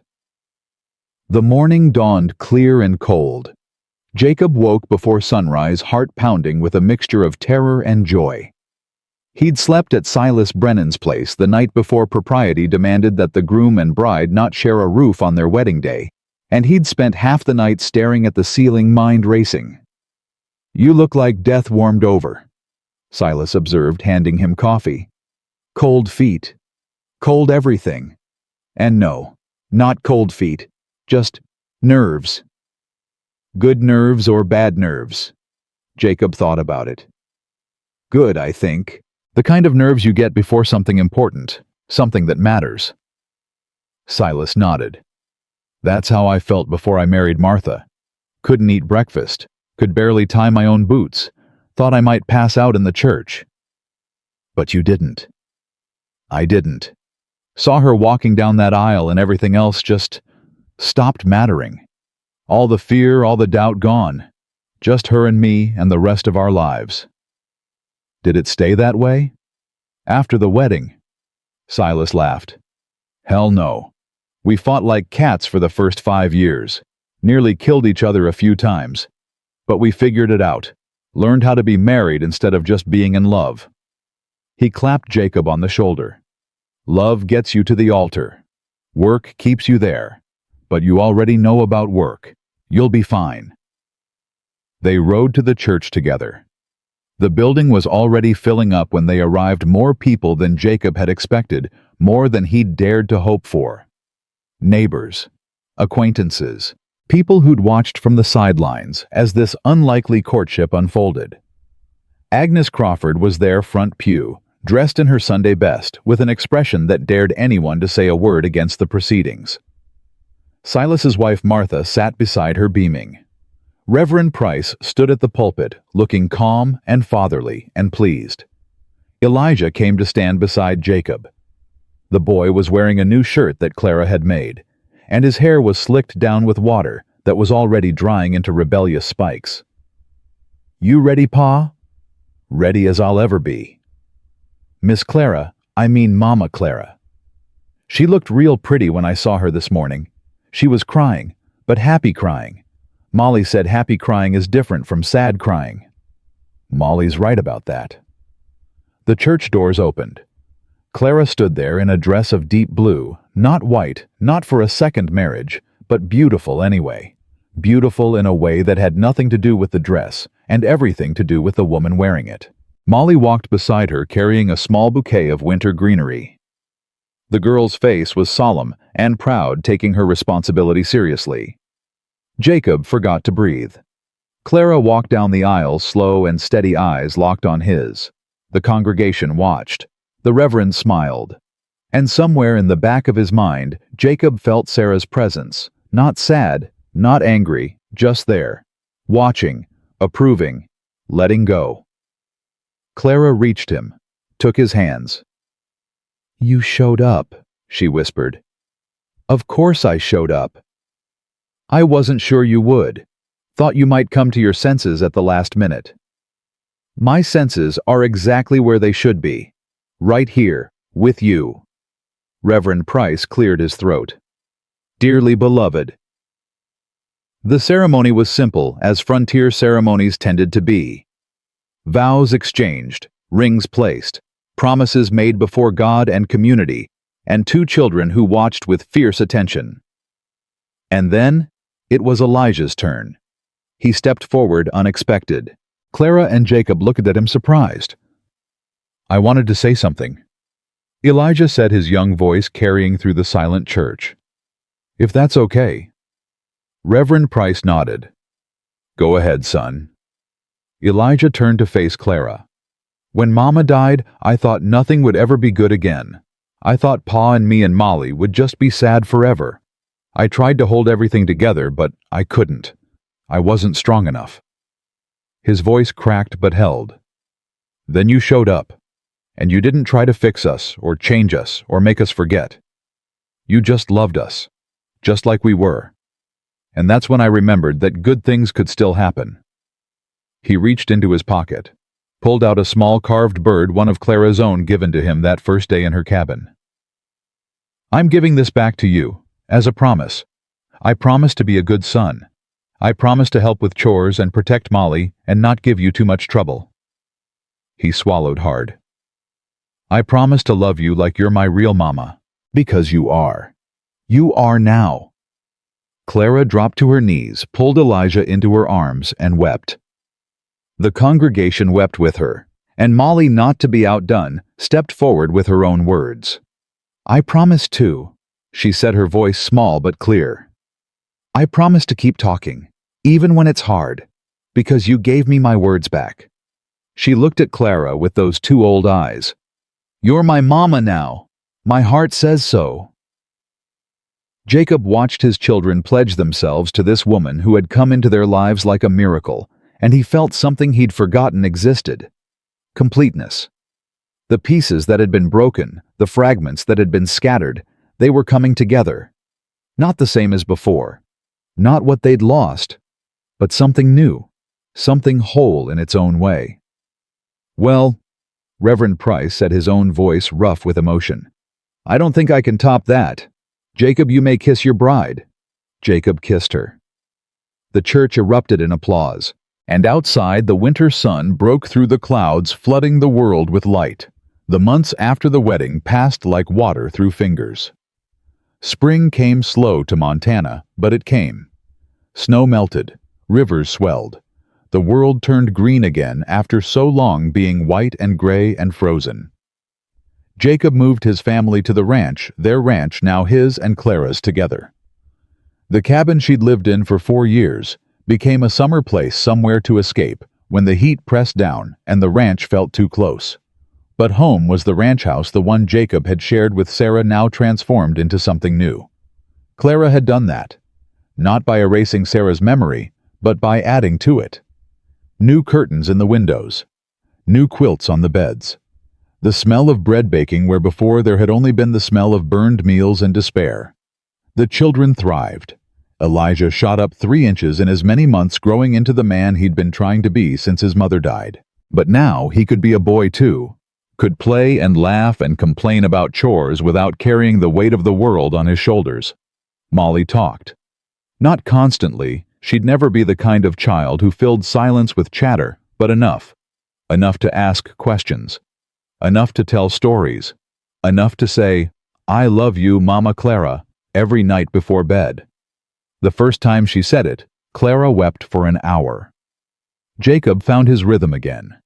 The morning dawned clear and cold. Jacob woke before sunrise, heart pounding with a mixture of terror and joy. He'd slept at Silas Brennan's place the night before propriety demanded that the groom and bride not share a roof on their wedding day, and he'd spent half the night staring at the ceiling, mind racing. You look like death warmed over, Silas observed, handing him coffee. Cold feet. Cold everything. And no, not cold feet, just nerves. Good nerves or bad nerves? Jacob thought about it. Good, I think. The kind of nerves you get before something important, something that matters. Silas nodded. That's how I felt before I married Martha. Couldn't eat breakfast, could barely tie my own boots, thought I might pass out in the church. But you didn't. I didn't. Saw her walking down that aisle and everything else just stopped mattering. All the fear, all the doubt gone. Just her and me and the rest of our lives. Did it stay that way? After the wedding? Silas laughed. Hell no. We fought like cats for the first 5 years, nearly killed each other a few times. But we figured it out, learned how to be married instead of just being in love. He clapped Jacob on the shoulder. Love gets you to the altar. Work keeps you there. But you already know about work. You'll be fine. They rode to the church together. The building was already filling up when they arrived, more people than Jacob had expected, more than he'd dared to hope for. Neighbors, acquaintances, people who'd watched from the sidelines as this unlikely courtship unfolded. Agnes Crawford was there, front pew, dressed in her Sunday best, with an expression that dared anyone to say a word against the proceedings. Silas's wife Martha sat beside her, beaming. Reverend Price stood at the pulpit, looking calm and fatherly and pleased. Elijah came to stand beside Jacob. The boy was wearing a new shirt that Clara had made, and his hair was slicked down with water that was already drying into rebellious spikes. You ready, Pa? Ready as I'll ever be. Miss Clara, I mean Mama Clara. She looked real pretty when I saw her this morning. She was crying, but happy crying. Molly said happy crying is different from sad crying. Molly's right about that. The church doors opened. Clara stood there in a dress of deep blue, not white, not for a second marriage, but beautiful anyway. Beautiful in a way that had nothing to do with the dress and everything to do with the woman wearing it. Molly walked beside her carrying a small bouquet of winter greenery. The girl's face was solemn and proud, taking her responsibility seriously. Jacob forgot to breathe. Clara walked down the aisle, slow and steady, eyes locked on his. The congregation watched. The Reverend smiled. And somewhere in the back of his mind, Jacob felt Sarah's presence, not sad, not angry, just there, watching, approving, letting go. Clara reached him, took his hands. "You showed up," she whispered. "Of course I showed up. I wasn't sure you would. Thought you might come to your senses at the last minute. My senses are exactly where they should be. Right here, with you." Reverend Price cleared his throat. "Dearly beloved." The ceremony was simple, as frontier ceremonies tended to be. Vows exchanged, rings placed, promises made before God and community, and two children who watched with fierce attention. And then, it was Elijah's turn. He stepped forward unexpected. Clara and Jacob looked at him surprised. "I wanted to say something," Elijah said, his young voice carrying through the silent church. "If that's okay." Reverend Price nodded. "Go ahead, son." Elijah turned to face Clara. "When Mama died, I thought nothing would ever be good again. I thought Pa and me and Molly would just be sad forever. I tried to hold everything together, but I couldn't. I wasn't strong enough." His voice cracked but held. "Then you showed up, and you didn't try to fix us or change us or make us forget. You just loved us, just like we were. And that's when I remembered that good things could still happen." He reached into his pocket, pulled out a small carved bird, one of Clara's own, given to him that first day in her cabin. "I'm giving this back to you, as a promise. I promise to be a good son. I promise to help with chores and protect Molly and not give you too much trouble." He swallowed hard. "I promise to love you like you're my real mama, because you are. You are now." Clara dropped to her knees, pulled Elijah into her arms, and wept. The congregation wept with her, and Molly, not to be outdone, stepped forward with her own words. "I promise too," she said, her voice small but clear. "I promise to keep talking, even when it's hard, because you gave me my words back." She looked at Clara with those two old eyes. "You're my mama now. My heart says so." Jacob watched his children pledge themselves to this woman who had come into their lives like a miracle, and he felt something he'd forgotten existed. Completeness. The pieces that had been broken, the fragments that had been scattered, they were coming together. Not the same as before. Not what they'd lost, but something new, something whole in its own way. "Well," Reverend Price said, his own voice rough with emotion, "I don't think I can top that. Jacob, you may kiss your bride." Jacob kissed her. The church erupted in applause, and outside the winter sun broke through the clouds, flooding the world with light. The months after the wedding passed like water through fingers. Spring came slow to Montana, but it came. Snow melted, rivers swelled. The world turned green again after so long being white and gray and frozen. Jacob moved his family to the ranch, their ranch now his and Clara's together. The cabin she'd lived in for 4 years became a summer place somewhere to escape when the heat pressed down and the ranch felt too close. But home was the ranch house, the one Jacob had shared with Sarah, now transformed into something new. Clara had done that, not by erasing Sarah's memory, but by adding to it. New curtains in the windows, new quilts on the beds, the smell of bread baking where before there had only been the smell of burned meals and despair. The children thrived. Elijah shot up 3 inches in as many months, growing into the man he'd been trying to be since his mother died. But now he could be a boy too, could play and laugh and complain about chores without carrying the weight of the world on his shoulders. Molly talked. Not constantly, she'd never be the kind of child who filled silence with chatter, but enough. Enough to ask questions. Enough to tell stories. Enough to say, "I love you, Mama Clara," every night before bed. The first time she said it, Clara wept for an hour. Jacob found his rhythm again.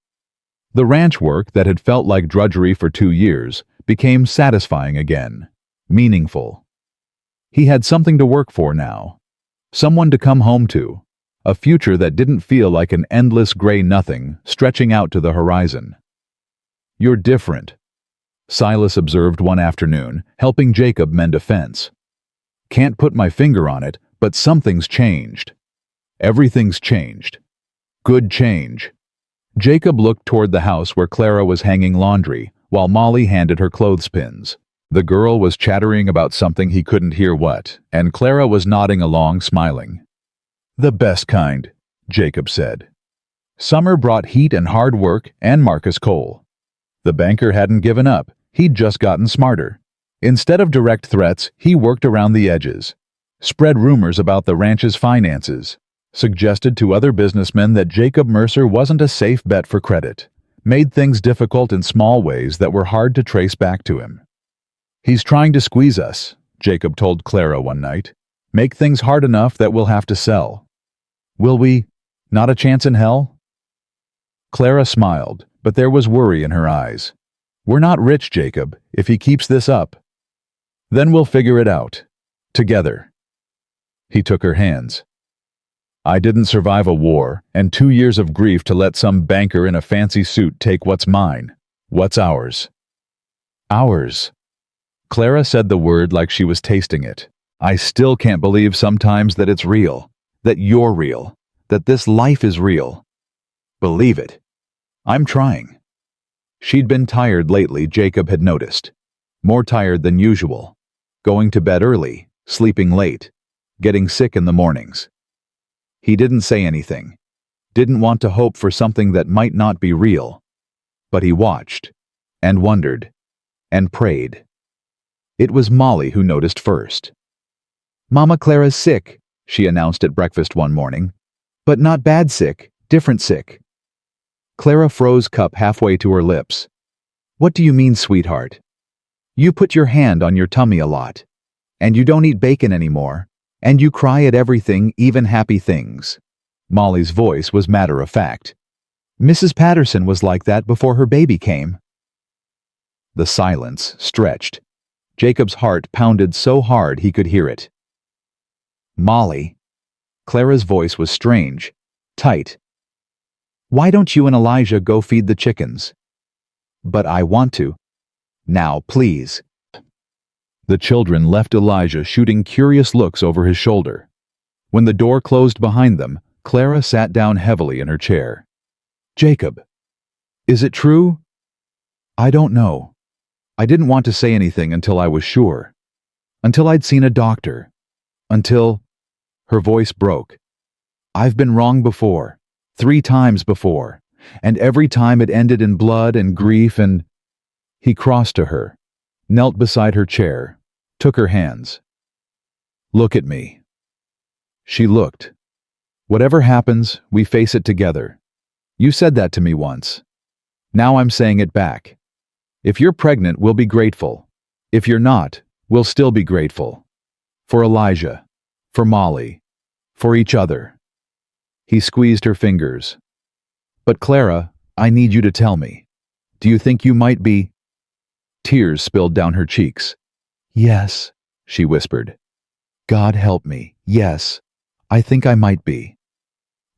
The ranch work that had felt like drudgery for 2 years became satisfying again, meaningful. He had something to work for now, someone to come home to, a future that didn't feel like an endless gray nothing stretching out to the horizon. "You're different," Silas observed one afternoon, helping Jacob mend a fence. "Can't put my finger on it, but something's changed. Everything's changed. Good change." Jacob looked toward the house where Clara was hanging laundry, while Molly handed her clothespins. The girl was chattering about something he couldn't hear what, and Clara was nodding along, smiling. "The best kind," Jacob said. Summer brought heat and hard work and Marcus Cole. The banker hadn't given up, he'd just gotten smarter. Instead of direct threats, he worked around the edges, spread rumors about the ranch's finances, suggested to other businessmen that Jacob Mercer wasn't a safe bet for credit, made things difficult in small ways that were hard to trace back to him. "He's trying to squeeze us," Jacob told Clara one night. "Make things hard enough that we'll have to sell." "Will we? Not a chance in hell?" Clara smiled, but there was worry in her eyes. "We're not rich, Jacob, if he keeps this up." "Then we'll figure it out. Together." He took her hands. "I didn't survive a war and 2 years of grief to let some banker in a fancy suit take what's mine. What's ours?" "Ours." Clara said the word like she was tasting it. "I still can't believe sometimes that it's real, that you're real, that this life is real. Believe it. I'm trying." She'd been tired lately, Jacob had noticed. More tired than usual. Going to bed early, sleeping late, getting sick in the mornings. He didn't say anything. Didn't want to hope for something that might not be real. But he watched, and wondered, and prayed. It was Molly who noticed first. "Mama Clara's sick," she announced at breakfast one morning. "But not bad sick, different sick." Clara froze cup halfway to her lips. "What do you mean, sweetheart? You put your hand on your tummy a lot. And you don't eat bacon anymore. And you cry at everything, even happy things." Molly's voice was matter-of-fact. "Mrs. Patterson was like that before her baby came." The silence stretched. Jacob's heart pounded so hard he could hear it. "Molly." Clara's voice was strange, tight. "Why don't you and Elijah go feed the chickens?" "But I want to." "Now, please." The children left Elijah shooting curious looks over his shoulder. When the door closed behind them, Clara sat down heavily in her chair. "Jacob, is it true?" "I don't know. I didn't want to say anything until I was sure. Until I'd seen a doctor. Until—" Her voice broke. "I've been wrong before. 3 times before. And every time it ended in blood and grief and—" He crossed to her, knelt beside her chair, took her hands. "Look at me." She looked. "Whatever happens, we face it together. You said that to me once. Now I'm saying it back. If you're pregnant, we'll be grateful. If you're not, we'll still be grateful. For Elijah, for Molly, for each other." He squeezed her fingers. "But Clara, I need you to tell me. Do you think you might be—" Tears spilled down her cheeks. "Yes," she whispered. "God help me, yes. I think I might be."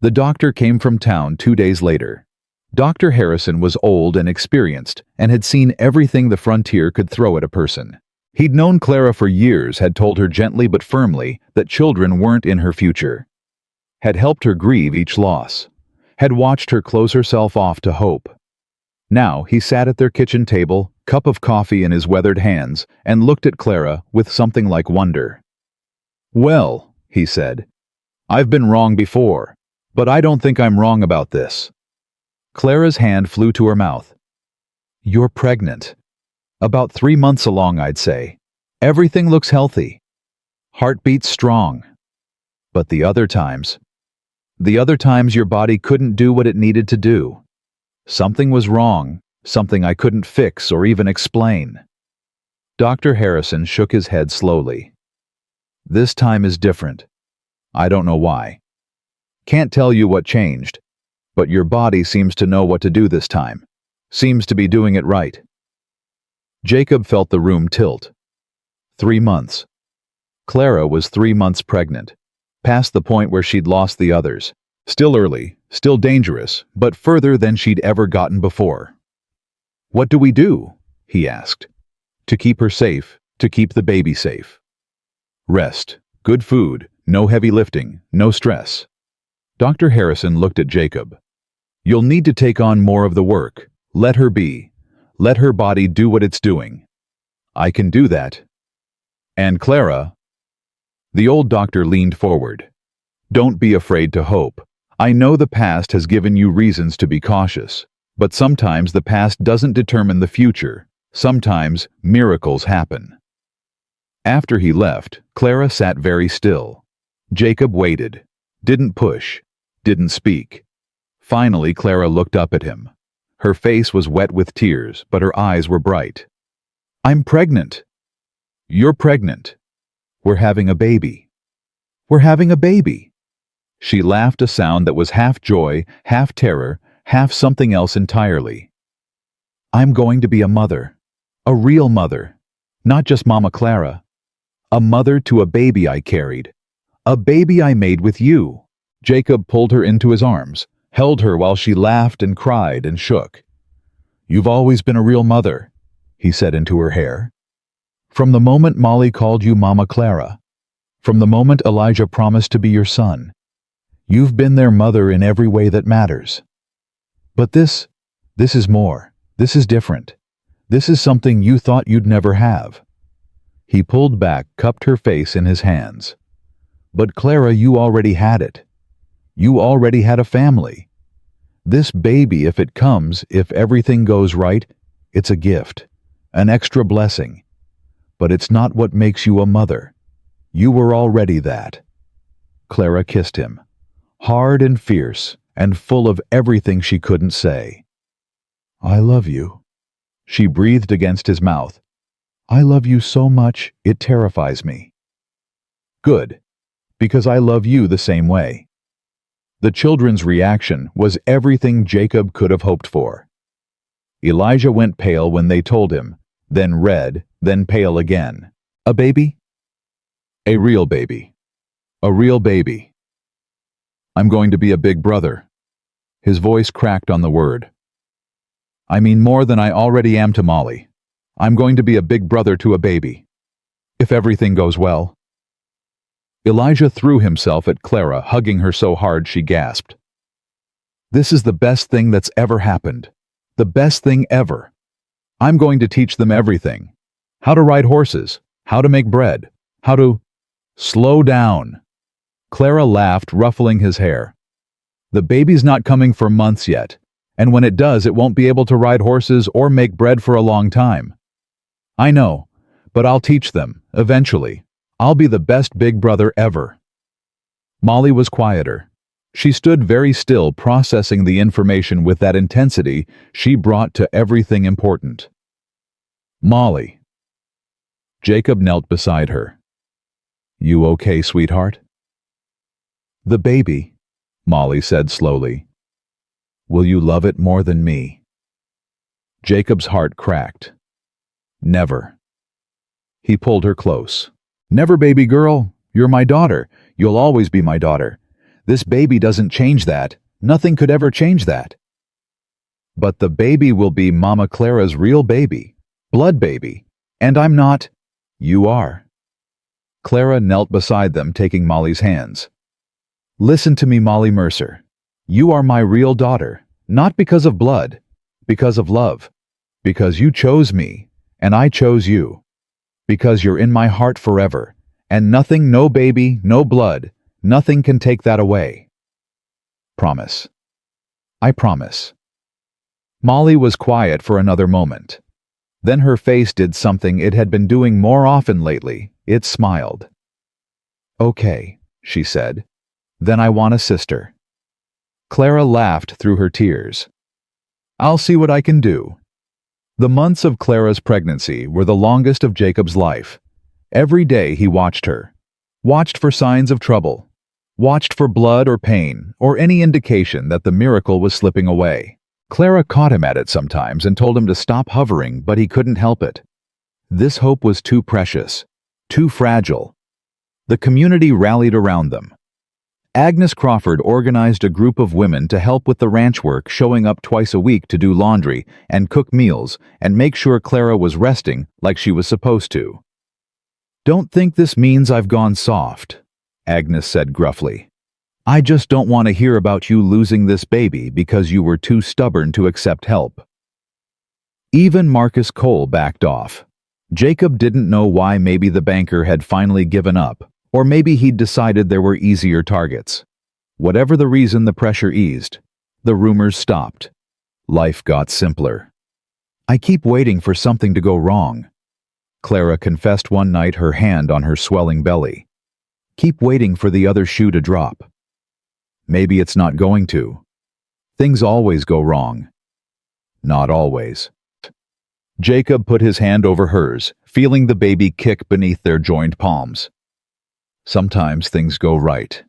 The doctor came from town 2 days later. Dr. Harrison was old and experienced and had seen everything the frontier could throw at a person. He'd known Clara for years, had told her gently but firmly that children weren't in her future. Had helped her grieve each loss. Had watched her close herself off to hope. Now he sat at their kitchen table, cup of coffee in his weathered hands, and looked at Clara with something like wonder. "Well," he said, "I've been wrong before, but I don't think I'm wrong about this." Clara's hand flew to her mouth. "You're pregnant. About 3 months along, I'd say. Everything looks healthy. Heartbeat's strong. But the other times your body couldn't do what it needed to do. Something was wrong, something I couldn't fix or even explain." Dr. Harrison shook his head slowly. "This time is different. I don't know why. Can't tell you what changed, but your body seems to know what to do this time. Seems to be doing it right. Jacob felt the room tilt. 3 months. Clara was 3 months pregnant, past the point where she'd lost the others. Still early, still dangerous, but further than she'd ever gotten before. "What do we do?" he asked. "To keep her safe, to keep the baby safe." "Rest, good food, no heavy lifting, no stress." Dr. Harrison looked at Jacob. "You'll need to take on more of the work. Let her be. Let her body do what it's doing." "I can do that." "And Clara?" The old doctor leaned forward. "Don't be afraid to hope. I know the past has given you reasons to be cautious, but sometimes the past doesn't determine the future. Sometimes miracles happen." After he left, Clara sat very still. Jacob waited, didn't push, didn't speak. Finally, Clara looked up at him. Her face was wet with tears, but her eyes were bright. "I'm pregnant." "You're pregnant. We're having a baby." "We're having a baby." She laughed, a sound that was half joy, half terror, half something else entirely. "I'm going to be a mother. A real mother. Not just Mama Clara. A mother to a baby I carried. A baby I made with you." Jacob pulled her into his arms, held her while she laughed and cried and shook. "You've always been a real mother," he said into her hair. "From the moment Molly called you Mama Clara. From the moment Elijah promised to be your son. You've been their mother in every way that matters. But this is more. This is different. This is something you thought you'd never have." He pulled back, cupped her face in his hands. "But Clara, you already had it. You already had a family. This baby, if it comes, if everything goes right, it's a gift, an extra blessing. But it's not what makes you a mother. You were already that." Clara kissed him, hard and fierce, and full of everything she couldn't say. "I love you," she breathed against his mouth. "I love you so much, it terrifies me." "Good, because I love you the same way." The children's reaction was everything Jacob could have hoped for. Elijah went pale when they told him, then red, then pale again. "A baby?" "A real baby. A real baby. I'm going to be a big brother." His voice cracked on the word. "I mean more than I already am to Molly. I'm going to be a big brother to a baby. If everything goes well." Elijah threw himself at Clara, hugging her so hard she gasped. "This is the best thing that's ever happened. The best thing ever. I'm going to teach them everything. How to ride horses, how to make bread, how to—" "Slow down." Clara laughed, ruffling his hair. "The baby's not coming for months yet, and when it does, it won't be able to ride horses or make bread for a long time. I know, but I'll teach them, eventually. I'll be the best big brother ever." Molly was quieter. She stood very still, processing the information with that intensity she brought to everything important. "Molly." Jacob knelt beside her. "You okay, sweetheart?" "The baby," Molly said slowly. "Will you love it more than me?" Jacob's heart cracked. "Never." He pulled her close. "Never, baby girl. You're my daughter. You'll always be my daughter. This baby doesn't change that. Nothing could ever change that." "But the baby will be Mama Clara's real baby. Blood baby. And I'm not—" "You are." Clara knelt beside them, taking Molly's hands. "Listen to me, Molly Mercer. You are my real daughter, not because of blood, because of love. Because you chose me, and I chose you. Because you're in my heart forever, and nothing, no baby, no blood, nothing can take that away. Promise." "I promise." Molly was quiet for another moment. Then her face did something it had been doing more often lately. It smiled. "Okay," she said. "Then I want a sister." Clara laughed through her tears. "I'll see what I can do." The months of Clara's pregnancy were the longest of Jacob's life. Every day he watched her, watched for signs of trouble, watched for blood or pain or any indication that the miracle was slipping away. Clara caught him at it sometimes and told him to stop hovering, but he couldn't help it. This hope was too precious, too fragile. The community rallied around them. Agnes Crawford organized a group of women to help with the ranch work, showing up twice a week to do laundry and cook meals and make sure Clara was resting like she was supposed to. "Don't think this means I've gone soft," Agnes said gruffly. "I just don't want to hear about you losing this baby because you were too stubborn to accept help." Even Marcus Cole backed off. Jacob didn't know why. Maybe the banker had finally given up, or maybe he'd decided there were easier targets. Whatever the reason, the pressure eased. The rumors stopped. Life got simpler. "I keep waiting for something to go wrong," Clara confessed one night, her hand on her swelling belly. "Keep waiting for the other shoe to drop. Maybe it's not going to. Things always go wrong." "Not always." Jacob put his hand over hers, feeling the baby kick beneath their joined palms. "Sometimes things go right.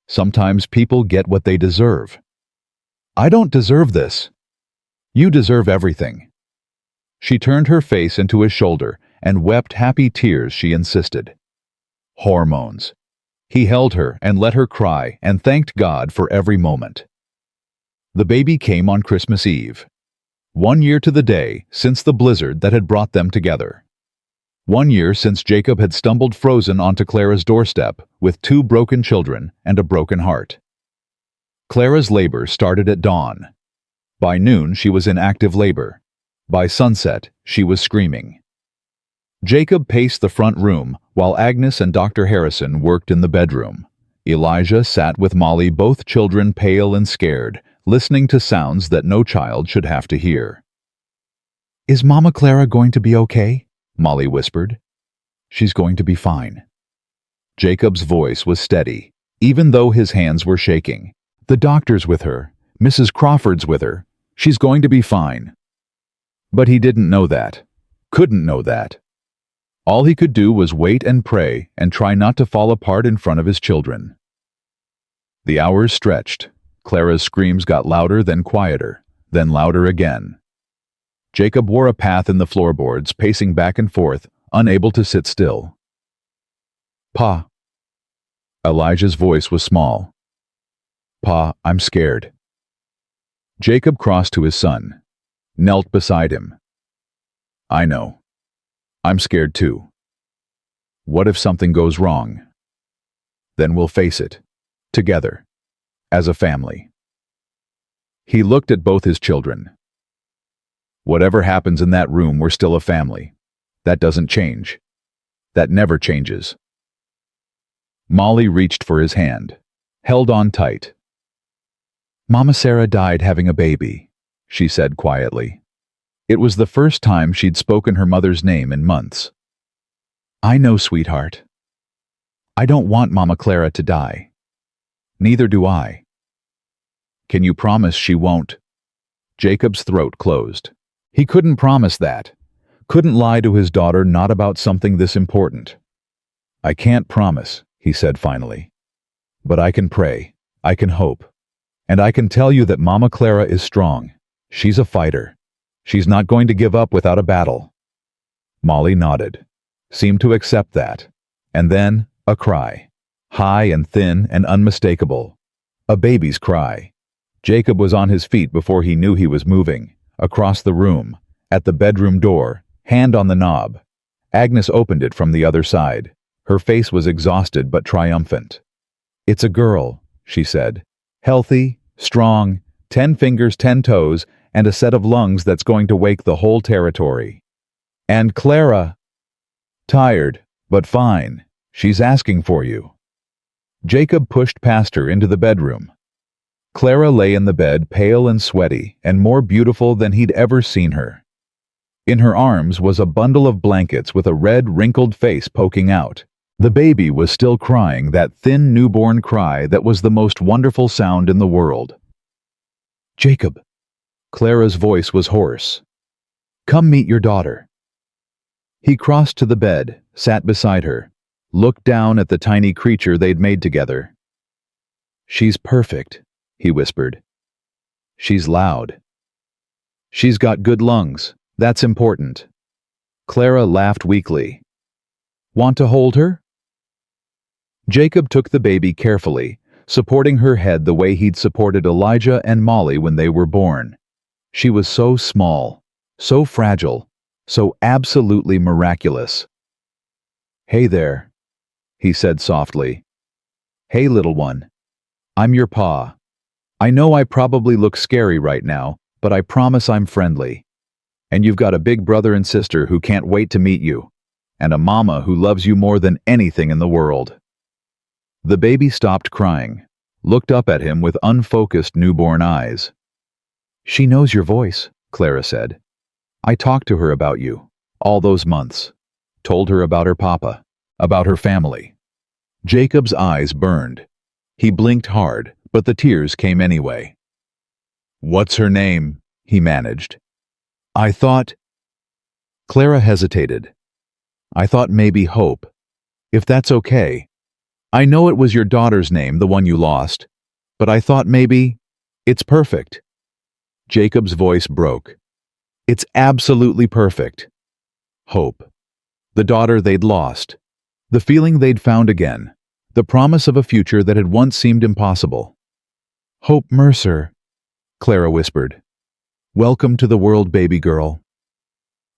Sometimes people get what they deserve." "I don't deserve this." "You deserve everything." She turned her face into his shoulder and wept happy tears. She insisted. Hormones. He held her and let her cry and thanked God for every moment. The baby came on Christmas Eve. 1 year to the day since the blizzard that had brought them together. 1 year since Jacob had stumbled frozen onto Clara's doorstep with 2 broken children and a broken heart. Clara's labor started at dawn. By noon, she was in active labor. By sunset, she was screaming. Jacob paced the front room while Agnes and Dr. Harrison worked in the bedroom. Elijah sat with Molly, both children pale and scared, listening to sounds that no child should have to hear. "Is Mama Clara going to be okay?" Molly whispered. "She's going to be fine." Jacob's voice was steady, even though his hands were shaking. "The doctor's with her. Mrs. Crawford's with her. She's going to be fine." But he didn't know that. Couldn't know that. All he could do was wait and pray and try not to fall apart in front of his children. The hours stretched. Clara's screams got louder, then quieter, then louder again. Jacob wore a path in the floorboards, pacing back and forth, unable to sit still. "Pa." Elijah's voice was small. "Pa, I'm scared." Jacob crossed to his son, knelt beside him. "I know. I'm scared too. What if something goes wrong? Then we'll face it, together, as a family." He looked at both his children. "Whatever happens in that room, we're still a family. That doesn't change. That never changes." Molly reached for his hand, held on tight. "Mama Sarah died having a baby," she said quietly. It was the first time she'd spoken her mother's name in months. "I know, sweetheart. I don't want Mama Clara to die. Neither do I." "Can you promise she won't?" Jacob's throat closed. He couldn't promise that. Couldn't lie to his daughter, not about something this important. "I can't promise," he said finally. "But I can pray. I can hope. And I can tell you that Mama Clara is strong. She's a fighter. She's not going to give up without a battle." Molly nodded, seemed to accept that. And then, a cry. High and thin and unmistakable. A baby's cry. Jacob was on his feet before he knew he was moving. Across the room, at the bedroom door, hand on the knob. Agnes opened it from the other side. Her face was exhausted but triumphant. "It's a girl," she said. "Healthy, strong, 10 fingers, 10 toes, and a set of lungs that's going to wake the whole territory. And Clara, tired, but fine. She's asking for you." Jacob pushed past her into the bedroom. Clara lay in the bed, pale and sweaty, and more beautiful than he'd ever seen her. In her arms was a bundle of blankets with a red, wrinkled face poking out. The baby was still crying, that thin newborn cry that was the most wonderful sound in the world. "Jacob." Clara's voice was hoarse. "Come meet your daughter." He crossed to the bed, sat beside her, looked down at the tiny creature they'd made together. "She's perfect," he whispered. "She's loud. She's got good lungs. That's important. Clara laughed weakly. Want to hold her? Jacob took the baby carefully, supporting her head the way he'd supported Elijah and Molly when they were born. She was so small, so fragile, so absolutely miraculous. Hey there, he said softly. Hey, little one. I'm your pa. I know I probably look scary right now, but I promise I'm friendly. And you've got a big brother and sister who can't wait to meet you, and a mama who loves you more than anything in the world. The baby stopped crying, looked up at him with unfocused newborn eyes. She knows your voice, Clara said. I talked to her about you, all those months. Told her about her papa, about her family. Jacob's eyes burned. He blinked hard, but the tears came anyway. What's her name? He managed. I thought... Clara hesitated. I thought maybe Hope. If that's okay. I know it was your daughter's name, the one you lost, but I thought maybe... It's perfect. Jacob's voice broke. It's absolutely perfect. Hope. The daughter they'd lost. The feeling they'd found again. The promise of a future that had once seemed impossible. Hope Mercer, Clara whispered. Welcome to the world, baby girl.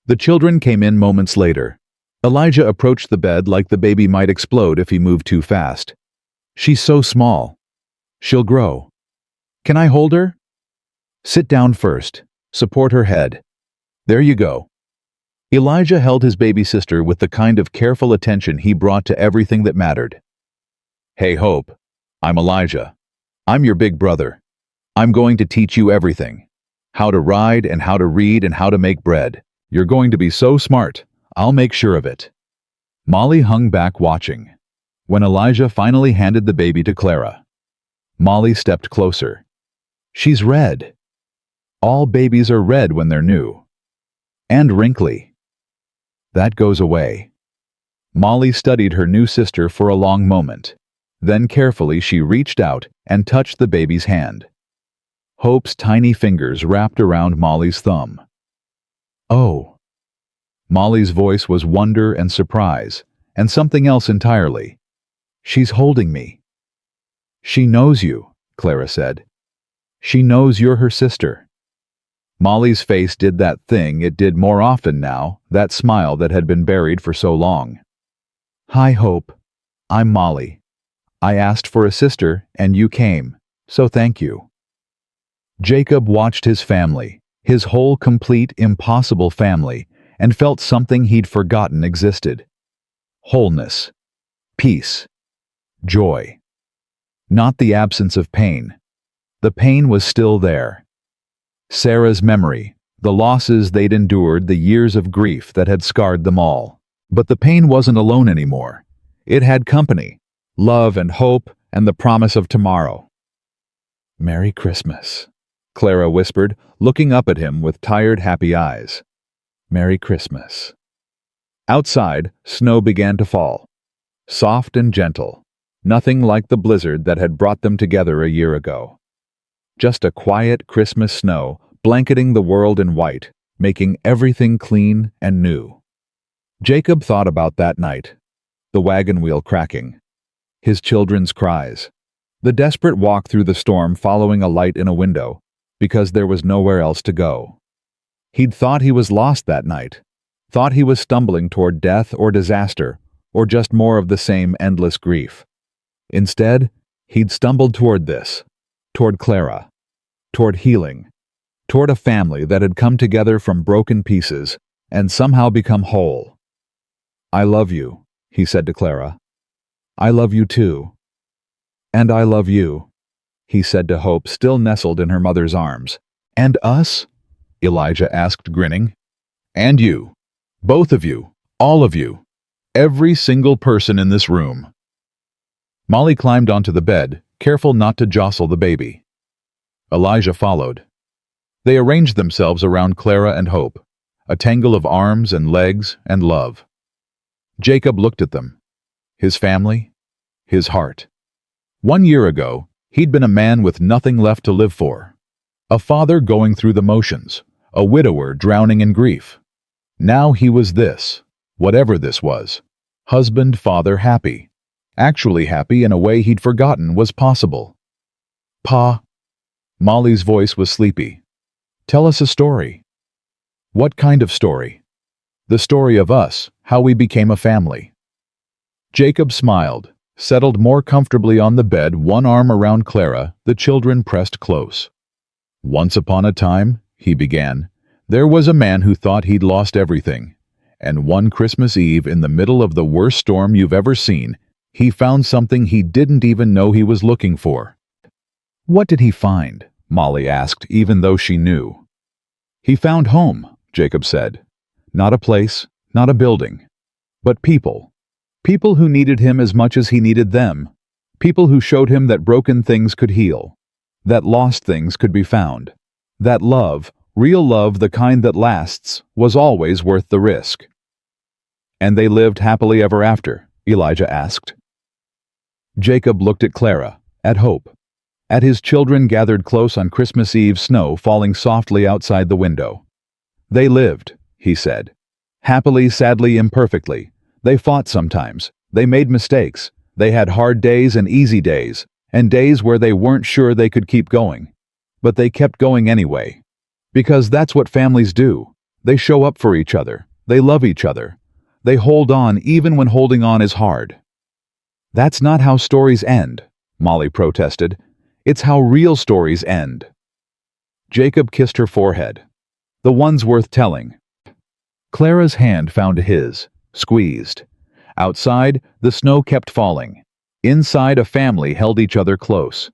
The children came in moments later. Elijah approached the bed like the baby might explode if he moved too fast. She's so small. She'll grow. Can I hold her? Sit down first. Support her head. There you go. Elijah held his baby sister with the kind of careful attention he brought to everything that mattered. Hey, Hope. I'm Elijah. I'm your big brother. I'm going to teach you everything. How to ride and how to read and how to make bread. You're going to be so smart. I'll make sure of it. Molly hung back watching. When Elijah finally handed the baby to Clara, Molly stepped closer. She's red. All babies are red when they're new. And wrinkly. That goes away. Molly studied her new sister for a long moment. Then carefully she reached out and touched the baby's hand. Hope's tiny fingers wrapped around Molly's thumb. Oh. Molly's voice was wonder and surprise, and something else entirely. She's holding me. She knows you, Clara said. She knows you're her sister. Molly's face did that thing it did more often now, that smile that had been buried for so long. Hi, Hope. I'm Molly. I asked for a sister, and you came, so thank you. Jacob watched his family, his whole complete, impossible family, and felt something he'd forgotten existed. Wholeness. Peace. Joy. Not the absence of pain. The pain was still there. Sarah's memory, the losses they'd endured, the years of grief that had scarred them all. But the pain wasn't alone anymore. It had company, love and hope and the promise of tomorrow. Merry Christmas, Clara whispered, looking up at him with tired, happy eyes. Merry Christmas. Outside, snow began to fall. Soft and gentle. Nothing like the blizzard that had brought them together a year ago. Just a quiet Christmas snow blanketing the world in white, making everything clean and new. Jacob thought about that night. The wagon wheel cracking. His children's cries. The desperate walk through the storm following a light in a window, because there was nowhere else to go. He'd thought he was lost that night, thought he was stumbling toward death or disaster, or just more of the same endless grief. Instead, he'd stumbled toward this, toward Clara, toward healing, toward a family that had come together from broken pieces and somehow become whole. I love you, he said to Clara. I love you too. And I love you, he said to Hope, still nestled in her mother's arms. And us? Elijah asked, grinning. And you. Both of you. All of you. Every single person in this room. Molly climbed onto the bed, careful not to jostle the baby. Elijah followed. They arranged themselves around Clara and Hope, a tangle of arms and legs and love. Jacob looked at them. His family. His heart. 1 year ago, he'd been a man with nothing left to live for. A father going through the motions. a widower drowning in grief. Now he was this, whatever this was. Husband, father, happy. Actually happy in a way he'd forgotten was possible. Pa. Molly's voice was sleepy. Tell us a story. What kind of story? The story of us, how we became a family. Jacob smiled, settled more comfortably on the bed, one arm around Clara, the children pressed close. Once upon a time, he began, there was a man who thought he'd lost everything. And one Christmas Eve, in the middle of the worst storm you've ever seen, he found something he didn't even know he was looking for. What did he find? Molly asked, even though she knew. He found home, Jacob said. Not a place, not a building, but people. People who needed him as much as he needed them. People who showed him that broken things could heal, that lost things could be found, that love, real love, the kind that lasts, was always worth the risk. And they lived happily ever after, Elijah asked. Jacob looked at Clara, at Hope, at his children gathered close on Christmas Eve, snow falling softly outside the window. They lived, he said. Happily, sadly, imperfectly. They fought sometimes. They made mistakes. They had hard days and easy days, and days where they weren't sure they could keep going. But they kept going anyway. Because that's what families do. They show up for each other. They love each other. They hold on even when holding on is hard. That's not how stories end, Molly protested. It's how real stories end. Jacob kissed her forehead. The ones worth telling. Clara's hand found his, squeezed. Outside, the snow kept falling. Inside, a family held each other close.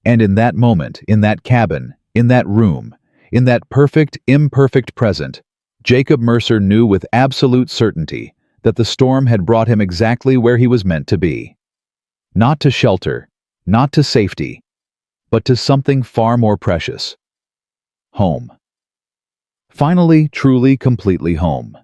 And in that moment, in that cabin, in that room, in that perfect, imperfect present, Jacob Mercer knew with absolute certainty that the storm had brought him exactly where he was meant to be. Not to shelter, not to safety, but to something far more precious. Home. Finally, truly, completely home.